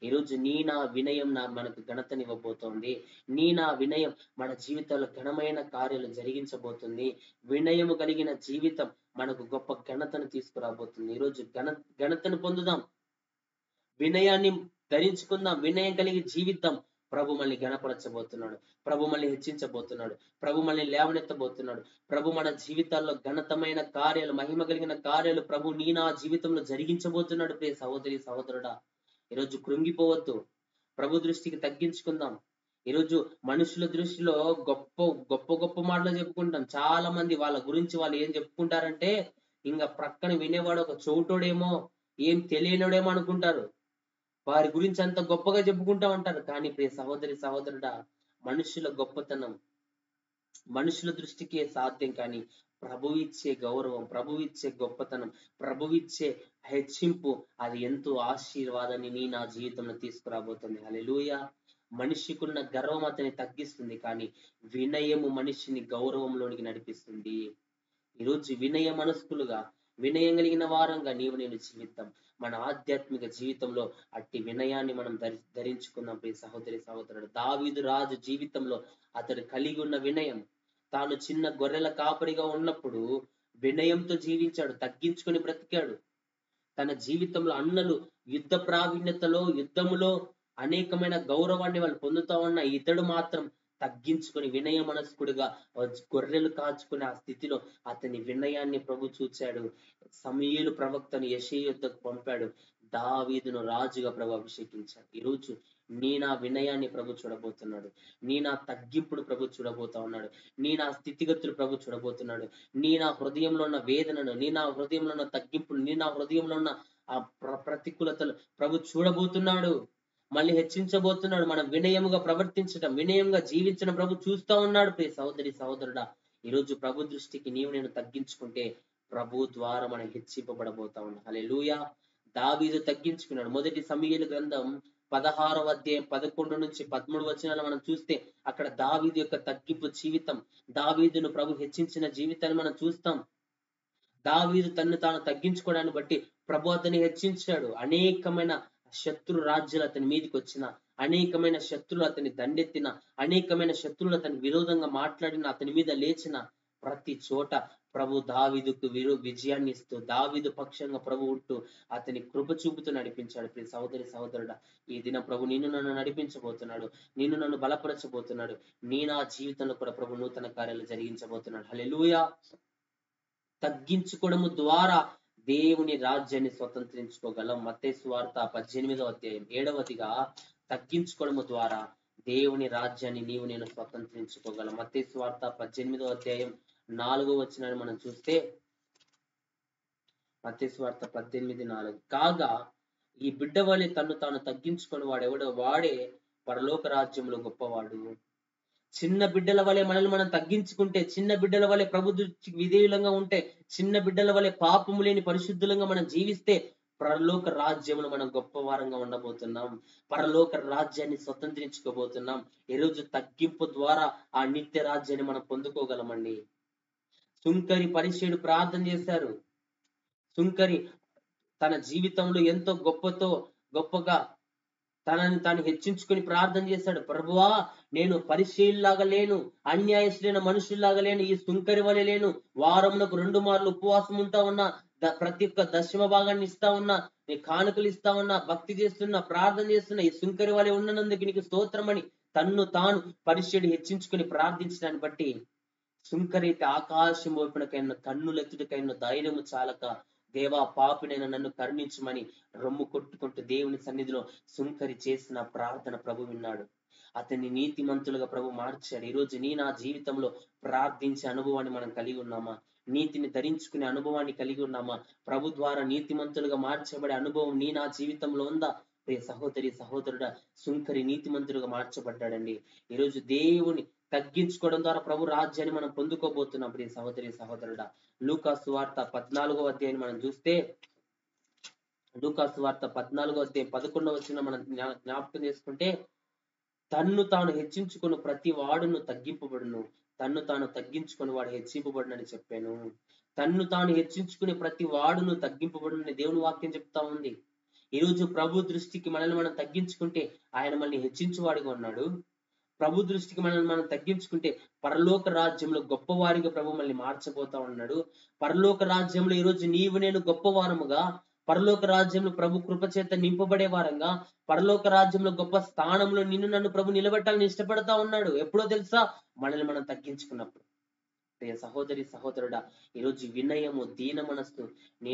ఈరోజు నా వినయం మనకు ఘనతనివ్వబోతోంది. నా వినయం మన జీవితంలో ఘనమైన కార్యాలు జరిగించబోతుంది. వినయము కలిగిన జీవితం మనకు గొప్ప ఘనతను తీసుకురాబోతుంది. ఈరోజు ఘనతను పొందుదాం, వినయాన్ని ధరించుకుందాం, వినయం కలిగి జీవితం. ప్రభు మనల్ని ఘనపరచబోతున్నాడు. ప్రభు మనల్ని హెచ్చించబోతున్నాడు. ప్రభు మనల్ని లేవనెత్తబోతున్నాడు. ప్రభు మన జీవితాల్లో ఘనతమైన కార్యాలు, మహిమ కలిగిన కార్యాలు ప్రభు నా జీవితంలో జరిగించబోతున్నాడు. ప్రియ సహోదరి సహోదరుడా, ఈరోజు కృంగిపోవద్దు. ప్రభు దృష్టికి తగ్గించుకుందాం. ఈరోజు మనుషుల దృష్టిలో గొప్ప గొప్ప గొప్ప మాటలు చెప్పుకుంటాం. చాలా మంది వాళ్ళ గురించి వాళ్ళు ఏం చెప్పుకుంటారంటే, ఇంకా ప్రక్కన వినేవాడు ఒక చోటోడేమో, ఏం తెలియనోడేమో అనుకుంటారు. వారి గురించి అంత గొప్పగా చెప్పుకుంటా ఉంటారు. కానీ ప్రియ సహోదరి సహోదరుడా, మనుషుల గొప్పతనం మనుషుల దృష్టికే సాధ్యం. కానీ ప్రభు ఇచ్చే గౌరవం, ప్రభు ఇచ్చే గొప్పతనం, ప్రభు ఇచ్చే హెచ్చింపు, అది ఎంతో ఆశీర్వాదాన్ని నా జీవితంలో తీసుకురాబోతుంది. హల్లెలూయా. మనిషికున్న గర్వం అతన్ని తగ్గిస్తుంది, కానీ వినయము మనిషిని గౌరవంలోనికి నడిపిస్తుంది. ఈరోజు వినయ మనస్కులుగా, వినయం కలిగిన వారంగా నీవు నేను జీవిద్దాం. మన ఆధ్యాత్మిక జీవితంలో అట్టి వినయాన్ని మనం ధరించుకుందాం. ప్రియ సహోదరి సహోదరుడు, దావీదు రాజు జీవితంలో అతడు కలిగి ఉన్న వినయం, తాను చిన్న గొర్రెల కాపరిగా ఉన్నప్పుడు వినయంతో జీవించాడు, తగ్గించుకొని బ్రతికాడు. తన జీవితంలో అన్నలు యుద్ధ ప్రావీణ్యతలో, యుద్ధములో అనేకమైన గౌరవాన్ని వాళ్ళు పొందుతా ఉన్న ఇతడు మాత్రం తగ్గించుకొని వినయ మనస్కుడిగా గొర్రెలు కాచుకునే ఆ స్థితిలో అతని వినయాన్ని ప్రభు చూచాడు. సమూయేలు ప్రవక్తను యెషయా యొద్దకు పంపాడు. దావీదును రాజుగా ప్రభు అభిషేకించాడు. ఈరోజు నా వినయాన్ని ప్రభు చూడబోతున్నాడు. నా తగ్గింపును ప్రభు చూడబోతా ఉన్నాడు. నా స్థితిగతులు ప్రభు చూడబోతున్నాడు. నా హృదయంలో ఉన్న వేదనను, నా హృదయంలో ఉన్న తగ్గింపును, నా హృదయంలో ఉన్న ఆ ప్రతికూలతలు ప్రభు చూడబోతున్నాడు. మళ్ళీ హెచ్చించబోతున్నాడు. మనం వినయముగా ప్రవర్తించడం, వినయంగా జీవించడం ప్రభు చూస్తా ఉన్నాడు. ప్రియ సహోదరి సహోదరుడా, ఈరోజు ప్రభు దృష్టికి నీవు నేను తగ్గించుకుంటే ప్రభు ద్వారా మనం హెచ్చింపబడబోతా ఉన్నాం. హల్లెలూయా. దావీదు తగ్గించుకున్నాడు. మొదటి సమూయేలు గ్రంథం 16వ అధ్యాయం 11 నుంచి 13 వచనాలు మనం చూస్తే, అక్కడ దావీదు యొక్క తగ్గింపు జీవితం, దావీదును ప్రభు హెచ్చించిన జీవితాన్ని మనం చూస్తాం. దావీదు తన్ను తాను తగ్గించుకోవడాన్ని బట్టి ప్రభు అతన్ని హెచ్చించాడు. అనేకమైన శత్రు రాజ్యాలు అతని మీదకి వచ్చిన, అనేకమైన శత్రులు అతని దండెత్తిన, అనేకమైన శత్రులు అతని విరోధంగా మాట్లాడిన, అతని మీద లేచిన ప్రతి చోట ప్రభు దావీదుకు విజయాన్ని ఇస్తూ, దావీదు పక్షంగా ప్రభు ఉంటూ అతని కృప చూపుతూ నడిపించాడు. ప్రియ సహోదరి సహోదరుడా, ఈ దిన ప్రభు నిన్ను నన్ను నడిపించబోతున్నాడు. నిన్ను నన్ను బలపరచబోతున్నాడు. నా జీవితంలో కూడా ప్రభు నూతన కార్యాలు జరిగించబోతున్నాడు. హల్లెలూయా. తగ్గించుకోవడము ద్వారా దేవుని రాజ్యాన్ని స్వతంత్రించుకోగలం. మత్తయి సువార్త 18వ అధ్యాయం 7వదిగా, తగ్గించుకోవడము ద్వారా దేవుని రాజ్యాన్ని నీవు నేను స్వతంత్రించుకోగలం. మత్తయి సువార్త 18వ అధ్యాయం 4వ వచనాన్ని మనం చూస్తే, మత్తయి సువార్త 18:4, కాగా ఈ బిడ్డ వలె తన్ను తాను తగ్గించుకొని వాడెవడో వాడే పరలోక రాజ్యంలో గొప్పవాడు. చిన్న బిడ్డల వలె మనల్ని మనం తగ్గించుకుంటే, చిన్న బిడ్డల వలె ప్రభు దృష్టికి విధేయులంగా ఉంటే, చిన్న బిడ్డల వలె పాపము లేని పరిశుద్ధులంగా మనం జీవిస్తే పరలోక రాజ్యమును మనం గొప్ప వారంగా ఉండబోతున్నాం. పరలోక రాజ్యాన్ని స్వతంత్రించుకోబోతున్నాం. ఈ రోజు తగ్గింపు ద్వారా ఆ నిత్య రాజ్యాన్ని మనం పొందుకోగలమండి. సుంకరి పరిచయుడు ప్రార్థన చేశారు. సుంకరి తన జీవితంలో ఎంతో గొప్పగా తనని తాను హెచ్చించుకొని ప్రార్థన చేశాడు. ప్రభువా, నేను పరిచయుల్లాగా లేను, అన్యాయస్తులైన మనుషుల్లాగా లేను, ఈ సుంకరి వలె లేను. వారమునకు 2 మార్లు ఉపవాసం ఉంటా ఉన్నా, ప్రతి ఒక్క దశమ భాగాన్ని ఇస్తా ఉన్నా, నీ కానుకలు ఇస్తా ఉన్నా, భక్తి చేస్తున్నా, ప్రార్థన చేస్తున్నా, ఈ సుంకరి వలె ఉన్నందుకు నీకు స్తోత్రమని తన్ను తాను పరిచయుడు హెచ్చించుకొని ప్రార్థించడాన్ని బట్టి సుంకరైతే ఆకాశం వైపునకైనా కన్నులెత్తుడికైనా ధైర్యము చాలక, దేవా పాపినైన నన్ను కరుణించమని రొమ్ము కొట్టుకుంటూ దేవుని సన్నిధిలో సుంకరి చేసిన ప్రార్థన ప్రభు విన్నాడు. అతన్ని నీతిమంతులుగా ప్రభు మార్చాడు. ఈరోజు నా జీవితంలో ప్రార్థించే అనుభవాన్ని మనం కలిగి ఉన్నామా? నీతిని ధరించుకునే అనుభవాన్ని కలిగి ఉన్నామా? ప్రభు ద్వారా నీతిమంతులుగా మార్చబడే అనుభవం నా జీవితంలో ఉందా? ప్రియ సహోదరి సహోదరుడా, సుంకరి నీతిమంతులుగా మార్చబడ్డాడండి. ఈరోజు దేవుని తగ్గించుకోవడం ద్వారా ప్రభు రాజ్యాన్ని మనం పొందుకోబోతున్నాం. ప్రియ సహోదరి సహోదరుడా, లూకా సువార్త 14వ అధ్యాయాన్ని మనం చూస్తే, లూకా సువార్త 14వ అధ్యాయం 11వ వచనం మనం జ్ఞాపకం చేసుకుంటే, తన్ను తాను హెచ్చించుకుని ప్రతి వాడును తగ్గింపబడును, తన్ను తాను తగ్గించుకొని వాడు హెచ్చింపబడునని చెప్పాను. తన్ను తాను హెచ్చించుకునే ప్రతి వాడును తగ్గింపబడునని దేవుని వాక్యం చెప్తా ఉంది. ఈరోజు ప్రభు దృష్టికి మనల్ని మనం తగ్గించుకుంటే ఆయన మనల్ని హెచ్చించువాడిగా ఉన్నాడు. ప్రభు దృష్టికి మనల్ని మనం తగ్గించుకుంటే పరలోక రాజ్యంలో గొప్పవారిగా ప్రభు మనల్ని మార్చబోతా ఉన్నాడు. పరలోక రాజ్యంలో ఈరోజు నీవు నేను గొప్పవారముగా, పరలోక రాజ్యంలో ప్రభు కృప చేత నింపబడే వారంగా, పరలోక రాజ్యంలో గొప్ప స్థానంలో నిన్ను నన్ను ప్రభు నిలబెట్టాలని ఇష్టపడతా ఉన్నాడు. ఎప్పుడో తెలుసా? మనల్ని మనం తగ్గించుకున్నప్పుడు. ప్రియ సహోదరి సహోదరుడా, ఈరోజు వినయము, దీన మనస్సు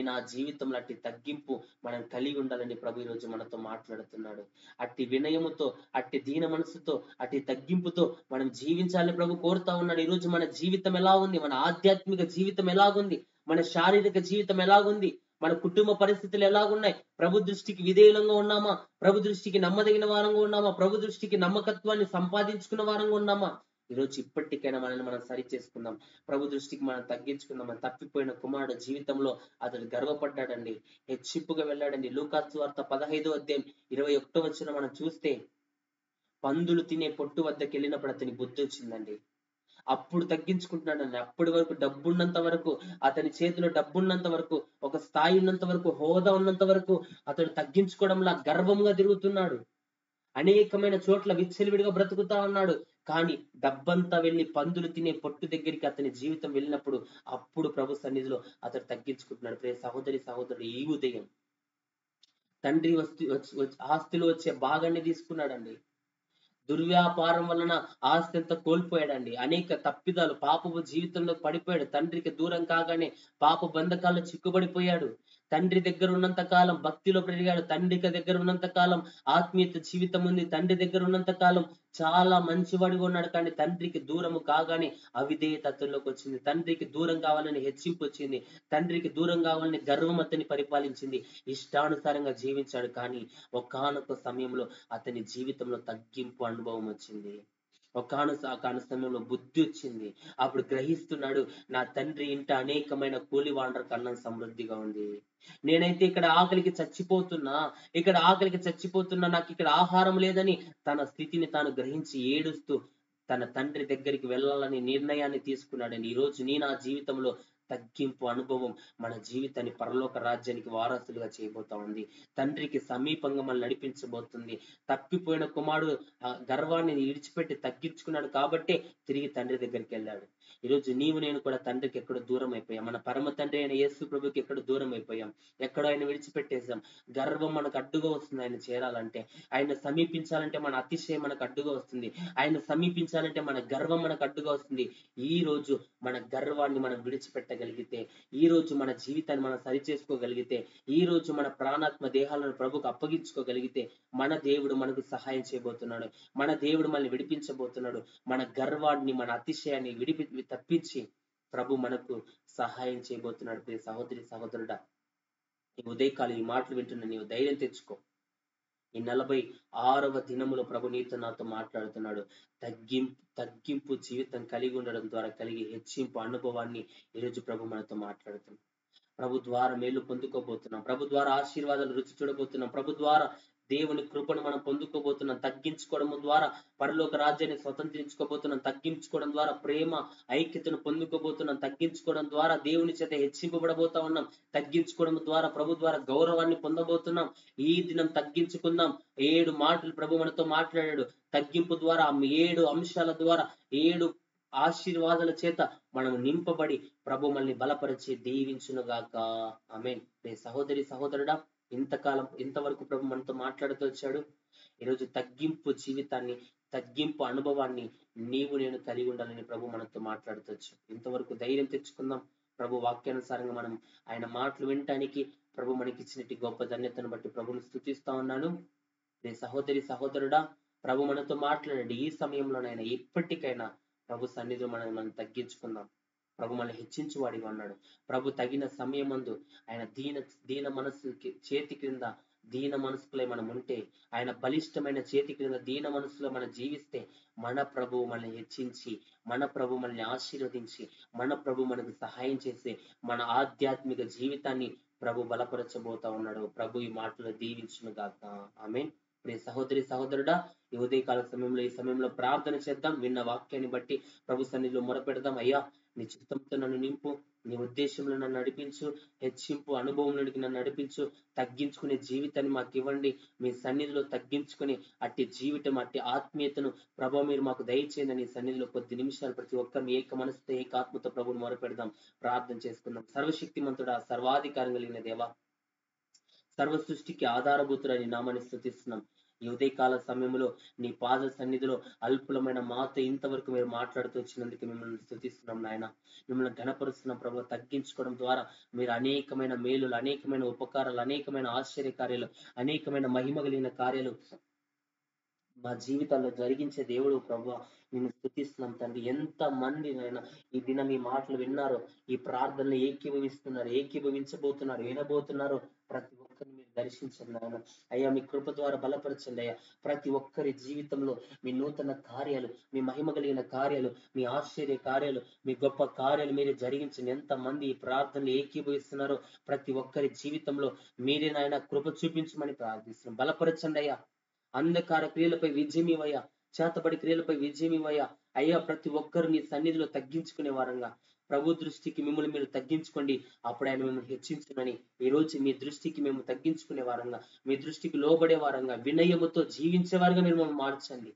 నా జీవితంలో అట్టి తగ్గింపు మనం కలిగి ఉండాలని ప్రభు ఈరోజు మనతో మాట్లాడుతున్నాడు. అట్టి వినయముతో, అట్టి దీన మనస్సుతో, అట్టి తగ్గింపుతో మనం జీవించాలని ప్రభు కోరుతా ఉన్నాడు. ఈరోజు మన జీవితం ఎలా ఉంది? మన ఆధ్యాత్మిక జీవితం ఎలాగుంది? మన శారీరక జీవితం ఎలాగుంది? మన కుటుంబ పరిస్థితులు ఎలాగున్నాయి? ప్రభు దృష్టికి విధేయులంగా ఉన్నామా? ప్రభు దృష్టికి నమ్మదగిన వారంగా ఉన్నామా? ప్రభు దృష్టికి నమ్మకత్వాన్ని సంపాదించుకున్న వారంగా ఉన్నామా? ఈరోజు ఇప్పటికైనా మనల్ని మనం సరి చేసుకుందాం. ప్రభు దృష్టికి మనం తగ్గించుకుందాం. తప్పిపోయిన కుమారుడు జీవితంలో అతడు గర్వపడ్డాడండి, హెచ్చింపుగా వెళ్ళాడండి. లూకా సువార్త 15వ అధ్యాయం 21వ వచనం మనం చూస్తే, పందులు తినే పొట్టు వద్దకు వెళ్ళినప్పుడు అతని బుద్ధి వచ్చిందండి. అప్పుడు తగ్గించుకుంటున్నాడండి. అప్పటి వరకు డబ్బున్నంత వరకు, అతని చేతిలో డబ్బున్నంత వరకు, ఒక స్థాయి ఉన్నంత వరకు, హోదా ఉన్నంత వరకు అతడు తగ్గించుకోవడంలా గర్వంగా తిరుగుతున్నాడు. అనేకమైన చోట్ల విచ్చలవిడిగా బ్రతుకుతా ఉన్నాడు. కానీ డబ్బంతా వెళ్ళి పందులు తినే పొట్టు దగ్గరికి అతని జీవితం వెళ్ళినప్పుడు అప్పుడు ప్రభు సన్నిధిలో అతడు తగ్గించుకుంటున్నాడు. ప్రియ సహోదరి సహోదరుడు, ఈ ఉదయం తండ్రి ఆస్తిలో వచ్చే భాగాన్ని తీసుకున్నాడండి. దుర్వ్యాపారం వలన ఆస్తి అంతా కోల్పోయాడండి. అనేక తప్పిదాలు, పాపపు జీవితంలో పడిపోయాడు. తండ్రికి దూరం కాగానే పాప బంధకాల్లో చిక్కుబడిపోయాడు. తండ్రి దగ్గర ఉన్నంత కాలం భక్తిలో పెరిగాడు. తండ్రికి దగ్గర ఉన్నంత కాలం ఆత్మీయత జీవితం ఉంది. తండ్రి దగ్గర ఉన్నంత కాలం చాలా మంచివాడిగా ఉన్నాడు. కానీ తండ్రికి దూరము కాగానే అవిధేయత అతనిలోకి వచ్చింది. తండ్రికి దూరం కావాలని హెచ్చింపు వచ్చింది. తండ్రికి దూరం కావాలని గర్వం అతన్ని పరిపాలించింది. ఇష్టానుసారంగా జీవించాడు. కానీ ఒకానొక సమయంలో అతని జీవితంలో తగ్గింపు అనుభవం వచ్చింది. ఒకానొక సమయంలో బుద్ధి వచ్చింది. అప్పుడు గ్రహిస్తున్నాడు, నా తండ్రి ఇంట అనేకమైన కూలి వాండ్రకు అన్నం సమృద్ధిగా ఉంది. నేనైతే ఇక్కడ ఆకలికి చచ్చిపోతున్నా, నాకు ఇక్కడ ఆహారం లేదని తన స్థితిని తాను గ్రహించి ఏడుస్తూ తన తండ్రి దగ్గరికి వెళ్ళాలని నిర్ణయాన్ని తీసుకున్నాడని. ఈ రోజు నా జీవితంలో తగ్గింపు అనుభవం మన జీవితాన్ని పరలోక రాజ్యానికి వారసులుగా చేయబోతా ఉంది. తండ్రికి సమీపంగా మనం నడిపించబోతుంది. తప్పిపోయిన కుమారుడు ఆ గర్వాన్ని విడిచిపెట్టి తగ్గించుకున్నాడు కాబట్టే తిరిగి తండ్రి దగ్గరికి వెళ్ళాడు. ఈరోజు నీవు నేను కూడా తండ్రికి ఎక్కడో దూరం అయిపోయాం. మన పరమ తండ్రి అయిన యేసు ప్రభుకి ఎక్కడో దూరం అయిపోయాం. ఎక్కడో ఆయన విడిచిపెట్టేసాం. గర్వం మనకు అడ్డుగా వస్తుంది. ఆయన చేరాలంటే, ఆయన సమీపించాలంటే మన అతిశయం మనకు అడ్డుగా వస్తుంది. ఆయన సమీపించాలంటే మన గర్వం మనకు అడ్డుగా వస్తుంది. ఈ రోజు మన గర్వాన్ని మనం విడిచిపెట్టగలిగితే, ఈ రోజు మన జీవితాన్ని మనం సరి చేసుకోగలిగితే, ఈ రోజు మన ప్రాణాత్మ దేహాలను ప్రభుకు అప్పగించుకోగలిగితే, మన దేవుడు మనకు సహాయం చేయబోతున్నాడు. మన దేవుడు మనల్ని విడిపించబోతున్నాడు. మన గర్వాన్ని, మన అతిశయాన్ని తప్పించి ప్రభు మనకు సహాయం చేయబోతున్నాడు. ప్రియ సహోదరి సహోదరుడా, ఈ ఉదయకాలం ఈ మాటలు వింటున్న నీవు ధైర్యం తెచ్చుకో. ఈ 46వ దినములో ప్రభు నీతో నాతో మాట్లాడుతున్నాడు. తగ్గింపు జీవితం కలిగి ఉండడం ద్వారా కలిగే హెచ్చింపు అనుభవాన్ని ఈరోజు ప్రభు మనతో మాట్లాడుతున్నాడు. ప్రభు ద్వారా మేలు పొందుకోబోతున్నాం, ప్రభు ద్వారా ఆశీర్వాదాలు రుచి చూడబోతున్నాం, ప్రభు ద్వారా దేవుని కృపను మనం పొందుకోబోతున్నాం. తగ్గించుకోవడం ద్వారా పరలోక రాజ్యాన్ని స్వతంత్రించుకోబోతున్నాం. తగ్గించుకోవడం ద్వారా ప్రేమ ఐక్యతను పొందుకోబోతున్నాం. తగ్గించుకోవడం ద్వారా దేవుని చేత హెచ్చింపబడబోతా ఉన్నాం. తగ్గించుకోవడం ద్వారా ప్రభు ద్వారా గౌరవాన్ని పొందబోతున్నాం. ఈ దినం తగ్గించుకుందాం. 7 మాటలు ప్రభు మనతో మాట్లాడాడు. తగ్గింపు ద్వారా 7 అంశాల ద్వారా 7 ఆశీర్వాదాల చేత మనం నింపబడి ప్రభు మనల్ని బలపరిచి దీవించునుగాక. ఆమేన్. సహోదరి సహోదరుడా, ఇంతవరకు ప్రభు మనతో మాట్లాడుతూ వచ్చాడు. ఈరోజు తగ్గింపు జీవితాన్ని, తగ్గింపు అనుభవాన్ని నీవు నేను కలిగి ఉండాలని ప్రభు మనతో మాట్లాడుతూ. ఇంతవరకు ధైర్యం తెచ్చుకుందాం. ప్రభు వాక్యానుసారంగా మనం ఆయన మాటలు వినటానికి ప్రభు మనకి ఇచ్చినట్టు గొప్ప ధన్యతను బట్టి ప్రభుని స్తుతిస్తా ఉన్నాను. సహోదరి సహోదరుడా, ప్రభు మనతో మాట్లాడండి. ఈ సమయంలోనైనా ఎప్పటికైనా ప్రభు సన్నిధిలో మనం తగ్గించుకుందాం. ప్రభు మనల్ని హెచ్చించువాడిగా ఉన్నాడు. ప్రభు తగిన సమయమందు ఆయన దీన మనసుకి చేతి క్రింద దీన మనసులే మనం ఉంటే, ఆయన బలిష్టమైన చేతి క్రింద దీన మనసులో మనం జీవిస్తే, మన ప్రభు మనల్ని హెచ్చించి, మన ప్రభు మనల్ని ఆశీర్వదించి, మన ప్రభు మనకు సహాయం చేసి మన ఆధ్యాత్మిక జీవితాన్ని ప్రభు బలపరచబోతా ఉన్నాడు. ప్రభు ఈ మాటలు దీవించును గాక. ఆమేన్. ప్రియ సహోదరి సహోదరుడా, ఈ ఉదయకాల సమయంలో ఈ సమయంలో ప్రార్థన చేద్దాం. విన్న వాక్యాన్ని బట్టి ప్రభు సన్నిధిలో మొరపెడదాం. అయ్యా, నీ చిత్తంతో నన్ను నింపు, నీ ఉద్దేశంలో నన్ను నడిపించు, హెచ్చింపు అనుభవంలోనికి నన్ను నడిపించు, తగ్గించుకునే జీవితాన్ని మాకు ఇవ్వండి. మీ సన్నిధిలో తగ్గించుకుని అట్టి జీవితం, అట్టి ఆత్మీయతను ప్రభు మీరు మాకు దయచేయండి. నీ సన్నిధిలో కొద్ది నిమిషాలు ప్రతి ఒక్కరిని ఏక మనసుతో ఏకాత్మతో ప్రభుని మొరపెడదాం. ప్రార్థన చేసుకుందాం. సర్వశక్తిమంతుడా, సర్వాధికారం కలిగిన దేవా, సర్వ సృష్టికి ఆధారభూతుడని నామాన్ని స్తుతిస్తున్నాం. ఈ ఉదయకాల సమయంలో నీ పాద సన్నిధిలో అల్పులమైన మాతో ఇంతవరకు మీరు మాట్లాడుతూ వచ్చినందుకు మిమ్మల్ని స్తుతిస్తున్నాం నాయన. మిమ్మల్ని ఘనపరుస్తున్నాం ప్రభు. తగ్గించుకోవడం ద్వారా మీరు అనేకమైన మేలులు, అనేకమైన ఉపకారాలు, అనేకమైన ఆశ్చర్య కార్యాలు, అనేకమైన మహిమ కలిగిన కార్యాలు మా జీవితాల్లో జరిగించే దేవుడు ప్రభు. నేను స్తుతిస్తున్నాం తండ్రి. ఎంత మంది నాయన ఈ దినం ఈ మాటలు విన్నారో, ఈ ప్రార్థనలు ఏకీభవించబోతున్నారు, వినబోతున్నారు. ప్రతి ఒక్కరిని మీరు దర్శించండి నాయన. అయ్యా, మీ కృప ద్వారా బలపరచండి అయ్యా. ప్రతి ఒక్కరి జీవితంలో మీ నూతన కార్యాలు, మీ మహిమ కలిగిన కార్యాలు, మీ ఆశ్చర్య కార్యాలు, మీ గొప్ప కార్యాలు మీరే జరిగించండి. ఎంత మంది ఈ ప్రార్థనలు ఏకీభవిస్తున్నారో ప్రతి ఒక్కరి జీవితంలో మీరే నాయన కృప చూపించమని ప్రార్థిస్తున్నాం. బలపరచండి అయ్యా. అంధకార క్రియలపై విజయం ఇవ్వయ్యా. చేతబడి క్రియలపై విజయం ఇవ్వయ్యా. అయ్యా, ప్రతి ఒక్కరు నీ సన్నిధిలో తగ్గించుకునే వారంగా ప్రభు దృష్టికి మిమ్మల్ని మీరు తగ్గించుకోండి. అప్పుడు ఆయన మిమ్మల్ని హెచ్చించునని ఈ రోజు మీ దృష్టికి మేము తగ్గించుకునే వారంగా, మీ దృష్టికి లోబడే వారంగా, వినయముతో జీవించే వారుగా మీరు మమ్మల్ని మార్చండి.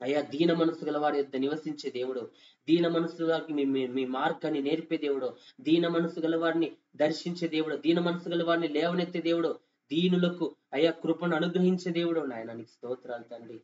అయ్యా, దీన మనసు గల వారి యొద్ద నివసించే దేవుడు, దీన మనసు గారికి మీ మార్గాన్ని నేర్పే దేవుడు, దీన మనసు గల వారిని దర్శించే దేవుడు, దీన మనసు గల వారిని లేవనెత్తే దేవుడు, దీనులకు అయ్యా కృపను అనుగ్రహించే దేవుడు నాయన. నీకు స్తోత్రాలు తండ్రి.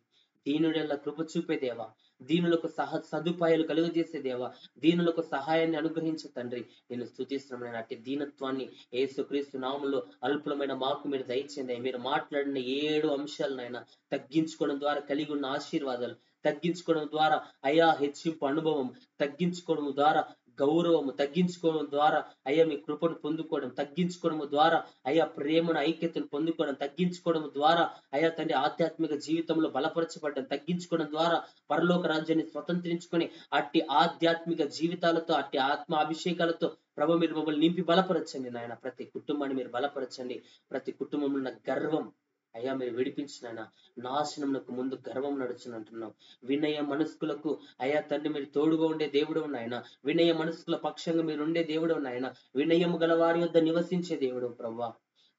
దీనుడెల్లా కృప చూపే దేవా, దీనులకు సదుపాయాలు కలుగజేసే దేవా, దీనులకు సహాయాన్ని అనుగ్రహించే తండ్రి, నేను స్తుతిస్తున్నాను. అట్టి దీనత్వాన్ని యేసుక్రీస్తు నామములో అల్పులమైన మాకు మీరు దయచేయండి. మీరు మాట్లాడిన 7 అంశాలనైనా తగ్గించుకోవడం ద్వారా కలిగి ఉన్న ఆశీర్వాదాలు, తగ్గించుకోవడం ద్వారా అయ్యా హెచ్చింపు అనుభవం, తగ్గించుకోవడం ద్వారా గౌరవము, తగ్గించుకోవడం ద్వారా అయ్యా మీ కృపను పొందుకోవడం, తగ్గించుకోవడం ద్వారా అయ్యా ప్రేమను ఐక్యతను పొందుకోవడం, తగ్గించుకోవడం ద్వారా అయ్యా తండ్రి ఆధ్యాత్మిక జీవితంలో బలపరచబడ్డం, తగ్గించుకోవడం ద్వారా పరలోక రాజ్యాన్ని స్వతంత్రించుకొని అట్టి ఆధ్యాత్మిక జీవితాలతో, అట్టి ఆత్మ అభిషేకాలతో ప్రభు మీరు మమ్మల్ని నింపి బలపరచండి నాయన. ప్రతి కుటుంబాన్ని మీరు బలపరచండి. ప్రతి కుటుంబంలో ఉన్న గర్వం అయ్యా మీరు విడిపించిన నాశనమునకు ముందు గర్వం నడుచునంటున్నాం. వినయ మనస్కులకు అయ్యా తండ్రి మీరు తోడుగా ఉండే దేవుడు నాయన. వినయ మనస్కుల పక్షంగా మీరు ఉండే దేవుడు నాయన. వినయము గల వారి యొద్ద నివసించే దేవుడు ప్రభా.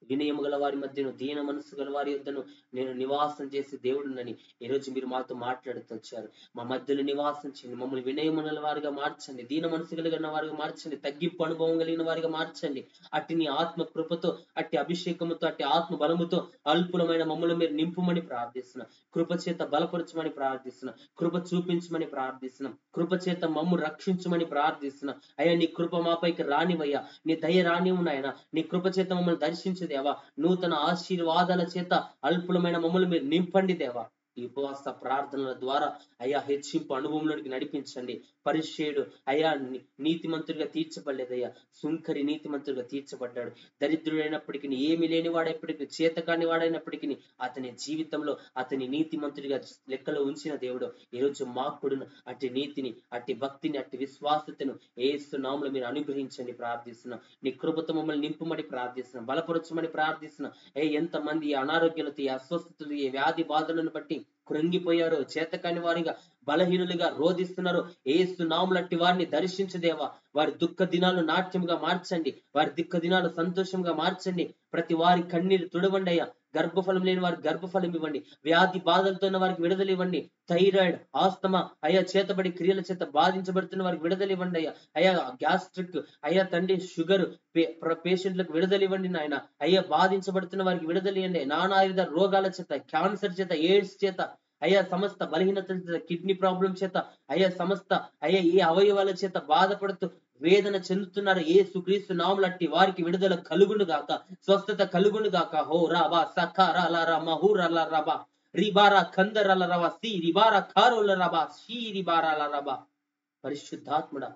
వినయము గల వారి మధ్యను, దీన మనస్సు గల వారి యొద్దను నేను నివాసం చేసే దేవుడునని ఈరోజు మీరు మాతో మాట్లాడుతూ వచ్చారు. మా మధ్యలో నివాసం చేయండి. మమ్మల్ని వినయముల వారిగా మార్చండి, దీన మనసు కలిగిన వారిగా మార్చండి, తగ్గింపు అనుభవం కలిగిన వారిగా మార్చండి. అట్టి నీ ఆత్మ కృపతో, అట్టి అభిషేకముతో, అట్టి ఆత్మ బలముతో అల్పులమైన మమ్మల్ని మీరు నింపుమని ప్రార్థిస్తున్నా. కృపచేత బలపరచమని ప్రార్థిస్తున్నా. కృప చూపించమని ప్రార్థిస్తున్నా. కృపచేత మమ్ము రక్షించమని ప్రార్థిస్తున్నా. అయ్యా, నీ కృప మాపైకి రానివయ్యా. నీ దయ రానివు నాయన. నీ కృపచేత మమ్మల్ని దర్శించు దేవా. నూతన ఆశీర్వాదాల చేత అల్పులమైన మమ్మల్ని మీరు నింపండి దేవా. ఈ ఉపవాస ప్రార్థనల ద్వారా అయ్యా హెచ్చింపు అనుభవంలోనికి నడిపించండి. పరిచయుడు అయ్యా నీతిమంతుడిగా తీర్చబడలేదయ్యా, సుంకరి నీతిమంతుడిగా తీర్చబడ్డాడు. దరిద్రుడైనప్పటికీ, ఏమి లేని వాడైనప్పటికీ, చేతకాని వాడైనప్పటికీ అతని జీవితంలో అతని నీతిమంతుడిగా లెక్కలో ఉంచిన దేవుడు ఈరోజు మాకుడును అట్టి నీతిని, అట్టి భక్తిని, అట్టి విశ్వాసతను యేసు నామములో మీరు అనుగ్రహించండి ప్రార్థిస్తున్నాం. నీ కృపతో మమ్మల్ని నింపుమని ప్రార్థిస్తున్నాం, బలపరచమని ప్రార్థిస్తున్నాం. ఎంతమంది ఈ అనారోగ్యాలతో, ఈ అస్వస్థతలు, ఈ వ్యాధి బాధలను బట్టి కృంగిపోయారో, చేతకాని వారిగా, బలహీనులుగా రోధిస్తున్నారు, యేసు నామములట్టి వారిని దర్శించదేవా. వారి దుఃఖ దినాలు నాట్యముగా మార్చండి, వారి దుఃఖ దినాలు సంతోషంగా మార్చండి. ప్రతి వారి కన్నీరు తుడవండి అయ్యా. గర్భఫలం లేని వారికి గర్భఫలం ఇవ్వండి. వ్యాధి బాధలతో ఉన్న వారికి విడుదల ఇవ్వండి. థైరాయిడ్, ఆస్తమా అయ్యా చేతబడి క్రియల చేత బాధించబడుతున్న వారికి విడుదల ఇవ్వండి అయ్యా. అయ్యా గ్యాస్ట్రిక్ అయ్యా తండ్రి, షుగర్ పేషెంట్లకు విడుదల ఇవ్వండి నాయన. అయ్యా బాధించబడుతున్న వారికి విడుదల ఇవ్వండి. నానావిధ రోగాల చేత, క్యాన్సర్ చేత, ఎయిడ్స్ చేత అయ్యా, సమస్త బలహీనతల చేత, కిడ్నీ ప్రాబ్లం చేత అయ్యా, సమస్త అయ్యా ఏ అవయవాల చేత బాధపడుతూ వేదన చెందుతున్నారు, యేసుక్రీస్తు నామములట్టి వారికి విడుదల కలుగును గాక, స్వస్థత కలుగును గాక. హో రాబా సకారాలరా మహూరలరబా రిబారా కందరలరబా సి రిబారా కారోలరబా షీ రిబారాల రబా. పరిశుద్ధాత్ముడా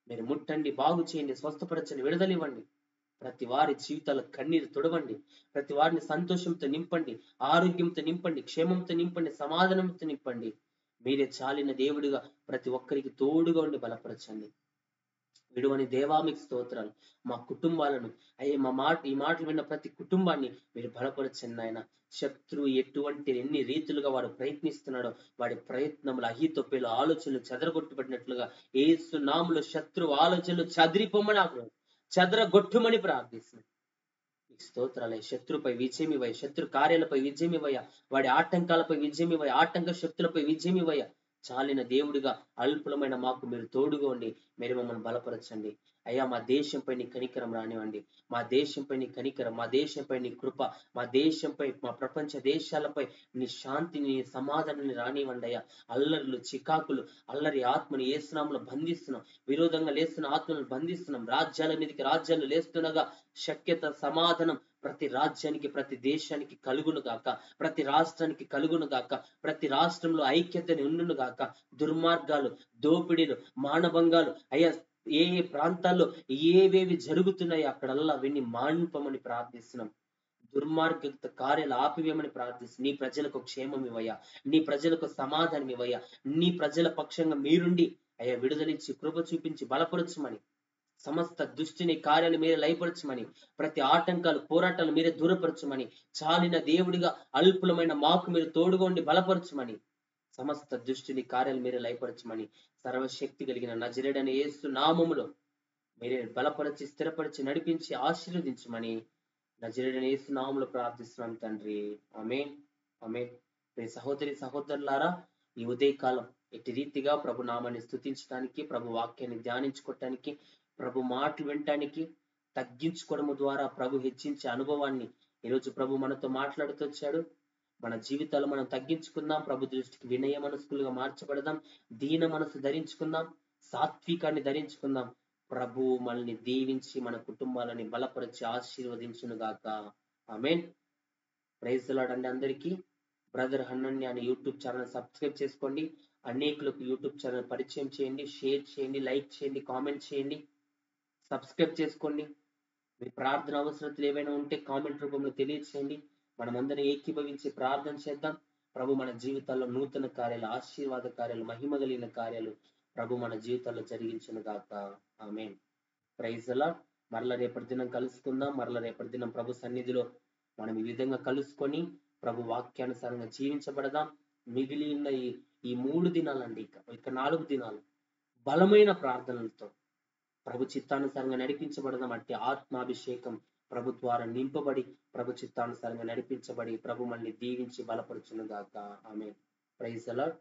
మీరు ముట్టండి, బాగు చేయండి, స్వస్థపరచండి, విడుదల ఇవ్వండి. ప్రతి వారి జీవితాల కన్నీరు తుడవండి. ప్రతి వారిని సంతోషంతో నింపండి, ఆరోగ్యంతో నింపండి, క్షేమంతో నింపండి, సమాధానంతో నింపండి. మీరే చాలిన దేవుడిగా ప్రతి ఒక్కరికి తోడుగా ఉండి బలపరచండి. విడువని దేవా మీకు స్తోత్రాలు. మా కుటుంబాలను అయ్యే ఈ మాటలు విన్న ప్రతి కుటుంబాన్ని మీరు బలపరచండి ఆయన. శత్రువు ఎన్ని రీతులుగా వాడు ప్రయత్నిస్తున్నాడో, వాడి ప్రయత్నములు అహితోపేలు ఆలోచనలు చెదరగొట్టబడినట్లుగా యేసు నామములో శత్రువు ఆలోచనలు చెదిరిపోమని చెదరగొట్టుమని ప్రార్థిస్తున్నాను. స్తోత్రాలయ. శత్రుపై విజయం ఇవ్వయ, శత్రు కార్యాలపై విజయం ఇవ్వయ, వాడి ఆటంకాలపై విజయం ఇవ్వయ, ఆటంక శక్తులపై విజయం ఇవ్వయ. చాలిన దేవుడిగా అల్పులమైన మాకు మీరు తోడుగా ఉండి మీరు మమ్మల్ని బలపరచండి అయ్యా. మా దేశంపై నీ కనికరం రానివ్వండి, మా దేశంపై నీ కనికరం, మా దేశంపై నీ కృప, మా దేశంపై, మా ప్రపంచ దేశాలపై నీ శాంతిని, నీ సమాధానాన్ని రానివ్వండి అయ్యా. అల్లర్లు, చికాకులు, అల్లరి ఆత్మని యేసు నామములో బంధిస్తున్నాం, విరోధంగా లేస్తున్న ఆత్మలను బంధిస్తున్నాం. రాజ్యాల మీదకి రాజ్యాలు లేస్తుండగా శక్యత, సమాధానం ప్రతి రాజ్యానికి, ప్రతి దేశానికి కలుగును గాక, ప్రతి రాష్ట్రానికి కలుగును గాక, ప్రతి రాష్ట్రంలో ఐక్యతని ఉండును గాక. దుర్మార్గాలు, దోపిడీలు, మానభంగాలు అయ్యా ఏ ఏ ప్రాంతాల్లో ఏవేవి జరుగుతున్నాయో అక్కడల్లా అవన్నీ మాన్పమని ప్రార్థిస్తున్నాం. దుర్మార్గత కార్యాలు ఆపివేయమని ప్రార్థిస్తున్నాం. నీ ప్రజలకు క్షేమం ఇవ్వయ్యా, నీ ప్రజలకు సమాధానం ఇవ్వయ్యా. నీ ప్రజల పక్షంగా మీరుండి అయ్యా విడుదలిచ్చి కృప చూపించి బలపరచమని, సమస్త దుష్టిని కార్యాలు మీరే లయపరచమని, ప్రతి ఆటంకాలు, పోరాటాలు మీరే దూరపరచమని, చాలిన దేవుడిగా అల్పులమైన మాకు మీరు తోడుగా ఉండి బలపరచమని, సమస్త దుష్టిని కార్యాలు మీరే లయపరచమని, సర్వశక్తి కలిగిన నజరేయుడైన యేసు నామములో మీరే బలపరిచి, స్థిరపరిచి, నడిపించి, ఆశీర్వదించమని నజరేయుడైన యేసు నామములో ప్రార్థిస్తున్నాం తండ్రి. ఆమేన్, ఆమేన్. సహోదరి సహోదరులారా, ఈ ఉదయకాలం ఎట్టి రీతిగా ప్రభు నామాన్ని స్తుతించడానికి, ప్రభు వాక్యాన్ని ధ్యానించుకోవటానికి, ప్రభు మాటలు వినటానికి, తగ్గించుకోవడం ద్వారా ప్రభు హెచ్చించే అనుభవాన్ని ఈరోజు ప్రభు మనతో మాట్లాడుతూ వచ్చాడు. మన జీవితాలు మనం తగ్గించుకుందాం, ప్రభు దృష్టికి వినయ మనస్కులుగా మార్చబడదాం, దీన మనసు ధరించుకుందాం, సాత్వికాన్ని ధరించుకుందాం. ప్రభు మనల్ని దీవించి మన కుటుంబాలని బలపరిచి ఆశీర్వదించును గాక. ఆమేన్. ప్రైజ్ ది లార్డ్ అండి. అందరికీ బ్రదర్ హన్నన్య అనే యూట్యూబ్ ఛానల్ సబ్స్క్రైబ్ చేసుకోండి. అనేకులకు యూట్యూబ్ ఛానల్ పరిచయం చేయండి, షేర్ చేయండి, లైక్ చేయండి, కామెంట్ చేయండి, సబ్స్క్రైబ్ చేసుకోండి. మీ ప్రార్థన అవసరతలు ఏవైనా ఉంటే కామెంట్ రూపంలో తెలియచేయండి. మనమందరం ఏకీభవించి ప్రార్థన చేద్దాం. ప్రభు మన జీవితాల్లో నూతన కార్యాలు, ఆశీర్వాద కార్యాలు, మహిమ కలిగిన కార్యాలు ప్రభు మన జీవితాల్లో జరిగించును గాక. ఆమేన్. Praise the lord. మరల రేపటి దినం కలుసుకుందాం. మరల రేపటి దినం ప్రభు సన్నిధిలో మనం ఈ విధంగా కలుసుకొని ప్రభు వాక్యానుసారంగా జీవించబడదాం. మిగిలిన ఈ 3 దినాలండి, ఇక 4 దినాలు బలమైన ప్రార్థనలతో ప్రభు చిత్తానుసారంగా నడిపించబడదాం. అట్టి ఆత్మాభిషేకం ప్రభు ద్వారా నింపబడి, ప్రభు చిత్తానుసారంగా నడిపించబడి, ప్రభు మనల్ని దీవించి బలపరచును గాక. ఆమేన్. Praise the lord.